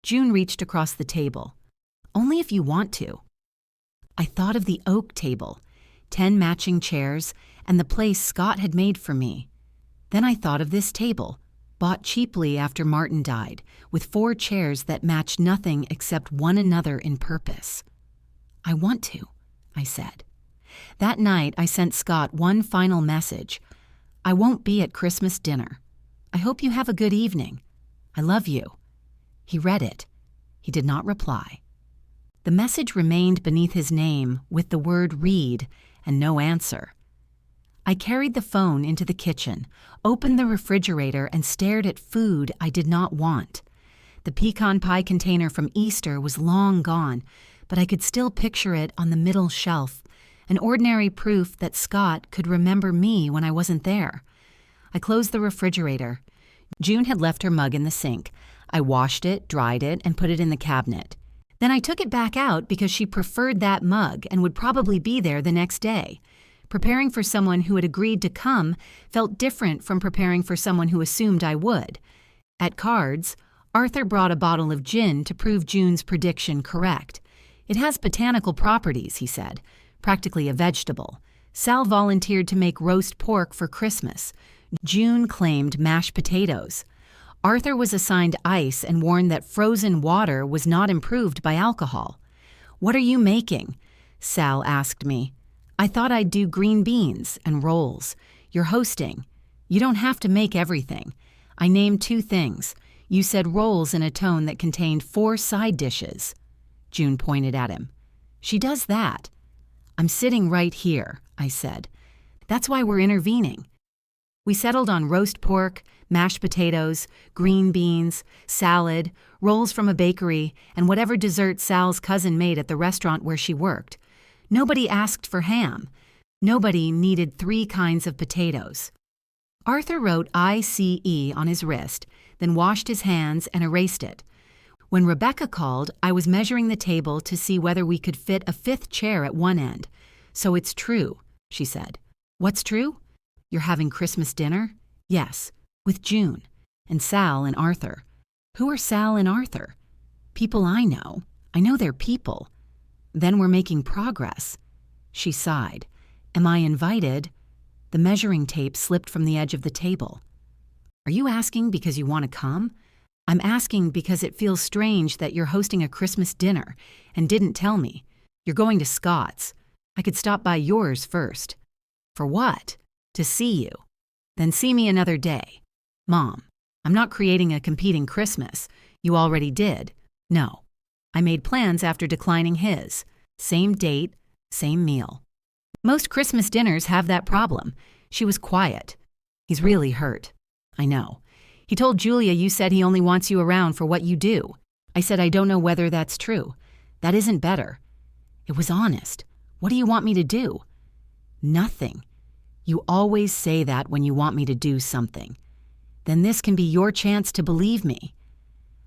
Speaker 1: June reached across the table. "Only if you want to." I thought of the oak table, 10 matching chairs, and the place Scott had made for me. Then I thought of this table, bought cheaply after Martin died, with 4 chairs that matched nothing except one another in purpose. "I want to," I said. That night, I sent Scott one final message. "I won't be at Christmas dinner. I hope you have a good evening. I love you." He read it. He did not reply. The message remained beneath his name with the word read and no answer. I carried the phone into the kitchen, opened the refrigerator, and stared at food I did not want. The pecan pie container from Easter was long gone, but I could still picture it on the middle shelf, an ordinary proof that Scott could remember me when I wasn't there. I closed the refrigerator. June had left her mug in the sink. I washed it, dried it, and put it in the cabinet. Then I took it back out because she preferred that mug and would probably be there the next day. Preparing for someone who had agreed to come felt different from preparing for someone who assumed I would. At cards, Arthur brought a bottle of gin to prove June's prediction correct. "It has botanical properties," he said, "practically a vegetable." Sal volunteered to make roast pork for Christmas. June claimed mashed potatoes. Arthur was assigned ice and warned that frozen water was not improved by alcohol. "What are you making?" Sal asked me. "I thought I'd do green beans and rolls. You're hosting. You don't have to make everything." I named 2 things. You said rolls in a tone that contained 4 side dishes. June pointed at him. "She does that." "I'm sitting right here," I said. "That's why we're intervening." We settled on roast pork, mashed potatoes, green beans, salad, rolls from a bakery, and whatever dessert Sal's cousin made at the restaurant where she worked. Nobody asked for ham. Nobody needed 3 kinds of potatoes. Arthur wrote ICE on his wrist, then washed his hands and erased it. When Rebecca called, I was measuring the table to see whether we could fit a 5th chair at one end. "So it's true," she said. "What's true?" "You're having Christmas dinner?" "Yes, with June, and Sal and Arthur." "Who are Sal and Arthur?" "People I know. I know they're people." "Then we're making progress." She sighed. "Am I invited?" The measuring tape slipped from the edge of the table. Are you asking because you want to come? I'm asking because it feels strange that you're hosting a Christmas dinner and didn't tell me. You're going to Scott's. I could stop by yours first. For what? To see you. Then see me another day. Mom, I'm not creating a competing Christmas. You already did. No. I made plans after declining his. Same date, same meal. Most Christmas dinners have that problem. She was quiet. He's really hurt. I know. He told Julia you said he only wants you around for what you do. I said I don't know whether that's true. That isn't better. It was honest. What do you want me to do? Nothing. You always say that when you want me to do something. Then this can be your chance to believe me.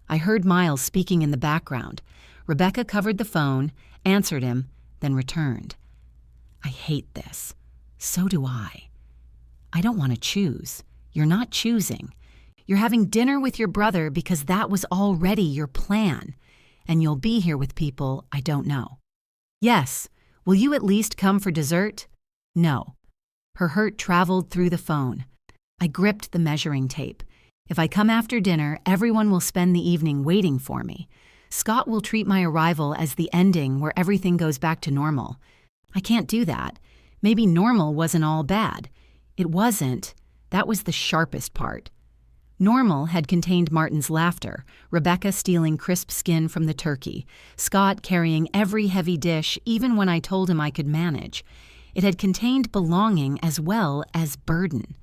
Speaker 1: I heard Miles speaking in the background. Rebecca covered the phone, answered him, then returned. I hate this. So do I. I don't want to choose. You're not choosing. You're having dinner with your brother because that was already your plan, and you'll be here with people I don't know. Yes. Will you at least come for dessert? No. Her hurt traveled through the phone. I gripped the measuring tape. If I come after dinner, everyone will spend the evening waiting for me. Scott will treat my arrival as the ending where everything goes back to normal. I can't do that. Maybe normal wasn't all bad. It wasn't. That was the sharpest part. Normal had contained Martin's laughter, Rebecca stealing crisp skin from the turkey, Scott carrying every heavy dish even when I told him I could manage. It had contained belonging as well as burden.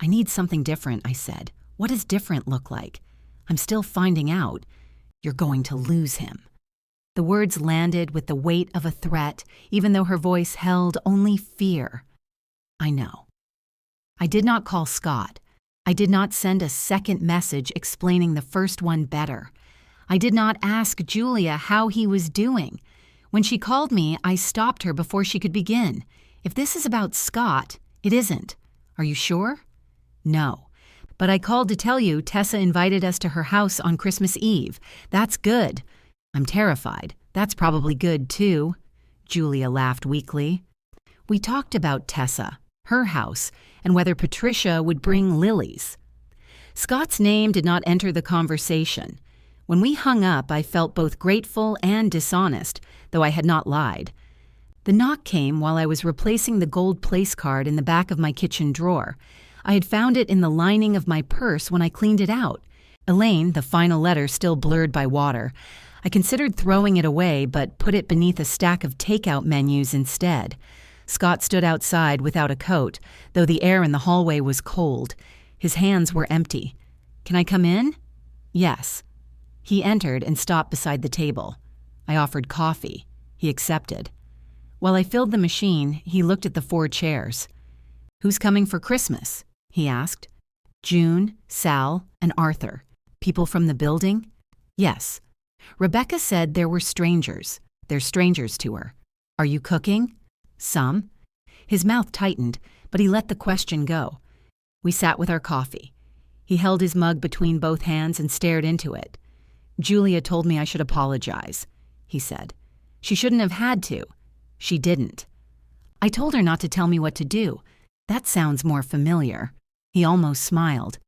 Speaker 1: I need something different, I said. What does different look like? I'm still finding out. You're going to lose him. The words landed with the weight of a threat, even though her voice held only fear. I know. I did not call Scott. I did not send a second message explaining the first one better. I did not ask Julia how he was doing. When she called me, I stopped her before she could begin. If this is about Scott, it isn't. Are you sure? No. But I called to tell you Tessa invited us to her house on Christmas Eve. That's good. I'm terrified. That's probably good, too. Julia laughed weakly. We talked about Tessa, her house, and whether Patricia would bring lilies. Scott's name did not enter the conversation. When we hung up, I felt both grateful and dishonest, though I had not lied. The knock came while I was replacing the gold place card in the back of my kitchen drawer. I had found it in the lining of my purse when I cleaned it out. Elaine, the final letter still blurred by water. I considered throwing it away, but put it beneath a stack of takeout menus instead. Scott stood outside without a coat, though the air in the hallway was cold. His hands were empty. Can I come in? Yes. He entered and stopped beside the table. I offered coffee. He accepted. While I filled the machine, he looked at the 4 chairs. Who's coming for Christmas? He asked. June, Sal, and Arthur. People from the building? Yes. Rebecca said there were strangers. They're strangers to her. Are you cooking? Some. His mouth tightened, but he let the question go. We sat with our coffee. He held his mug between both hands and stared into it. Julia told me I should apologize, he said. She shouldn't have had to. She didn't. I told her not to tell me what to do. That sounds more familiar. He almost smiled.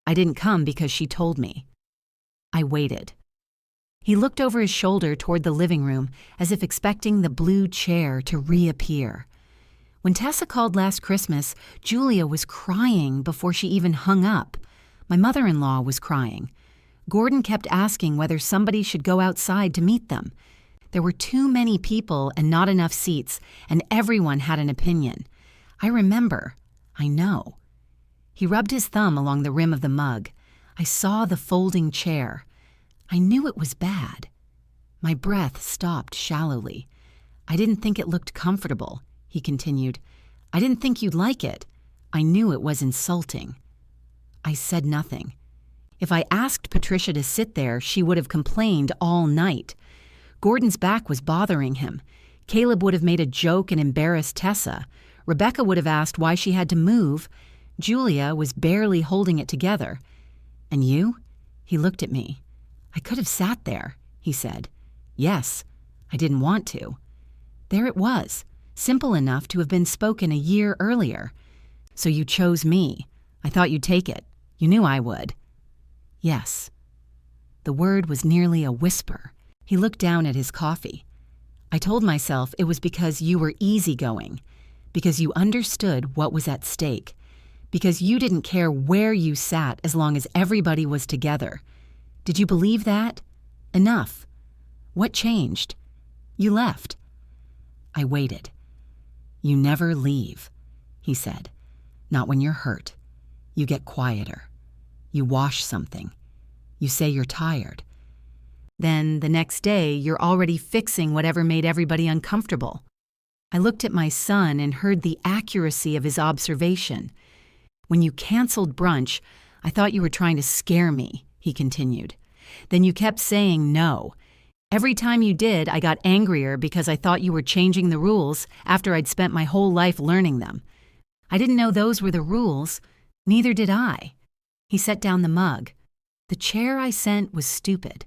Speaker 1: I didn't come because she told me. I waited. He looked over his shoulder toward the living room as if expecting the blue chair to reappear. When Tessa called last Christmas, Julia was crying before she even hung up. My mother-in-law was crying. Gordon kept asking whether somebody should go outside to meet them. There were too many people and not enough seats, and everyone had an opinion. I remember. I know. He rubbed his thumb along the rim of the mug. I saw the folding chair. I knew it was bad. My breath stopped shallowly. I didn't think it looked comfortable, he continued. I didn't think you'd like it. I knew it was insulting. I said nothing. If I asked Patricia to sit there, she would have complained all night. Gordon's back was bothering him. Caleb would have made a joke and embarrassed Tessa. Rebecca would have asked why she had to move. Julia was barely holding it together. And you? He looked at me. I could have sat there, he said. Yes, I didn't want to. There it was, simple enough to have been spoken a year earlier. So you chose me. I thought you'd take it. You knew I would. Yes. The word was nearly a whisper. He looked down at his coffee. I told myself it was because you were easygoing, because you understood what was at stake, because you didn't care where you sat as long as everybody was together. Did you believe that? Enough. What changed? You left. I waited. You never leave, he said. Not when you're hurt. You get quieter. You wash something. You say you're tired. Then the next day, you're already fixing whatever made everybody uncomfortable. I looked at my son and heard the accuracy of his observation. When you canceled brunch, I thought you were trying to scare me, he continued. Then you kept saying no. Every time you did, I got angrier because I thought you were changing the rules after I'd spent my whole life learning them. I didn't know those were the rules. Neither did I. He set down the mug. The chair I sent was stupid.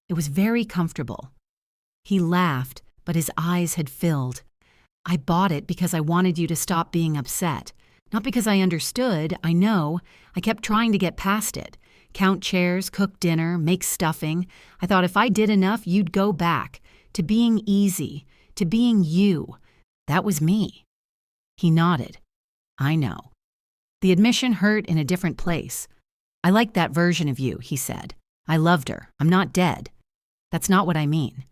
Speaker 1: It was very comfortable. He laughed, but his eyes had filled. I bought it because I wanted you to stop being upset. Not because I understood, I know. I kept trying to get past it. Count chairs, cook dinner, make stuffing. I thought if I did enough, you'd go back. To being easy. To being you. That was me. He nodded. I know. The admission hurt in a different place. I liked that version of you, he said. I loved her. I'm not dead. That's not what I mean.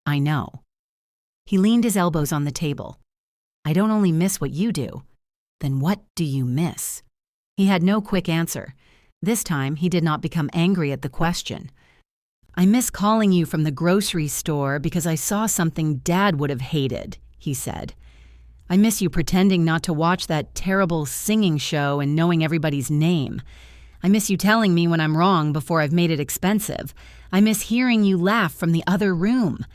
Speaker 1: I know. He leaned his elbows on the table. I don't only miss what you do. Then what do you miss? He had no quick answer. This time, he did not become angry at the question. I miss calling you from the grocery store because I saw something Dad would have hated, he said. I miss you pretending not to watch that terrible singing show and knowing everybody's name. I miss you telling me when I'm wrong before I've made it expensive. I miss hearing you laugh from the other room.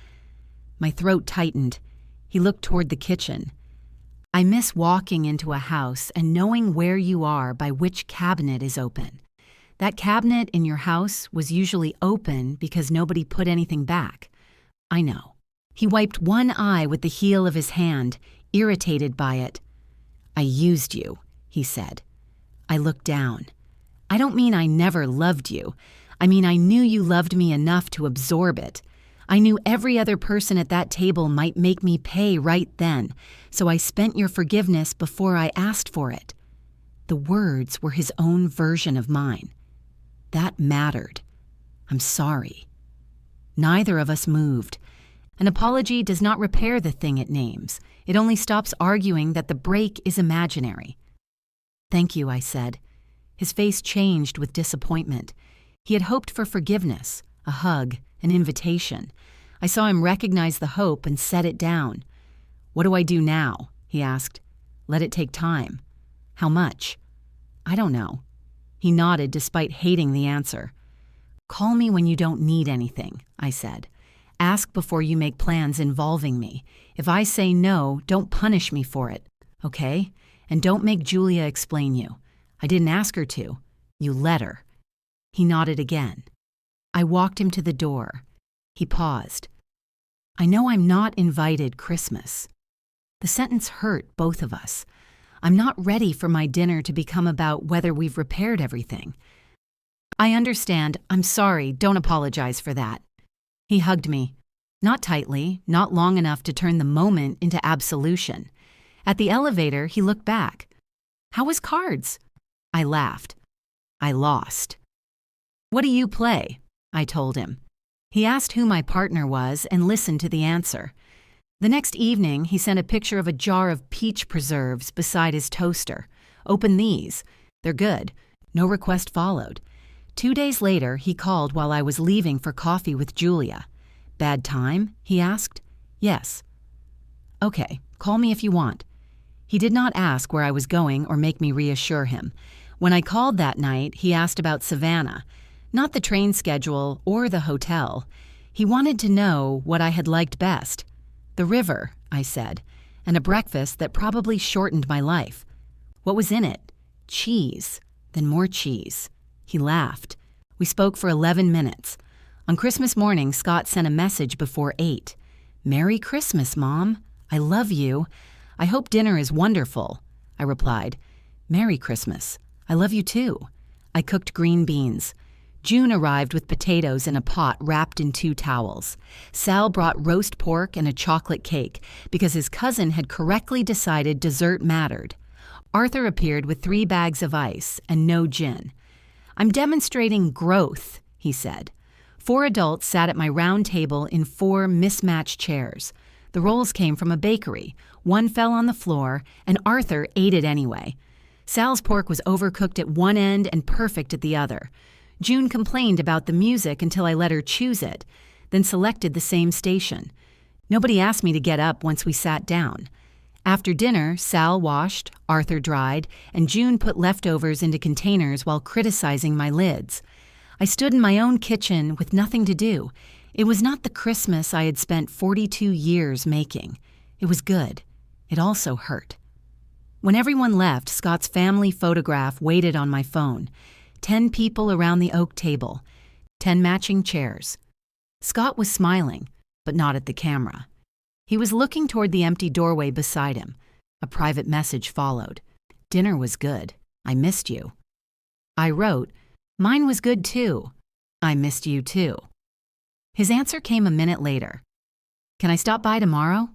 Speaker 1: My throat tightened. He looked toward the kitchen. I miss walking into a house and knowing where you are by which cabinet is open. That cabinet in your house was usually open because nobody put anything back. I know. He wiped one eye with the heel of his hand, irritated by it. I used you, he said. I looked down. I don't mean I never loved you. I mean I knew you loved me enough to absorb it. I knew every other person at that table might make me pay right then, so I spent your forgiveness before I asked for it. The words were his own version of mine. That mattered. I'm sorry. Neither of us moved. An apology does not repair the thing it names. It only stops arguing that the break is imaginary. Thank you, I said. His face changed with disappointment. He had hoped for forgiveness, a hug, an invitation. I saw him recognize the hope and set it down. What do I do now? He asked. Let it take time. How much? I don't know. He nodded despite hating the answer. Call me when you don't need anything, I said. Ask before you make plans involving me. If I say no, don't punish me for it, okay? And don't make Julia explain you. I didn't ask her to. You let her. He nodded again. I walked him to the door. He paused. I know I'm not invited Christmas. The sentence hurt both of us. I'm not ready for my dinner to become about whether we've repaired everything. I understand. I'm sorry. Don't apologize for that. He hugged me. Not tightly, not long enough to turn the moment into absolution. At the elevator, he looked back. How was cards? I laughed. I lost. What do you play? I told him. He asked who my partner was and listened to the answer. The next evening, he sent a picture of a jar of peach preserves beside his toaster. Open these. They're good. No request followed. 2 days later, he called while I was leaving for coffee with Julia. Bad time? He asked. Yes. Okay, call me if you want. He did not ask where I was going or make me reassure him. When I called that night, he asked about Savannah. Not the train schedule or the hotel. He wanted to know what I had liked best. The river, I said, and a breakfast that probably shortened my life. What was in it? Cheese. Then more cheese. He laughed. We spoke for 11 minutes. On Christmas morning, Scott sent a message before 8. Merry Christmas, Mom. I love you. I hope dinner is wonderful, I replied. Merry Christmas. I love you too. I cooked green beans. June arrived with potatoes in a pot wrapped in 2 towels. Sal brought roast pork and a chocolate cake because his cousin had correctly decided dessert mattered. Arthur appeared with 3 bags of ice and no gin. I'm demonstrating growth, he said. 4 adults sat at my round table in 4 mismatched chairs. The rolls came from a bakery. 1 fell on the floor, and Arthur ate it anyway. Sal's pork was overcooked at one end and perfect at the other. June complained about the music until I let her choose it, then selected the same station. Nobody asked me to get up once we sat down. After dinner, Sal washed, Arthur dried, and June put leftovers into containers while criticizing my lids. I stood in my own kitchen with nothing to do. It was not the Christmas I had spent 42 years making. It was good. It also hurt. When everyone left, Scott's family photograph waited on my phone. 10 people around the oak table, 10 matching chairs. Scott was smiling, but not at the camera. He was looking toward the empty doorway beside him. A private message followed. Dinner was good. I missed you. I wrote, mine was good too. I missed you too. His answer came a minute later. Can I stop by tomorrow?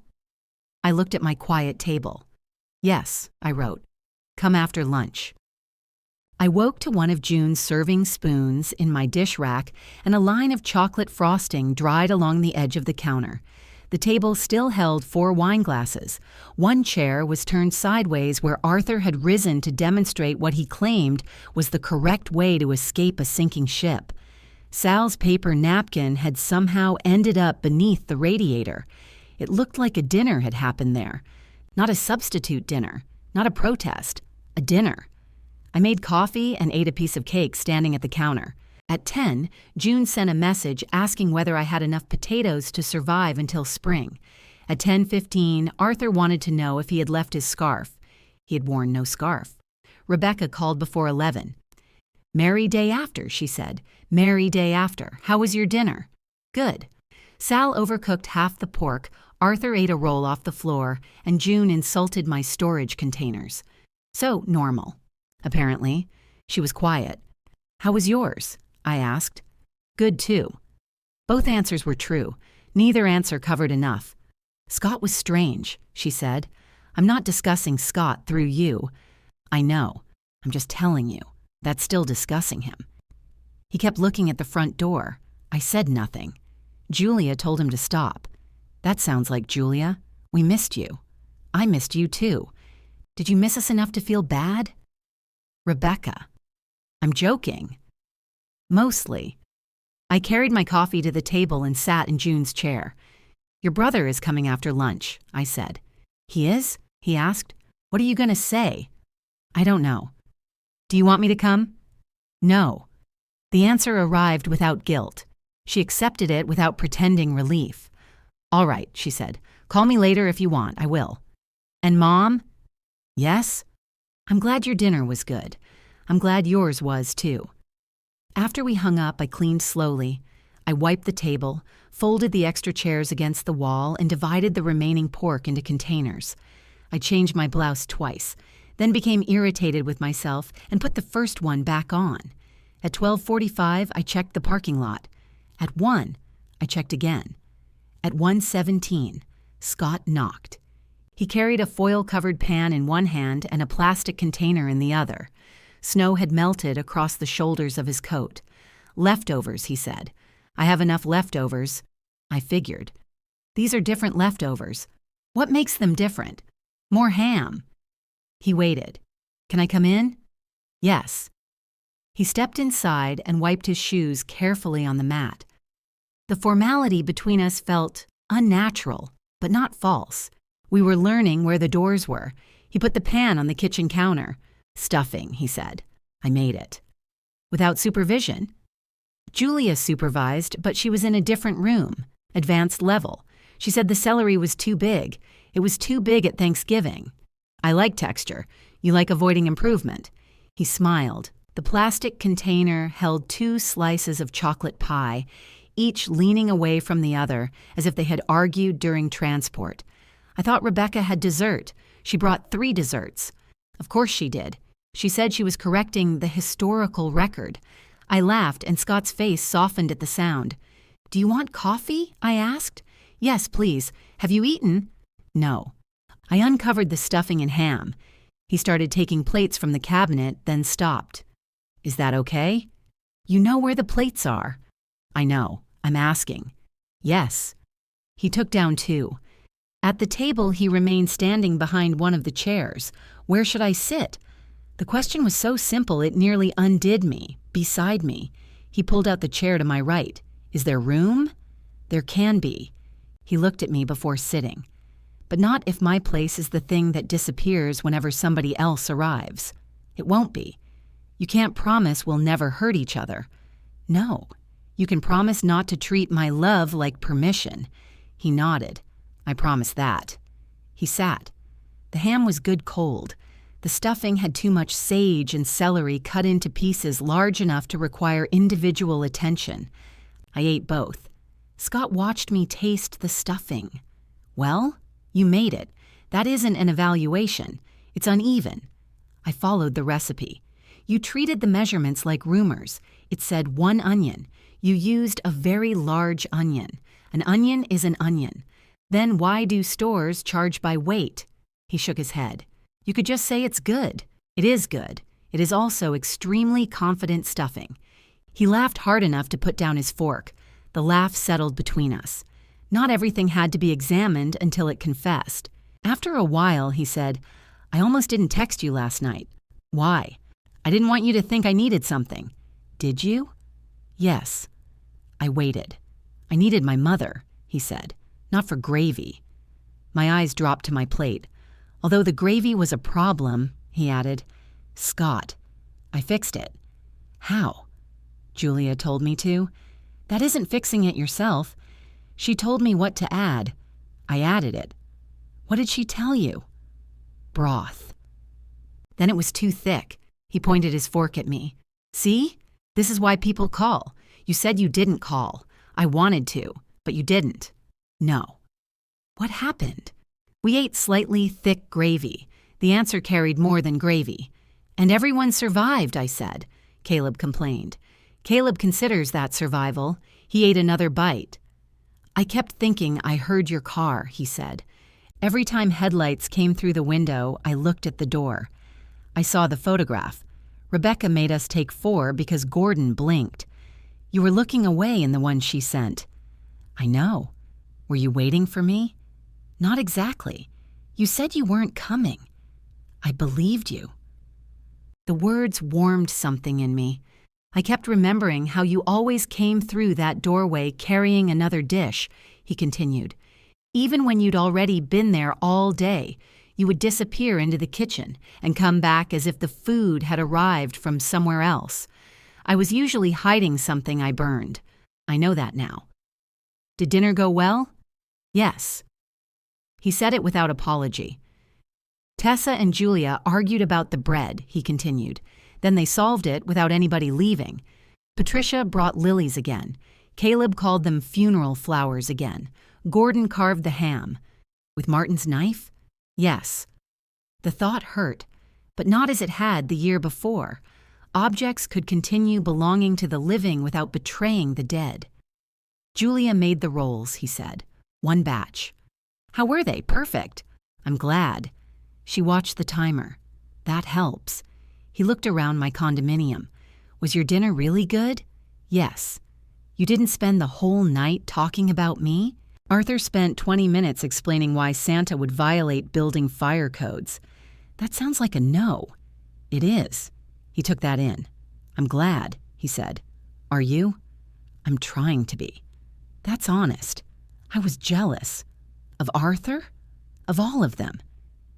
Speaker 1: I looked at my quiet table. Yes, I wrote. Come after lunch. I woke to one of June's serving spoons in my dish rack and a line of chocolate frosting dried along the edge of the counter. The table still held 4 wine glasses. 1 chair was turned sideways where Arthur had risen to demonstrate what he claimed was the correct way to escape a sinking ship. Sal's paper napkin had somehow ended up beneath the radiator. It looked like a dinner had happened there. Not a substitute dinner, not a protest, a dinner. I made coffee and ate a piece of cake standing at the counter. At 10, June sent a message asking whether I had enough potatoes to survive until spring. At 10:15, Arthur wanted to know if he had left his scarf. He had worn no scarf. Rebecca called before 11. Merry day after, she said. Merry day after. How was your dinner? Good. Sal overcooked half the pork, Arthur ate a roll off the floor, and June insulted my storage containers. So normal. Apparently. She was quiet. How was yours? I asked. Good too. Both answers were true. Neither answer covered enough. Scott was strange, she said. I'm not discussing Scott through you. I know. I'm just telling you. That's still discussing him. He kept looking at the front door. I said nothing. Julia told him to stop. That sounds like Julia. We missed you. I missed you too. Did you miss us enough to feel bad? Rebecca. I'm joking. Mostly. I carried my coffee to the table and sat in June's chair. Your brother is coming after lunch, I said. He is? He asked. What are you going to say? I don't know. Do you want me to come? No. The answer arrived without guilt. She accepted it without pretending relief. All right, she said. Call me later if you want. I will. And Mom? Yes? I'm glad your dinner was good. I'm glad yours was, too. After we hung up, I cleaned slowly. I wiped the table, folded the extra chairs against the wall, and divided the remaining pork into containers. I changed my blouse twice, then became irritated with myself and put the first one back on. At 12:45, I checked the parking lot. At 1, I checked again. At 1:17, Scott knocked. He carried a foil-covered pan in one hand and a plastic container in the other. Snow had melted across the shoulders of his coat. Leftovers, he said. I have enough leftovers. I figured. These are different leftovers. What makes them different? More ham. He waited. Can I come in? Yes. He stepped inside and wiped his shoes carefully on the mat. The formality between us felt unnatural, but not false. We were learning where the doors were. He put the pan on the kitchen counter. Stuffing, he said. I made it. Without supervision? Julia supervised, but she was in a different room, advanced level. She said the celery was too big. It was too big at Thanksgiving. I like texture. You like avoiding improvement. He smiled. The plastic container held 2 slices of chocolate pie, each leaning away from the other as if they had argued during transport. I thought Rebecca had dessert. She brought 3 desserts. Of course she did. She said she was correcting the historical record. I laughed, and Scott's face softened at the sound. "Do you want coffee?" I asked. "Yes, please. Have you eaten?" "No." I uncovered the stuffing and ham. He started taking plates from the cabinet, then stopped. "Is that okay?" "You know where the plates are." "I know. I'm asking." "Yes." He took down 2. At the table, he remained standing behind one of the chairs. Where should I sit? The question was so simple it nearly undid me, beside me. He pulled out the chair to my right. "Is there room?" "There can be." He looked at me before sitting. "But not if my place is the thing that disappears whenever somebody else arrives. It won't be. You can't promise we'll never hurt each other." "No. You can promise not to treat my love like permission." He nodded. "I promise that." He sat. The ham was good cold. The stuffing had too much sage and celery cut into pieces large enough to require individual attention. I ate both. Scott watched me taste the stuffing. "Well, you made it. That isn't an evaluation. It's uneven." I followed the recipe. "You treated the measurements like rumors. It said 1 onion. You used a very large onion. An onion is an onion. Then why do stores charge by weight?" He shook his head. "You could just say it's good." "It is good. It is also extremely confident stuffing." He laughed hard enough to put down his fork. The laugh settled between us. Not everything had to be examined until it confessed. After a while, he said, "I almost didn't text you last night." "Why?" "I didn't want you to think I needed something." "Did you?" "Yes." I waited. "I needed my mother," he said. "Not for gravy." My eyes dropped to my plate. "Although the gravy was a problem," he added. "Scott, I fixed it." "How?" "Julia told me to." "That isn't fixing it yourself." "She told me what to add." "I added it." "What did she tell you?" "Broth." "Then it was too thick." He pointed his fork at me. "See? This is why people call. You said you didn't call. I wanted to, but you didn't." "No." "What happened?" "We ate slightly thick gravy. The answer carried more than gravy." "And everyone survived," I said. Caleb complained. "Caleb considers that survival." He ate another bite. "I kept thinking I heard your car," he said. "Every time headlights came through the window, I looked at the door. I saw the photograph. Rebecca made us take 4 because Gordon blinked. You were looking away in the one she sent." "I know. Were you waiting for me?" "Not exactly. You said you weren't coming." "I believed you." The words warmed something in me. I kept remembering how you always came through that doorway carrying another dish, he continued. Even when you'd already been there all day, you would disappear into the kitchen and come back as if the food had arrived from somewhere else. I was usually hiding something I burned. I know that now. "Did dinner go well?" "Yes." He said it without apology. "Tessa and Julia argued about the bread," he continued. "Then they solved it without anybody leaving. Patricia brought lilies again. Caleb called them funeral flowers again. Gordon carved the ham." "With Martin's knife?" "Yes." The thought hurt, but not as it had the year before. Objects could continue belonging to the living without betraying the dead. "Julia made the rolls," he said. "1 batch." "How were they? Perfect." "I'm glad." She watched the timer. "That helps." He looked around my condominium. "Was your dinner really good?" "Yes." "You didn't spend the whole night talking about me?" Arthur spent 20 minutes explaining why Santa would violate building fire codes. "That sounds like a no." "It is." He took that in. "I'm glad," he said. "Are you?" "I'm trying to be." "That's honest." I was jealous. Of Arthur? Of all of them.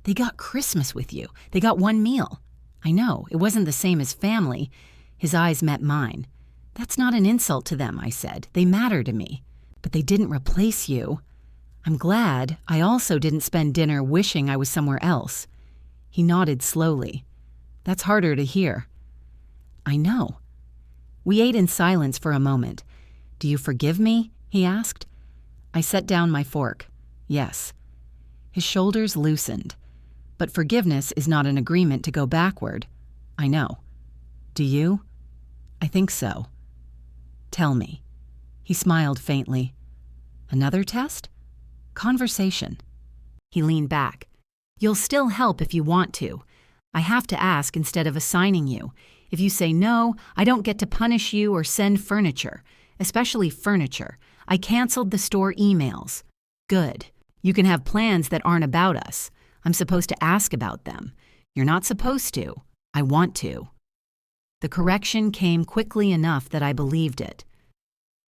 Speaker 1: They got Christmas with you. They got 1 meal. I know, it wasn't the same as family. His eyes met mine. "That's not an insult to them," I said. "They matter to me. But they didn't replace you." "I'm glad I also didn't spend dinner wishing I was somewhere else." He nodded slowly. "That's harder to hear." "I know." We ate in silence for a moment. "Do you forgive me?" he asked. I set down my fork. "Yes." His shoulders loosened. But forgiveness is not an agreement to go backward. I know. Do you? I think so. Tell me. He smiled faintly. Another test? Conversation. He leaned back. You'll still help if you want to. I have to ask instead of assigning you. If you say no, I don't get to punish you or send furniture, especially furniture. I canceled the store emails. Good. You can have plans that aren't about us. I'm supposed to ask about them. You're not supposed to. I want to. The correction came quickly enough that I believed it.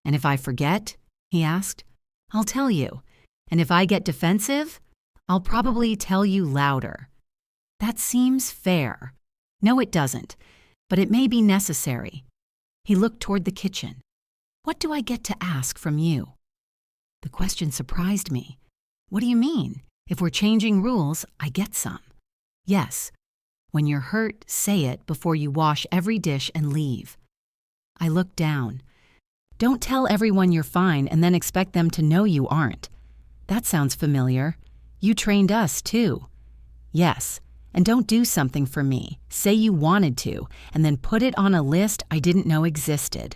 Speaker 1: And if I forget, he asked, I'll tell you. And if I get defensive, I'll probably tell you louder. That seems fair. No, it doesn't, but it may be necessary. He looked toward the kitchen. What do I get to ask from you? The question surprised me. What do you mean? If we're changing rules, I get some. Yes. When you're hurt, say it before you wash every dish and leave. I looked down. Don't tell everyone you're fine and then expect them to know you aren't. That sounds familiar. You trained us, too. Yes. And don't do something for me. Say you wanted to, and then put it on a list I didn't know existed.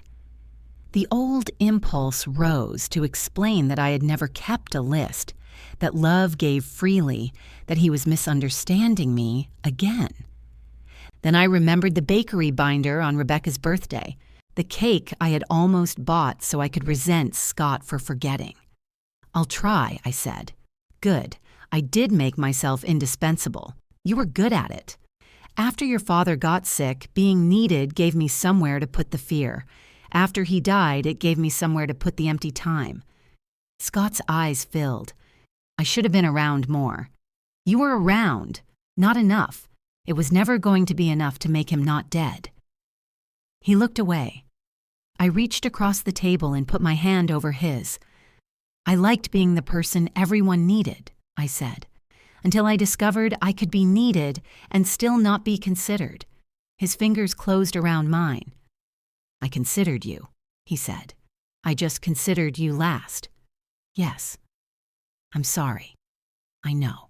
Speaker 1: The old impulse rose to explain that I had never kept a list, that love gave freely, that he was misunderstanding me again. Then I remembered the bakery binder on Rebecca's birthday, the cake I had almost bought so I could resent Scott for forgetting. I'll try, I said. Good. I did make myself indispensable. You were good at it. After your father got sick, being needed gave me somewhere to put the fear. After he died, it gave me somewhere to put the empty time. Scott's eyes filled. I should have been around more. You were around. Not enough. It was never going to be enough to make him not dead. He looked away. I reached across the table and put my hand over his. I liked being the person everyone needed, I said, until I discovered I could be needed and still not be considered. His fingers closed around mine. I considered you, he said. I just considered you last. Yes. I'm sorry. I know.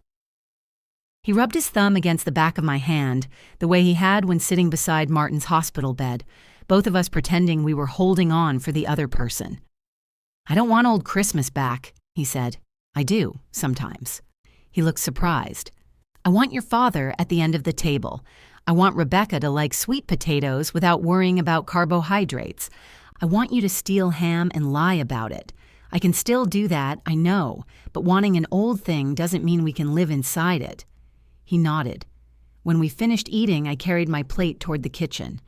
Speaker 1: He rubbed his thumb against the back of my hand, the way he had when sitting beside Martin's hospital bed, both of us pretending we were holding on for the other person. I don't want old Christmas back, he said. I do, sometimes. He looked surprised. I want your father at the end of the table. I want Rebecca to like sweet potatoes without worrying about carbohydrates. I want you to steal ham and lie about it. I can still do that, I know, but wanting an old thing doesn't mean we can live inside it. He nodded. When we finished eating, I carried my plate toward the kitchen.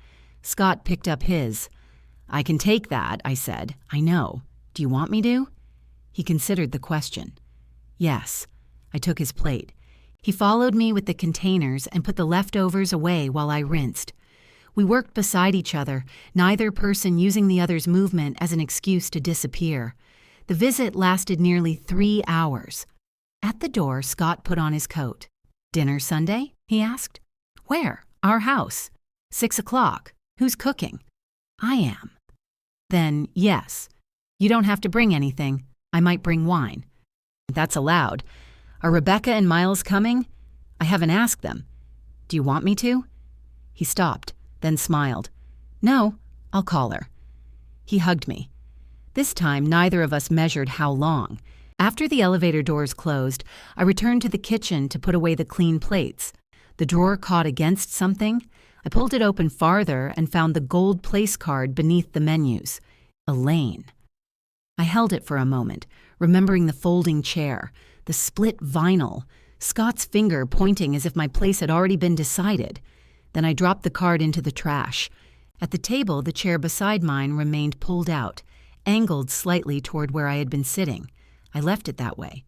Speaker 1: Scott picked up his. I can take that, I said. I know. Do you want me to? He considered the question. Yes. I took his plate. He followed me with the containers and put the leftovers away while I rinsed. We worked beside each other, neither person using the other's movement as an excuse to disappear. The visit lasted nearly 3 hours. At the door, Scott put on his coat. Dinner Sunday? He asked. Where? Our house. 6 o'clock. Who's cooking? I am. Then, yes. You don't have to bring anything. I might bring wine. That's allowed. Are Rebecca and Miles coming? I haven't asked them. Do you want me to? He stopped, then smiled. No, I'll call her. He hugged me. This time, neither of us measured how long. After the elevator doors closed, I returned to the kitchen to put away the clean plates. The drawer caught against something. I pulled it open farther and found the gold place card beneath the menus. Elaine. I held it for a moment, remembering the folding chair, the split vinyl, Scott's finger pointing as if my place had already been decided. Then I dropped the card into the trash. At the table, the chair beside mine remained pulled out, angled slightly toward where I had been sitting. I left it that way.